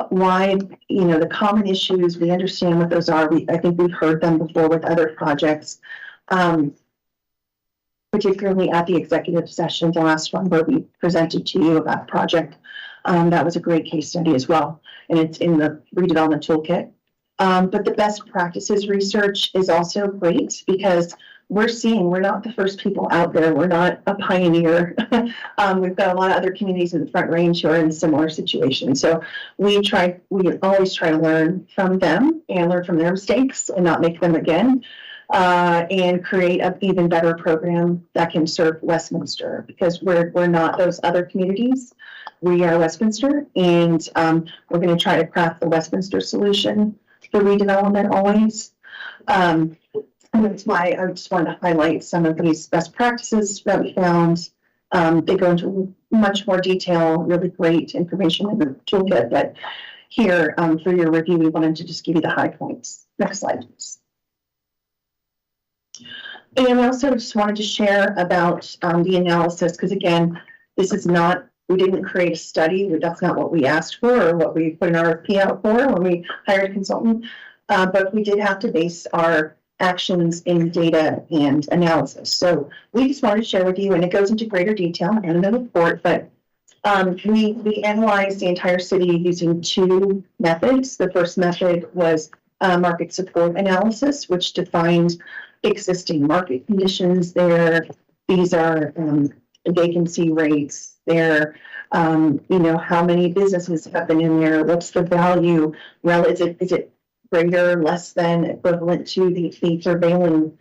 why, you know, the common issues, we understand what those are. I think we've heard them before with other projects, particularly at the executive session, the last one where we presented to you about the project. That was a great case study as well, and it's in the redevelopment toolkit. But the best practices research is also great because we're not the first people out there. We're not a pioneer. We've got a lot of other communities in the Front Range who are in similar situations. So we always try to learn from them and learn from their mistakes and not make them again, and create an even better program that can serve Westminster, because we're not those other communities. We are Westminster, and we're going to try to craft the Westminster solution for redevelopment always. And that's why I just wanted to highlight some of these best practices that we found. They go into much more detail, really great information in the toolkit, but here for your review, we wanted to just give you the high points. Next slide, please. And I also just wanted to share about the analysis, because again, we didn't create a study. That's not what we asked for or what we put an RFP out for when we hired a consultant. But we did have to base our actions in data and analysis. So we just wanted to share with you, and it goes into greater detail in the report, but we analyzed the entire city using two methods. The first method was market support analysis, which defined existing market conditions there. These are vacancy rates there, you know, how many businesses have been in there, what's the value, is it greater, less than, equivalent to the prevailing,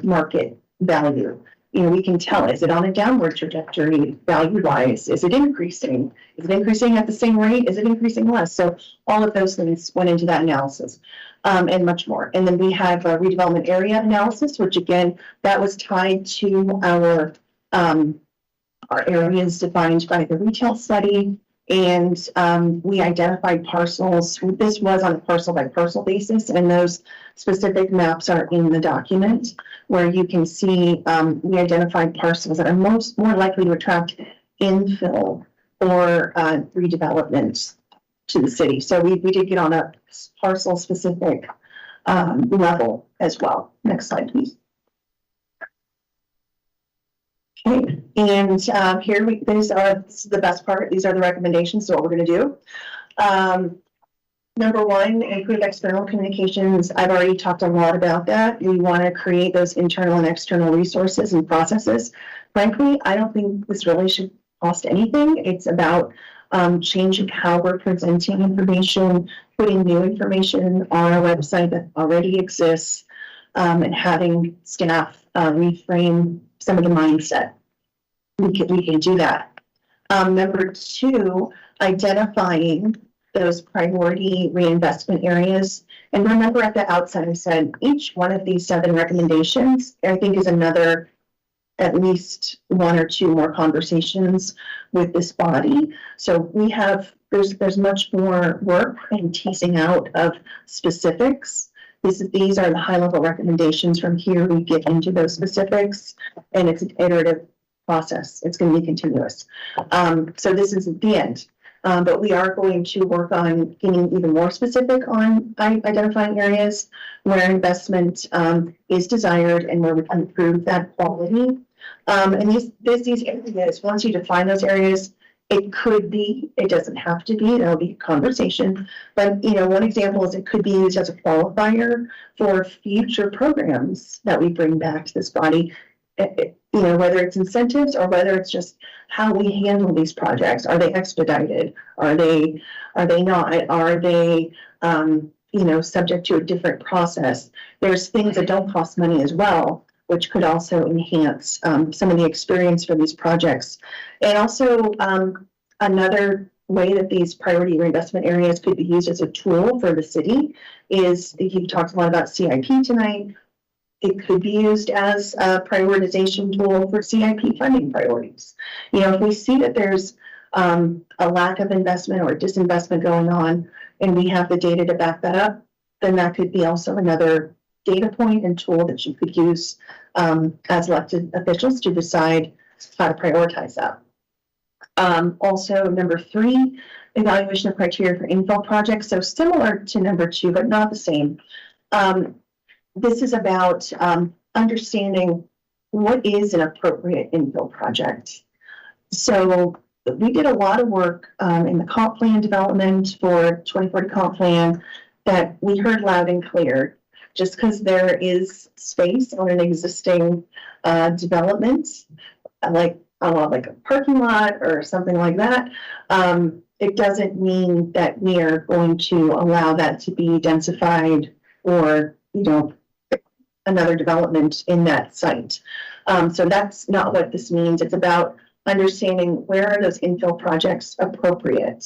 market value. You know, we can tell, is it on a downward trajectory value wise? Is it increasing? Is it increasing at the same rate? Is it increasing less? So all of those things went into that analysis, and much more. And then we have a redevelopment area analysis, which again, that was tied to our areas defined by the retail study. And we identified parcels. This was on a parcel by parcel basis, and those specific maps are in the document where you can see we identified parcels that are more likely to attract infill or redevelopment to the city. So we did get on a parcel specific level as well. Next slide, please. Okay, and this is the best part. These are the recommendations. So what we're going to do. Number one, improve external communications. I've already talked a lot about that. We want to create those internal and external resources and processes. Frankly, I don't think this really should cost anything. It's about changing how we're presenting information, putting new information on our website that already exists, and having staff reframe some of the mindset. We can do that. Number two, identifying those priority reinvestment areas. And remember at the outset, I said each one of these 7 recommendations, I think, is another at least 1 or 2 more conversations with this body. So we have, there's much more work and teasing out of specifics. These are the high level recommendations. From here, we get into those specifics, and it's an iterative process. It's going to be continuous. So this is the end. But we are going to work on getting even more specific on identifying areas where investment is desired and where we can improve that quality. And these areas, once you define those areas, it could be, it doesn't have to be, there'll be a conversation. But, you know, one example is it could be used as a qualifier for future programs that we bring back to this body. You know, whether it's incentives or whether it's just how we handle these projects. Are they expedited? Are they not? Are they, you know, subject to a different process? There's things that don't cost money as well, which could also enhance some of the experience for these projects. And also another way that these priority reinvestment areas could be used as a tool for the city is, you talked a lot about CIP tonight. It could be used as a prioritization tool for CIP funding priorities. You know, if we see that there's a lack of investment or disinvestment going on, and we have the data to back that up, then that could be also another data point and tool that you could use as elected officials to decide how to prioritize that. Also, number 3, evaluation of criteria for infill projects. So similar to number 2, but not the same. This is about understanding what is an appropriate infill project. So we did a lot of work in the comp plan development for 2040 comp plan that we heard loud and clear. Just because there is space on an existing development, like a parking lot or something like that, it doesn't mean that we are going to allow that to be densified or, you know, another development in that site. So that's not what this means. It's about understanding where are those infill projects appropriate.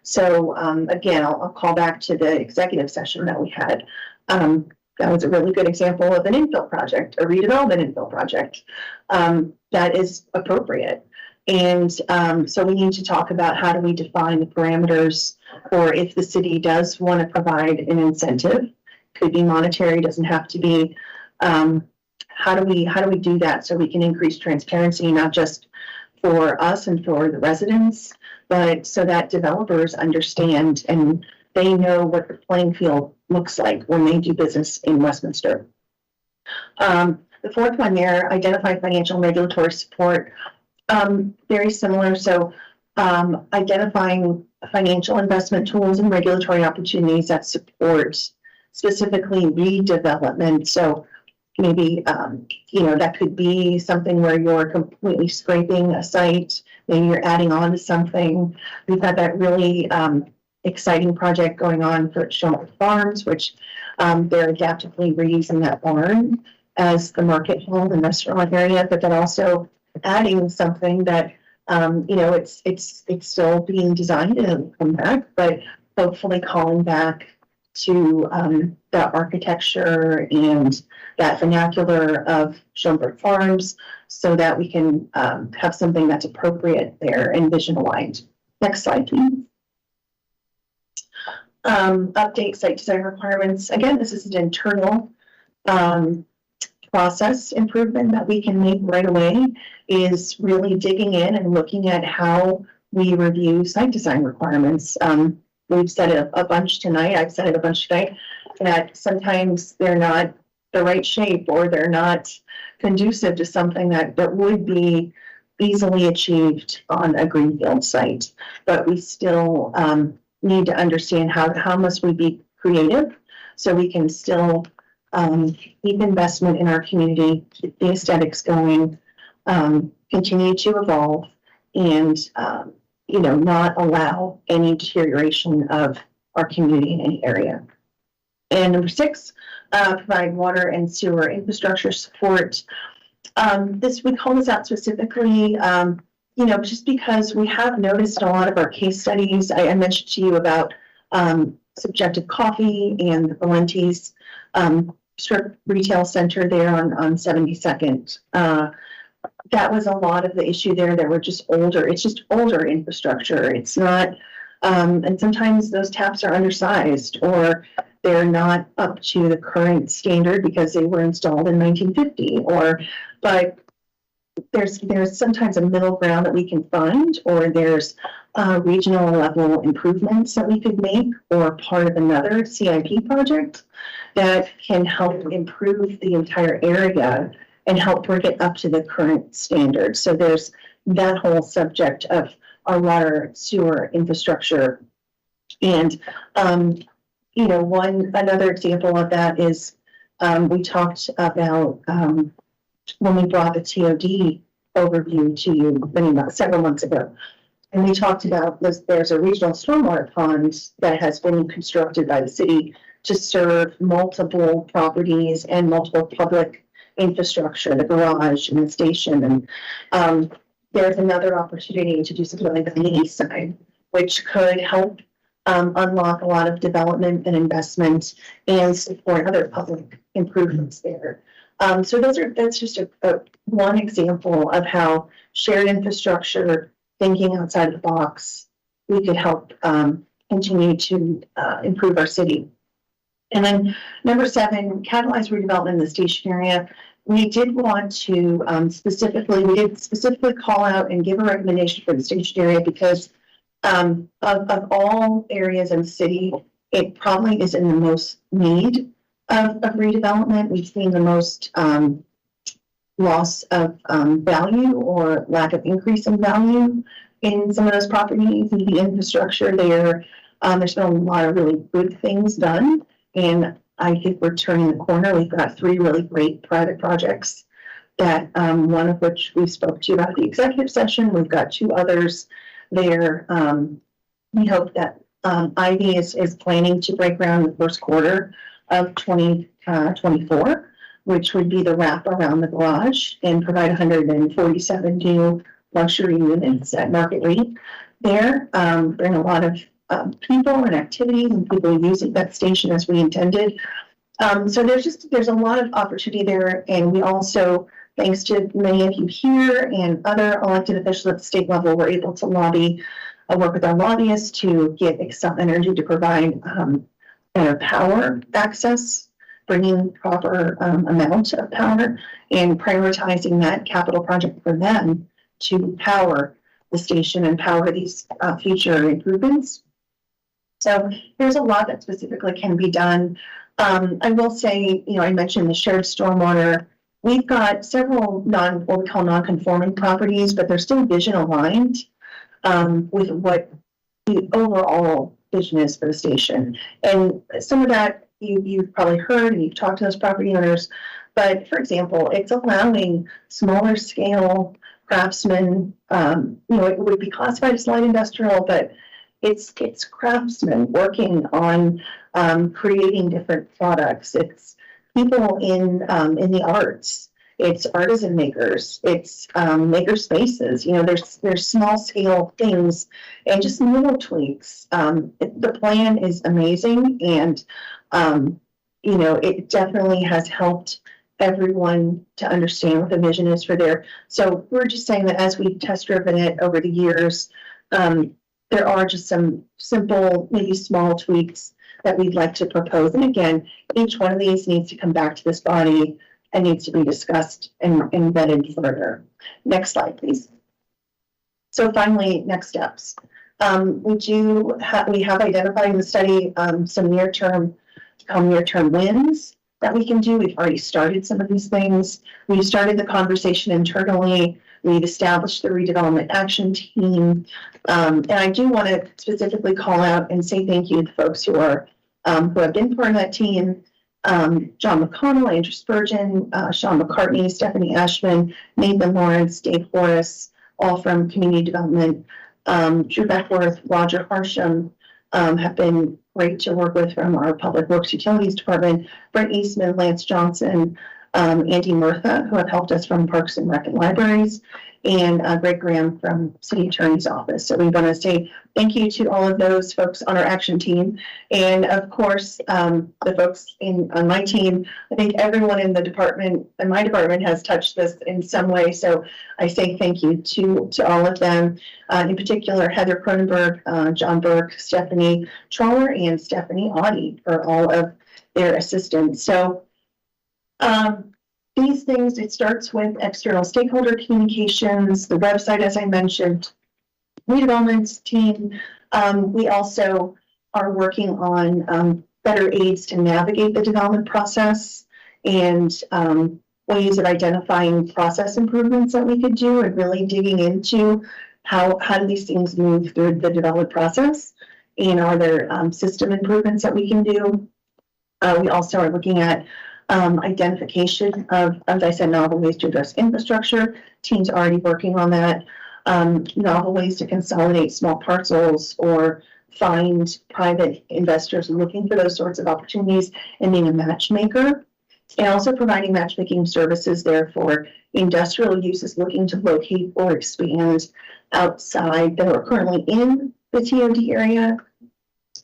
So again, I'll call back to the executive session that we had. That was a really good example of an infill project, a redevelopment infill project that is appropriate. And so we need to talk about how do we define the parameters, or if the city does want to provide an incentive, could be monetary, doesn't have to be. How do we do that so we can increase transparency, not just for us and for the residents, but so that developers understand and they know what the playing field looks like when they do business in Westminster. The 4th one there, identify financial and regulatory support. Very similar. So identifying financial investment tools and regulatory opportunities that support specifically redevelopment. So maybe, you know, that could be something where you're completely scraping a site, maybe you're adding on to something. We've had that really exciting project going on for Shelter Farms, which they're adaptively reusing that barn as the market hall and restaurant area, but then also adding something that it's still being designed and come back, but hopefully calling back to that architecture and that vernacular of Schoenberg Farms so that we can have something that's appropriate there and vision aligned. Next slide, please. Update site design requirements. Again, this is an internal process improvement that we can make right away, is really digging in and looking at how we review site design requirements. We've said it a bunch tonight. I've said it a bunch tonight that sometimes they're not the right shape or they're not conducive to something that would be easily achieved on a greenfield site. But we still need to understand how must we be creative so we can still keep investment in our community, keep the aesthetics going, continue to evolve, and not allow any deterioration of our community in any area. And number 6, provide water and sewer infrastructure support. We call this out specifically, just because we have noticed a lot of our case studies. I mentioned to you about Subjective Coffee and the Valenti's strip retail center there on 72nd. That was a lot of the issue there. There were just older, it's just older infrastructure. It's not, and sometimes those taps are undersized or they're not up to the current standard because they were installed in 1950 but there's sometimes a middle ground that we can find, or there's regional level improvements that we could make, or part of another CIP project that can help improve the entire area and help bring it up to the current standard. So there's that whole subject of our water sewer infrastructure. And, another example of that is we talked about when we brought the TOD overview to you about several months ago. And we talked about this, there's a regional stormwater pond that has been constructed by the city to serve multiple properties and multiple public infrastructure, the garage and the station. And there's another opportunity to do something like that on the east side, which could help unlock a lot of development and investment and support other public improvements there. So that's just one example of how shared infrastructure, thinking outside the box, we could help continue to improve our city. And then number 7, catalyze redevelopment in the station area. We did want to specifically call out and give a recommendation for the station area because of all areas in the city, it probably is in the most need of redevelopment. We've seen the most loss of value or lack of increase in value in some of those properties and the infrastructure there. There's been a lot of really good things done, and I think we're turning the corner. We've got 3 really great private projects that one of which we spoke to you about at the executive session. We've got 2 others there. We hope that Ivy is planning to break ground in the first quarter of 2024, which would be the wrap around the garage and provide 147 new luxury units at market rate there. Bring a lot of people and activities and people using that station as we intended. So there's a lot of opportunity there. And we also, thanks to many of you here and other elected officials at the state level, were able to work with our lobbyists to get Excel Energy to provide better power access, bringing proper amount of power and prioritizing that capital project for them to power the station and power these future improvements. So there's a lot that specifically can be done. I will say, I mentioned the shared stormwater. We've got several what we call non-conforming properties, but they're still vision aligned with what the overall vision is for the station. And some of that you've probably heard and you've talked to those property owners. But for example, it's allowing smaller scale craftsmen, it would be classified as light industrial, but It's craftsmen working on, creating different products. It's people in the arts. It's artisan makers. It's, maker spaces. You know, there's small scale things and just little tweaks. The plan is amazing and, you know, it definitely has helped everyone to understand what the vision is for there. So we're just saying that as we've test driven it over the years, there are just some simple, maybe small tweaks that we'd like to propose. And again, each one of these needs to come back to this body and needs to be discussed and vetted further. Next slide, please. So finally, next steps. We have identified in the study some near-term wins that we can do. We've already started some of these things. We've started the conversation internally. We've established the redevelopment action team. And I do want to specifically call out and say thank you to the folks who have been part of that team. John McConnell, Andrew Spurgeon, Sean McCartney, Stephanie Ashman, Nathan Lawrence, Dave Horace, all from community development. Drew Beckworth, Roger Harsham have been great to work with from our Public Works Utilities Department. Brent Eastman, Lance Johnson, Andy Murtha, who have helped us from Parks and Rec and Libraries, and Greg Graham from City Attorney's Office. So we want to say thank you to all of those folks on our action team. And of course, the folks on my team. I think everyone in the department, in my department, has touched this in some way. So I say thank you to all of them. In particular, Heather Cronenberg, John Burke, Stephanie Troller, and Stephanie Audie for all of their assistance. So these things, it starts with external stakeholder communications, the website, as I mentioned, redevelopment team. We also are working on better aids to navigate the development process and ways of identifying process improvements that we could do and really digging into how do these things move through the development process and are there system improvements that we can do. We also are looking at identification of, as I said, novel ways to address infrastructure. Teams are already working on that. Novel ways to consolidate small parcels or find private investors looking for those sorts of opportunities and being a matchmaker. And also providing matchmaking services there for industrial uses looking to locate or expand outside that are currently in the TOD area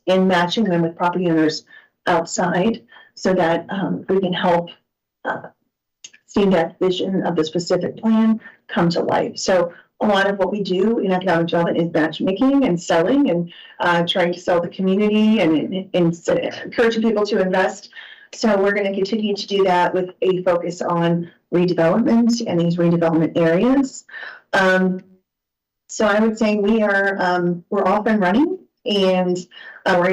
and matching them with property owners outside so that we can help see that vision of the specific plan come to life. So a lot of what we do in economic development is matchmaking and selling and trying to sell the community and encouraging people to invest. So we're going to continue to do that with a focus on redevelopment and these redevelopment areas. So I would say we're off and running, and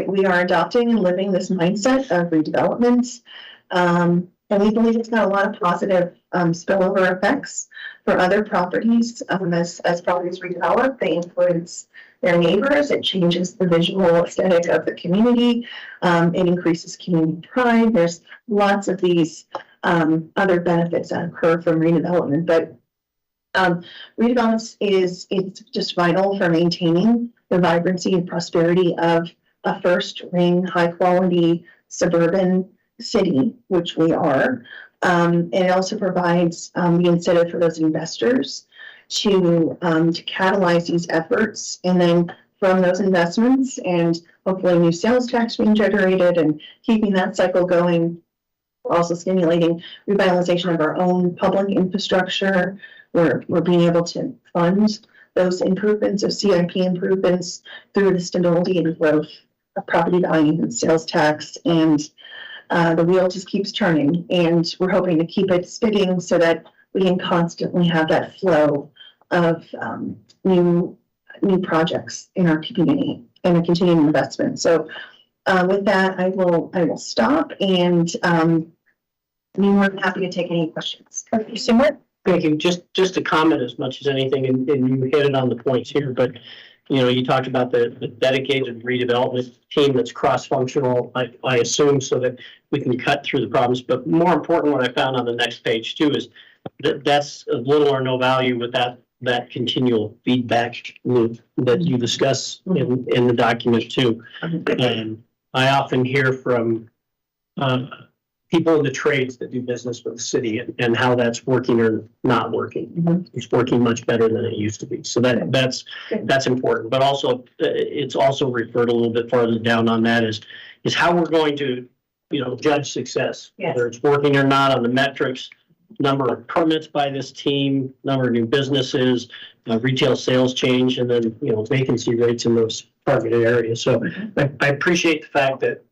we are adopting and living this mindset of redevelopment. And we believe it's got a lot of positive spillover effects for other properties. As properties redevelop, they influence their neighbors. It changes the visual aesthetic of the community. It increases community pride. There's lots of these other benefits that occur from redevelopment. But redevelopment it's just vital for maintaining the vibrancy and prosperity of a first ring, high quality suburban city, which we are. And it also provides the incentive for those investors to catalyze these efforts. And then from those investments and hopefully new sales tax being generated and keeping that cycle going, also stimulating revitalization of our own public infrastructure. We're being able to fund those improvements of CIP improvements through the stability and growth of property value and sales tax. And the wheel just keeps turning, and we're hoping to keep it spinning so that we can constantly have that flow of new projects in our community and a continuing investment. So with that, I will stop, and I'm more than happy to take any questions. Thank you. Just to comment as much as anything, and you hit it on the points here, but you talked about the dedicated redevelopment team that's cross-functional, I assume, so that we can cut through the problems. But more important, what I found on the next page too is that that's of little or no value without that continual feedback loop that you discuss in the document too. And I often hear from, people in the trades that do business with the city and how that's working or not working. It's working much better than it used to be. So that's important. But also, it's also referred a little bit farther down on that is how we're going to, judge success. Yes. Whether it's working or not on the metrics, number of permits by this team, number of new businesses, retail sales change, and then, vacancy rates in those targeted areas. So I appreciate the fact that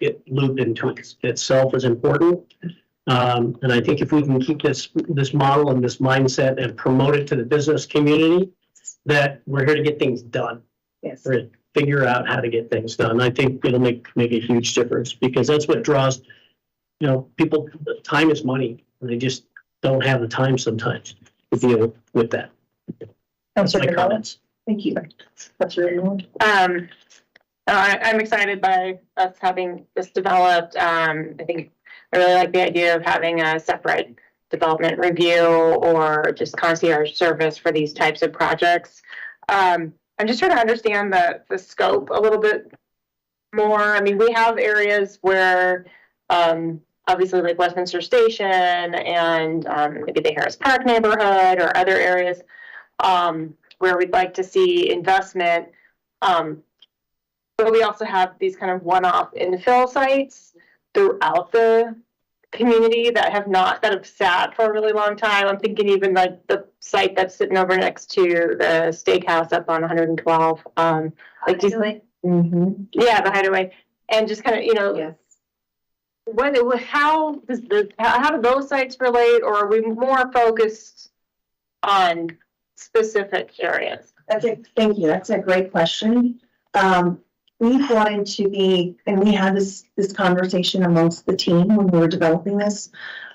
it looped into itself is important. And I think if we can keep this model and this mindset and promote it to the business community, that we're here to get things done. Yes. We're to figure out how to get things done. I think it'll make a huge difference because that's what draws, people, time is money. And they just don't have the time sometimes to deal with that. That's my comments. Thank you. That's really good. I'm excited by us having this developed. I think I really like the idea of having a separate development review or just concierge service for these types of projects. I'm just trying to understand the scope a little bit more. I mean, we have areas where, obviously like Westminster Station and maybe the Harris Park neighborhood or other areas where we'd like to see investment. But we also have these kind of one-off infill sites throughout the community that have sat for a really long time. I'm thinking even like the site that's sitting over next to the steakhouse up on 112. Yeah, the Hideaway, and just kind of Yes. how do those sites relate, or are we more focused on specific areas? Thank you. That's a great question. We wanted to be, and we had this conversation amongst the team when we were developing this.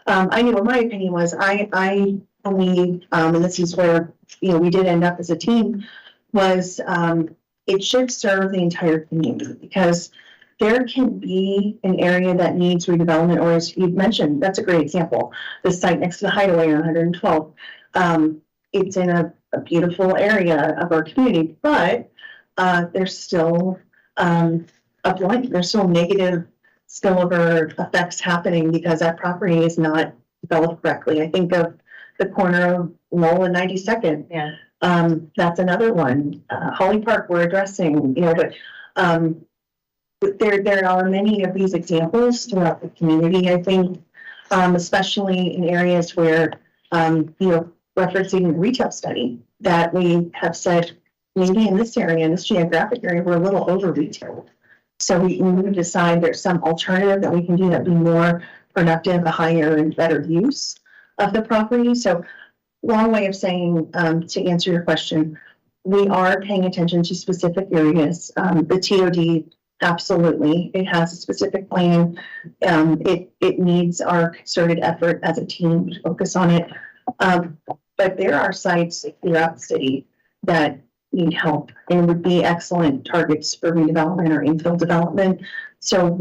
I knew what my opinion was. I believe, and this is where, we did end up as a team, was it should serve the entire community because there can be an area that needs redevelopment, or as you've mentioned, that's a great example. The site next to the Hideaway on 112. It's in a beautiful area of our community, but there's still there's still negative spillover effects happening because that property is not developed correctly. I think of the corner of Lowell and 92nd. Yeah. That's another one. Holly Park we're addressing, but there are many of these examples throughout the community, I think, especially in areas where, referencing retail study that we have said, maybe in this area, in this geographic area, we're a little over retail. So we need to decide there's some alternative that we can do that be more productive, a higher and better use of the property. So long way of saying, to answer your question, we are paying attention to specific areas. The TOD, absolutely, it has a specific plan. It needs our concerted effort as a team to focus on it. But there are sites throughout the city that need help and would be excellent targets for redevelopment or infill development. So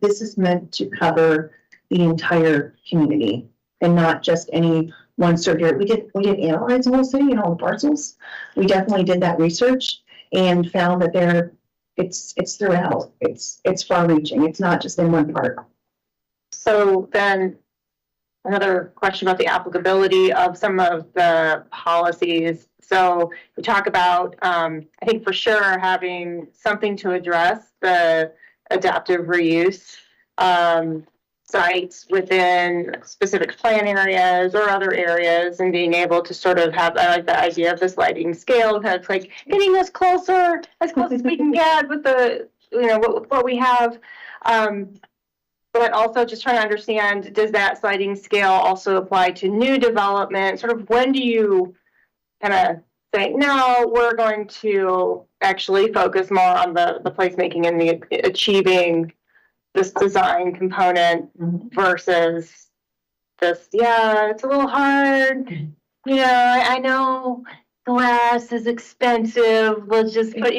this is meant to cover the entire community and not just any one certain area. We did analyze the whole city and all the parcels. We definitely did that research and found that it's throughout. It's far reaching. It's not just in one part. So then another question about the applicability of some of the policies. So we talk about, I think for sure having something to address the adaptive reuse sites within specific plan areas or other areas, and being able to sort of have, I like the idea of this lighting scale, kind of like getting us closer as close as we can get with the, what we have. But also just trying to understand, does that sliding scale also apply to new development? Sort of when do you kind of say, no, we're going to actually focus more on the placemaking and the achieving this design component versus this, it's a little hard. I know glass is expensive. Let's just put,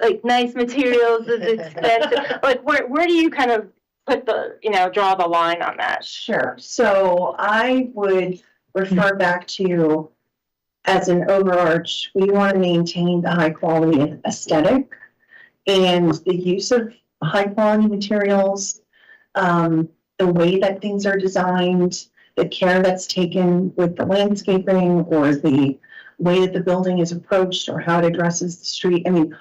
like nice materials is expensive. Like where do you kind of put draw the line on that? Sure. So I would refer back to as an overarch, we want to maintain the high quality aesthetic and the use of high quality materials, the way that things are designed, the care that's taken with the landscaping or the way that the building is approached or how it addresses the street. I mean,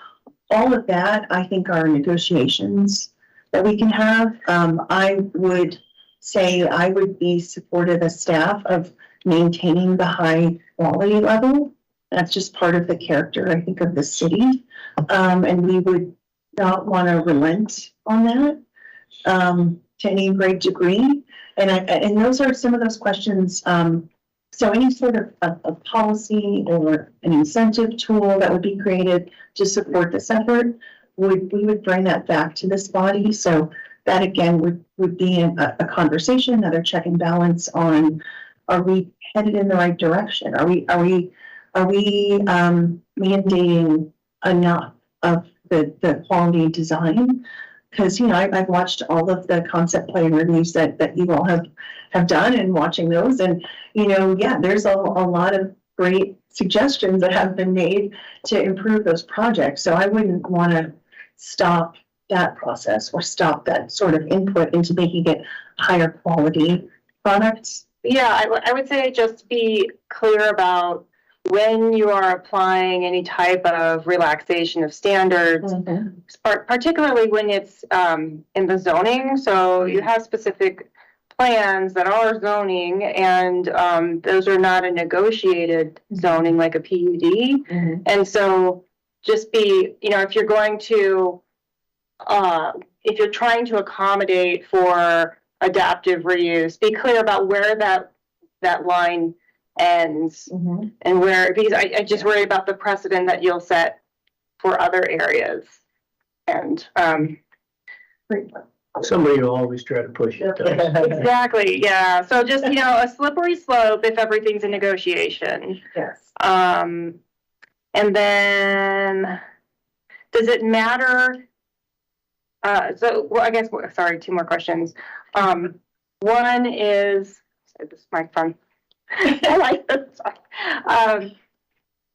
all of that, I think, are negotiations that we can have. I would say I would be supportive as staff of maintaining the high quality level. That's just part of the character, I think, of the city. And we would not want to relent on that to any great degree. And those are some of those questions. So any sort of policy or an incentive tool that would be created to support this effort, we would bring that back to this body. So that again would be a conversation, another check and balance on, are we headed in the right direction? Are we mandating enough of the quality design? Because, I've watched all of the concept plan reviews that you all have done, and watching those, and, there's a lot of great suggestions that have been made to improve those projects. So I wouldn't want to stop that process or stop that sort of input into making it higher quality products. Yeah, I would say just be clear about when you are applying any type of relaxation of standards, particularly when it's in the zoning. So you have specific plans that are zoning, and those are not a negotiated zoning like a PUD. And so just be, if you're going to, if you're trying to accommodate for adaptive reuse, be clear about where that line ends and where, because I just worry about the precedent that you'll set for other areas. And Somebody will always try to push it. exactly, yeah. So just, a slippery slope if everything's a negotiation. Yes. And then, does it matter? I guess, sorry, two more questions. One is, this is my fun. I like this.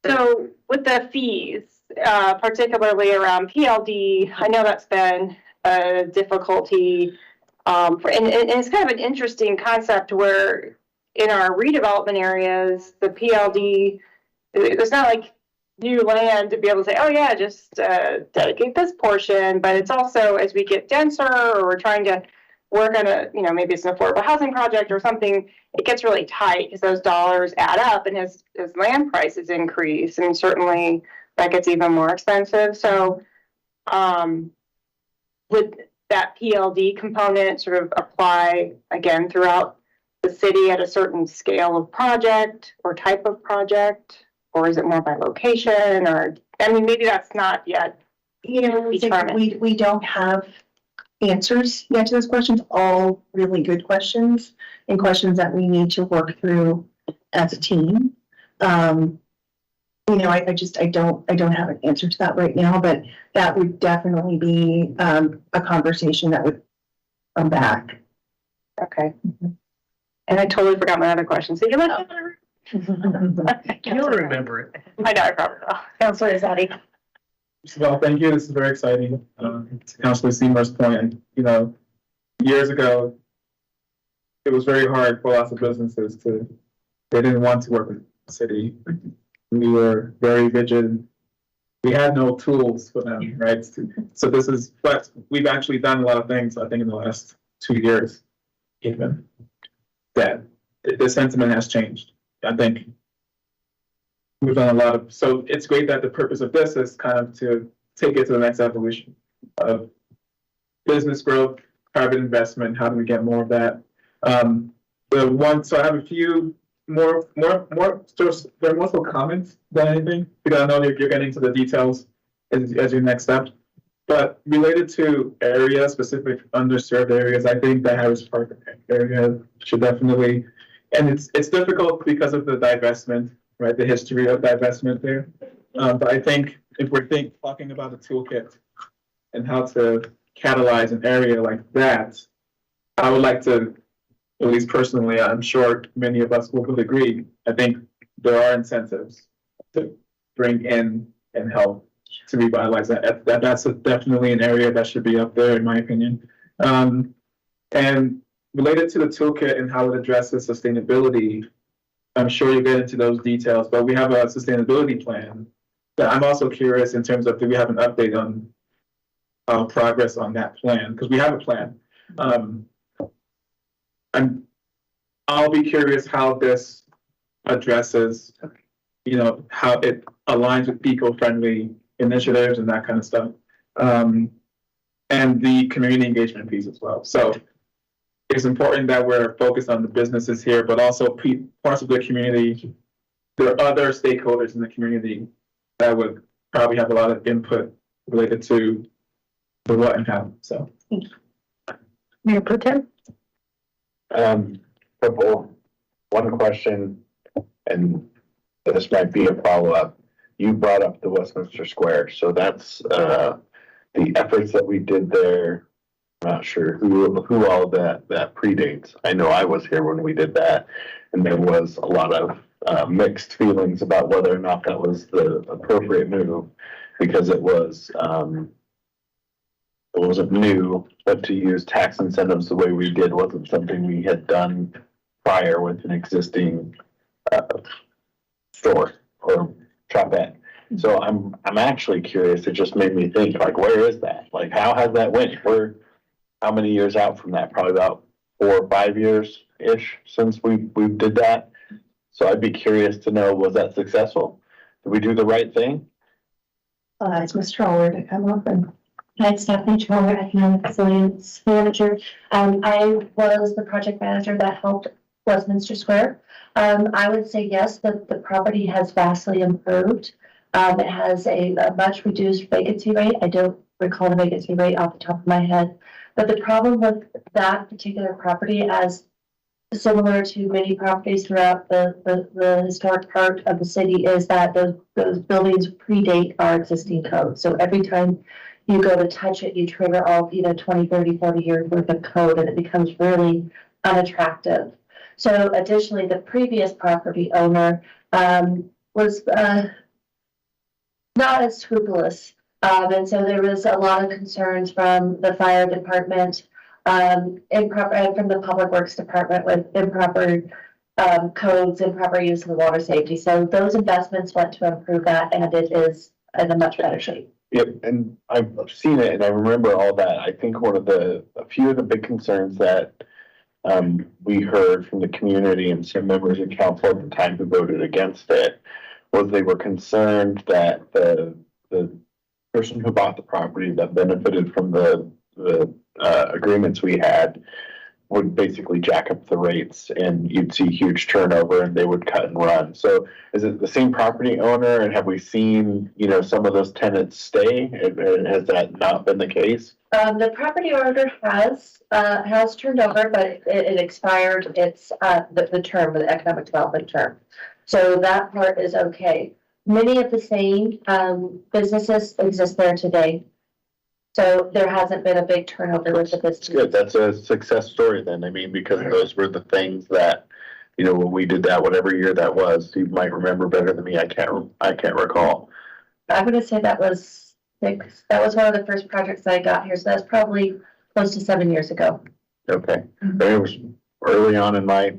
So with the fees, particularly around PLD, I know that's been a difficulty. And it's kind of an interesting concept where in our redevelopment areas, the PLD, it's not like new land to be able to say, oh yeah, just dedicate this portion. But it's also, as we get denser or we're trying to work on a, maybe it's an affordable housing project or something, it gets really tight because those dollars add up, and as land prices increase, and certainly that gets even more expensive. So would that PLD component sort of apply again throughout the city at a certain scale of project or type of project? Or is it more by location? Or, maybe that's not yet determined. We don't have answers yet to those questions, all really good questions and questions that we need to work through as a team. I don't have an answer to that right now, but that would definitely be a conversation that would come back. Okay. And I totally forgot my other question. So you let You'll remember it. I know, I probably will. Councilor Azadi. Well, thank you. This is very exciting. To Councilor Seymour's point, years ago, it was very hard for lots of businesses they didn't want to work with the city. We were very rigid. We had no tools for them, right? So but we've actually done a lot of things, I think, in the last 2 years, even, that the sentiment has changed. I think we've done a lot of, so it's great that the purpose of this is kind of to take it to the next evolution of business growth, private investment. How do we get more of that? So I have a few more, just they're more so comments than anything, because I know you're getting to the details as your next step. But related to area, specific underserved areas, I think the Harris Park area should definitely, and it's difficult because of the divestment, right? The history of divestment there. But I think if we're talking about the toolkit and how to catalyze an area like that, I would like to, at least personally, I'm sure many of us would agree, I think there are incentives to bring in and help to revitalize that's definitely an area that should be up there, in my opinion. And related to the toolkit and how it addresses sustainability, I'm sure you'll get into those details, but we have a sustainability plan that I'm also curious in terms of, do we have an update on progress on that plan? Because we have a plan. I'll be curious how this addresses, how it aligns with eco-friendly initiatives and that kind of stuff. And the community engagement piece as well. So it's important that we're focused on the businesses here, but also parts of the community. There are other stakeholders in the community that would probably have a lot of input related to the what and how. So, Mayor Pro Tem? One question, and this might be a follow-up. You brought up the Westminster Square, so that's the efforts that we did there. I'm not sure who all that predates. I know I was here when we did that, and there was a lot of mixed feelings about whether or not that was the appropriate move, because it wasn't new, but to use tax incentives the way we did wasn't something we had done prior with an existing store or shopette. So I'm actually curious. It just made me think, like, where is that? Like, how has that went? We're how many years out from that? Probably about 4 or 5 years ish since we did that. So I'd be curious to know, was that successful? Did we do the right thing? It's Mr. Howard to come up and. Hi, it's Stephanie Troller, Economic Resilience Manager. I was the project manager that helped Westminster Square. I would say yes, the property has vastly improved. It has a much reduced vacancy rate. I don't recall the vacancy rate off the top of my head, but the problem with that particular property, as similar to many properties throughout the historic part of the city, is that those buildings predate our existing code. So every time you go to touch it, you trigger all, 20, 30, 40 years worth of code, and it becomes really unattractive. So additionally, the previous property owner was not as scrupulous. And so there was a lot of concerns from the fire department, and from the public works department with improper codes, improper use of the water safety. So those investments went to improve that, and it is in a much better shape. Yep, and I've seen it and I remember all that. I think a few of the big concerns that we heard from the community and some members of council at the time who voted against it was they were concerned that the person who bought the property that benefited from the agreements we had would basically jack up the rates, and you'd see huge turnover and they would cut and run. So is it the same property owner, and have we seen, some of those tenants stay? Has that not been the case? The property owner has turned over, but it expired its the term, the economic development term. So that part is okay. Many of the same businesses exist there today. So there hasn't been a big turnover with the business. Good. That's a success story then. I mean, because those were the things that, when we did that, whatever year that was, you might remember better than me. I can't recall. I'm going to say that was one of the first projects I got here. So that's probably close to 7 years ago. Okay. It was early on in my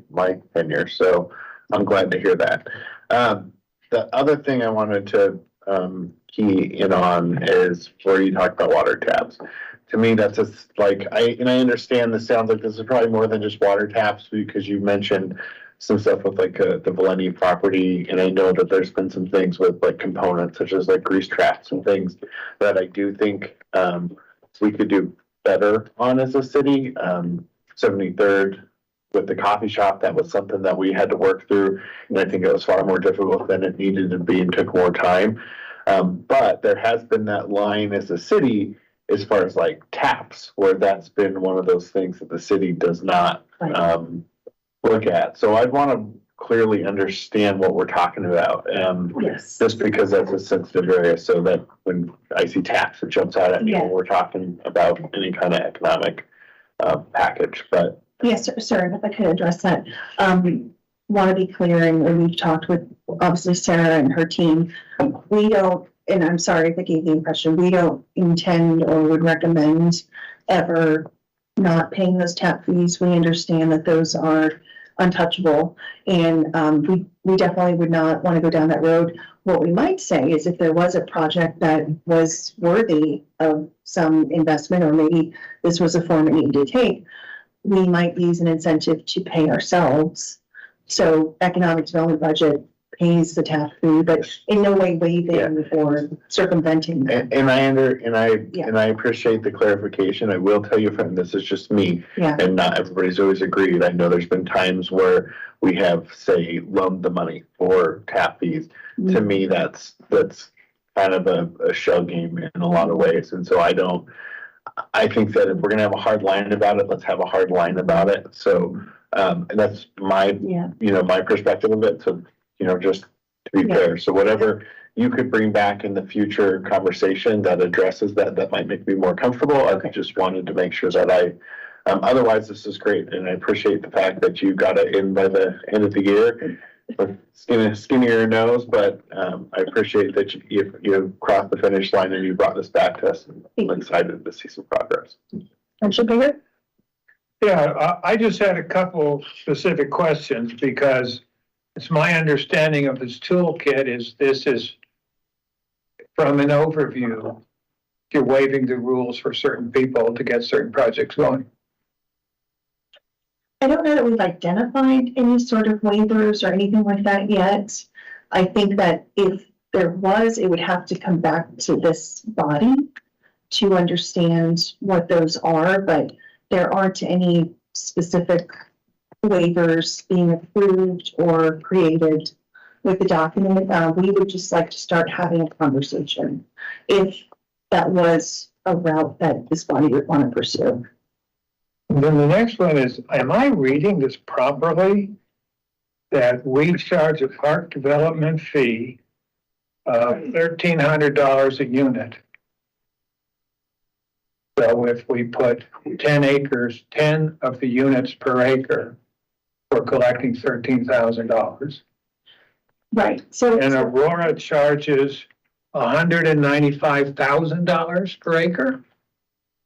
tenure, so I'm glad to hear that. The other thing I wanted to key in on is where you talk about water taps. To me, that's I understand this sounds like this is probably more than just water taps, because you mentioned some stuff with the Valenti property, and I know that there's been some things with components such as grease traps and things that I do think we could do better on as a city. 73rd with the coffee shop, that was something that we had to work through, and I think it was far more difficult than it needed to be and took more time. But there has been that line as a city as far as taps, where that's been one of those things that the city does not look at. So I'd want to clearly understand what we're talking about. Yes. Just because that's a sensitive area, so that when I see taps, it jumps out at me when we're talking about any kind of economic package. But Yes, sir, if I could address that. want to be clear, and we've talked with obviously Sarah and her team, we don't, and I'm sorry if I gave the impression, we don't intend or would recommend ever not paying those tap fees. We understand that those are untouchable, and we definitely would not want to go down that road. What we might say is if there was a project that was worthy of some investment, or maybe this was a form it needed to take, we might use an incentive to pay ourselves. So economic development budget pays the tap fee, but in no way waiving or circumventing that. And I appreciate the clarification. I will tell you, friend, this is just me. Yeah. And not everybody's always agreed. I know there's been times where we have, say, loaned the money for tap fees. To me, that's kind of a shell game in a lot of ways. And so I think that if we're gonna have a hard line about it, let's have a hard line about it. So, and that's my, my perspective of it. So, just to be fair. So whatever you could bring back in the future conversation that addresses that might make me more comfortable. I just wanted to make sure that otherwise this is great. And I appreciate the fact that you got it in by the end of the year. Skinnier nose, but I appreciate that you crossed the finish line and you brought this back to us. And I'm excited to see some progress. Yeah, I just had a couple specific questions because it's my understanding of this toolkit is this is from an overview. You're waiving the rules for certain people to get certain projects going. I don't know that we've identified any sort of waivers or anything like that yet. I think that if there was, it would have to come back to this body to understand what those are, but there aren't any specific waivers being approved or created with the document. We would just like to start having a conversation if that was a route that this body would want to pursue. And then the next one is, am I reading this properly? That we charge a park development fee of $1,300 a unit. So if we put 10 acres, 10 of the units per acre, we're collecting $13,000. Right. So and Aurora charges $195,000 per acre.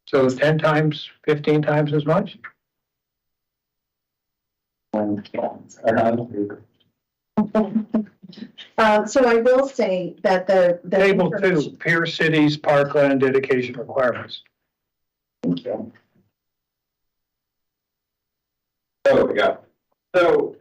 So 10 times, 15 times as much. So I will say that the Table 2, Pier Cities parkland dedication requirements. Thank you. Oh, yeah. So,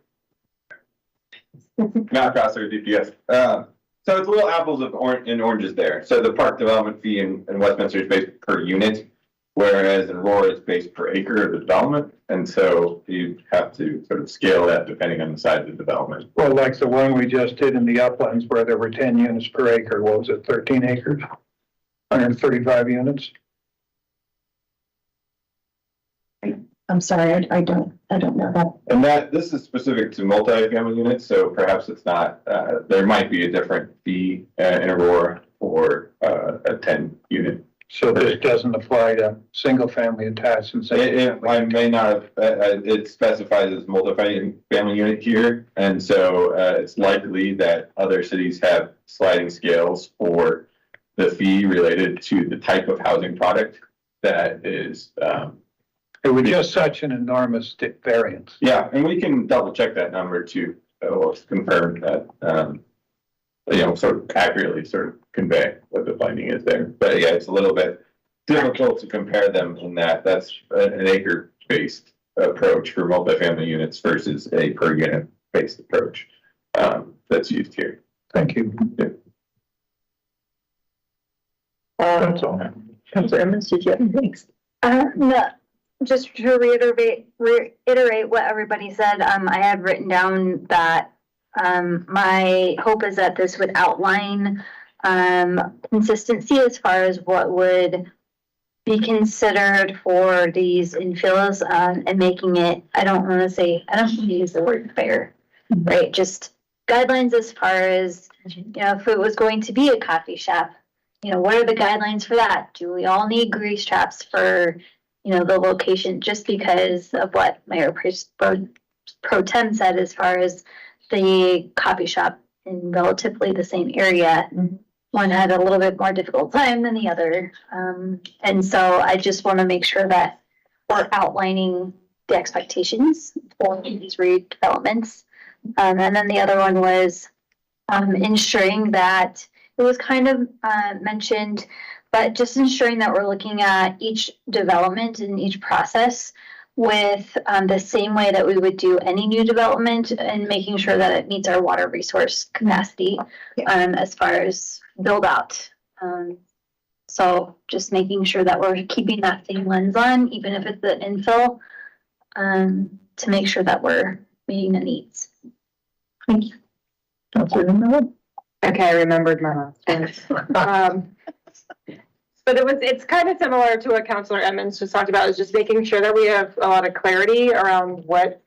Matt Crosser, DPS. So it's a little apples and oranges there. So the park development fee in Westminster is based per unit, whereas in Aurora it's based per acre of the development. And so you have to sort of scale that depending on the size of the development. Well, like the one we just did in the uplands where there were 10 units per acre. What was it, 13 acres? 135 units? I'm sorry, I don't know that. And this is specific to multi-family units, so perhaps it's not, there might be a different fee in Aurora for a 10 unit. So this doesn't apply to single family attached and I may not have, it specifies as multi-family unit here. And so it's likely that other cities have sliding scales for the fee related to the type of housing product that is, it was just such an enormous variance. Yeah, and we can double check that number to confirm that, sort of accurately sort of convey what the finding is there. But yeah, it's a little bit difficult to compare them in that that's an acre-based approach for multifamily units versus a per unit based approach that's used here. Thank you. Yeah. That's all. Councilor Emmons, did you have anything? No, just to reiterate what everybody said, I had written down that my hope is that this would outline consistency as far as what would be considered for these infills and making it, I don't want to use the word fair, right? Just guidelines as far as, if it was going to be a coffee shop, what are the guidelines for that? Do we all need grease traps for, the location just because of what Mayor Pro Tem said as far as the coffee shop in relatively the same area. One had a little bit more difficult time than the other. And so I just want to make sure that we're outlining the expectations for these redevelopments. And then the other one was ensuring that it was kind of mentioned, but just ensuring that we're looking at each development and each process with the same way that we would do any new development and making sure that it meets our water resource capacity as far as build out. So just making sure that we're keeping that same lens on, even if it's the infill, to make sure that we're meeting the needs. Thank you. Okay, I remembered my last one. But it's kind of similar to what Councilor Emmons just talked about, is just making sure that we have a lot of clarity around what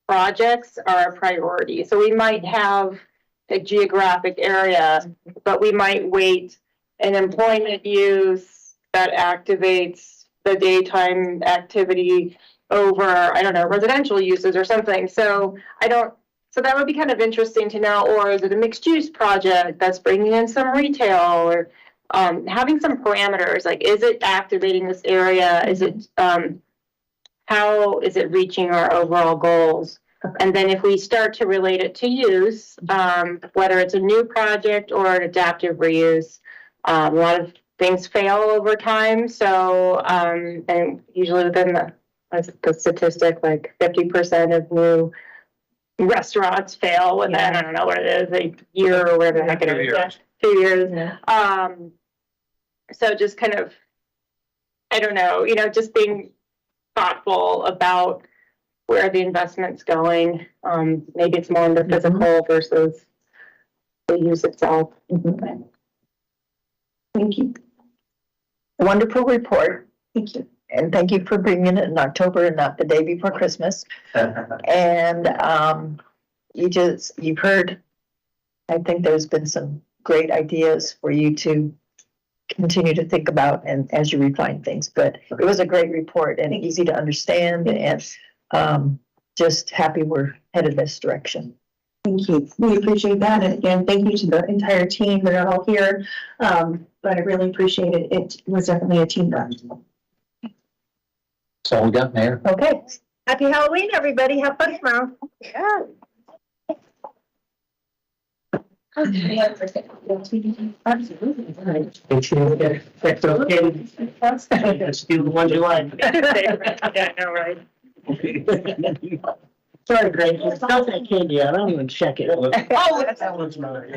projects are a priority. So we might have a geographic area, but we might weight an employment use that activates the daytime activity over, I don't know, residential uses or something. So that would be kind of interesting to know. Or is it a mixed use project that's bringing in some retail, or having some parameters, like, is it activating this area? Is it, how is it reaching our overall goals? And then if we start to relate it to use, whether it's a new project or an adaptive reuse, a lot of things fail over time. So, and usually within the statistic, like 50% of new restaurants fail within, I don't know what it is, a year or whatever the heck it is. 2 years. Yeah. So just kind of, I don't know, just being thoughtful about where the investment's going. Maybe it's more in the physical versus the use itself. Thank you. Wonderful report. Thank you. And thank you for bringing it in October and not the day before Christmas. And you've heard, I think there's been some great ideas for you to continue to think about and as you refine things. But it was a great report and easy to understand, and just happy we're headed this direction. Thank you. We appreciate that. And again, thank you to the entire team that are all here. But I really appreciate it. It was definitely a team run. That's all we got, Mayor. Okay. Happy Halloween, everybody. Have fun tomorrow. Yeah. Make sure you get that's okay. Just do the ones you like. Yeah, I know, right? Sorry, Greg, it's not that candy. I don't even check it. Oh, That one's mine.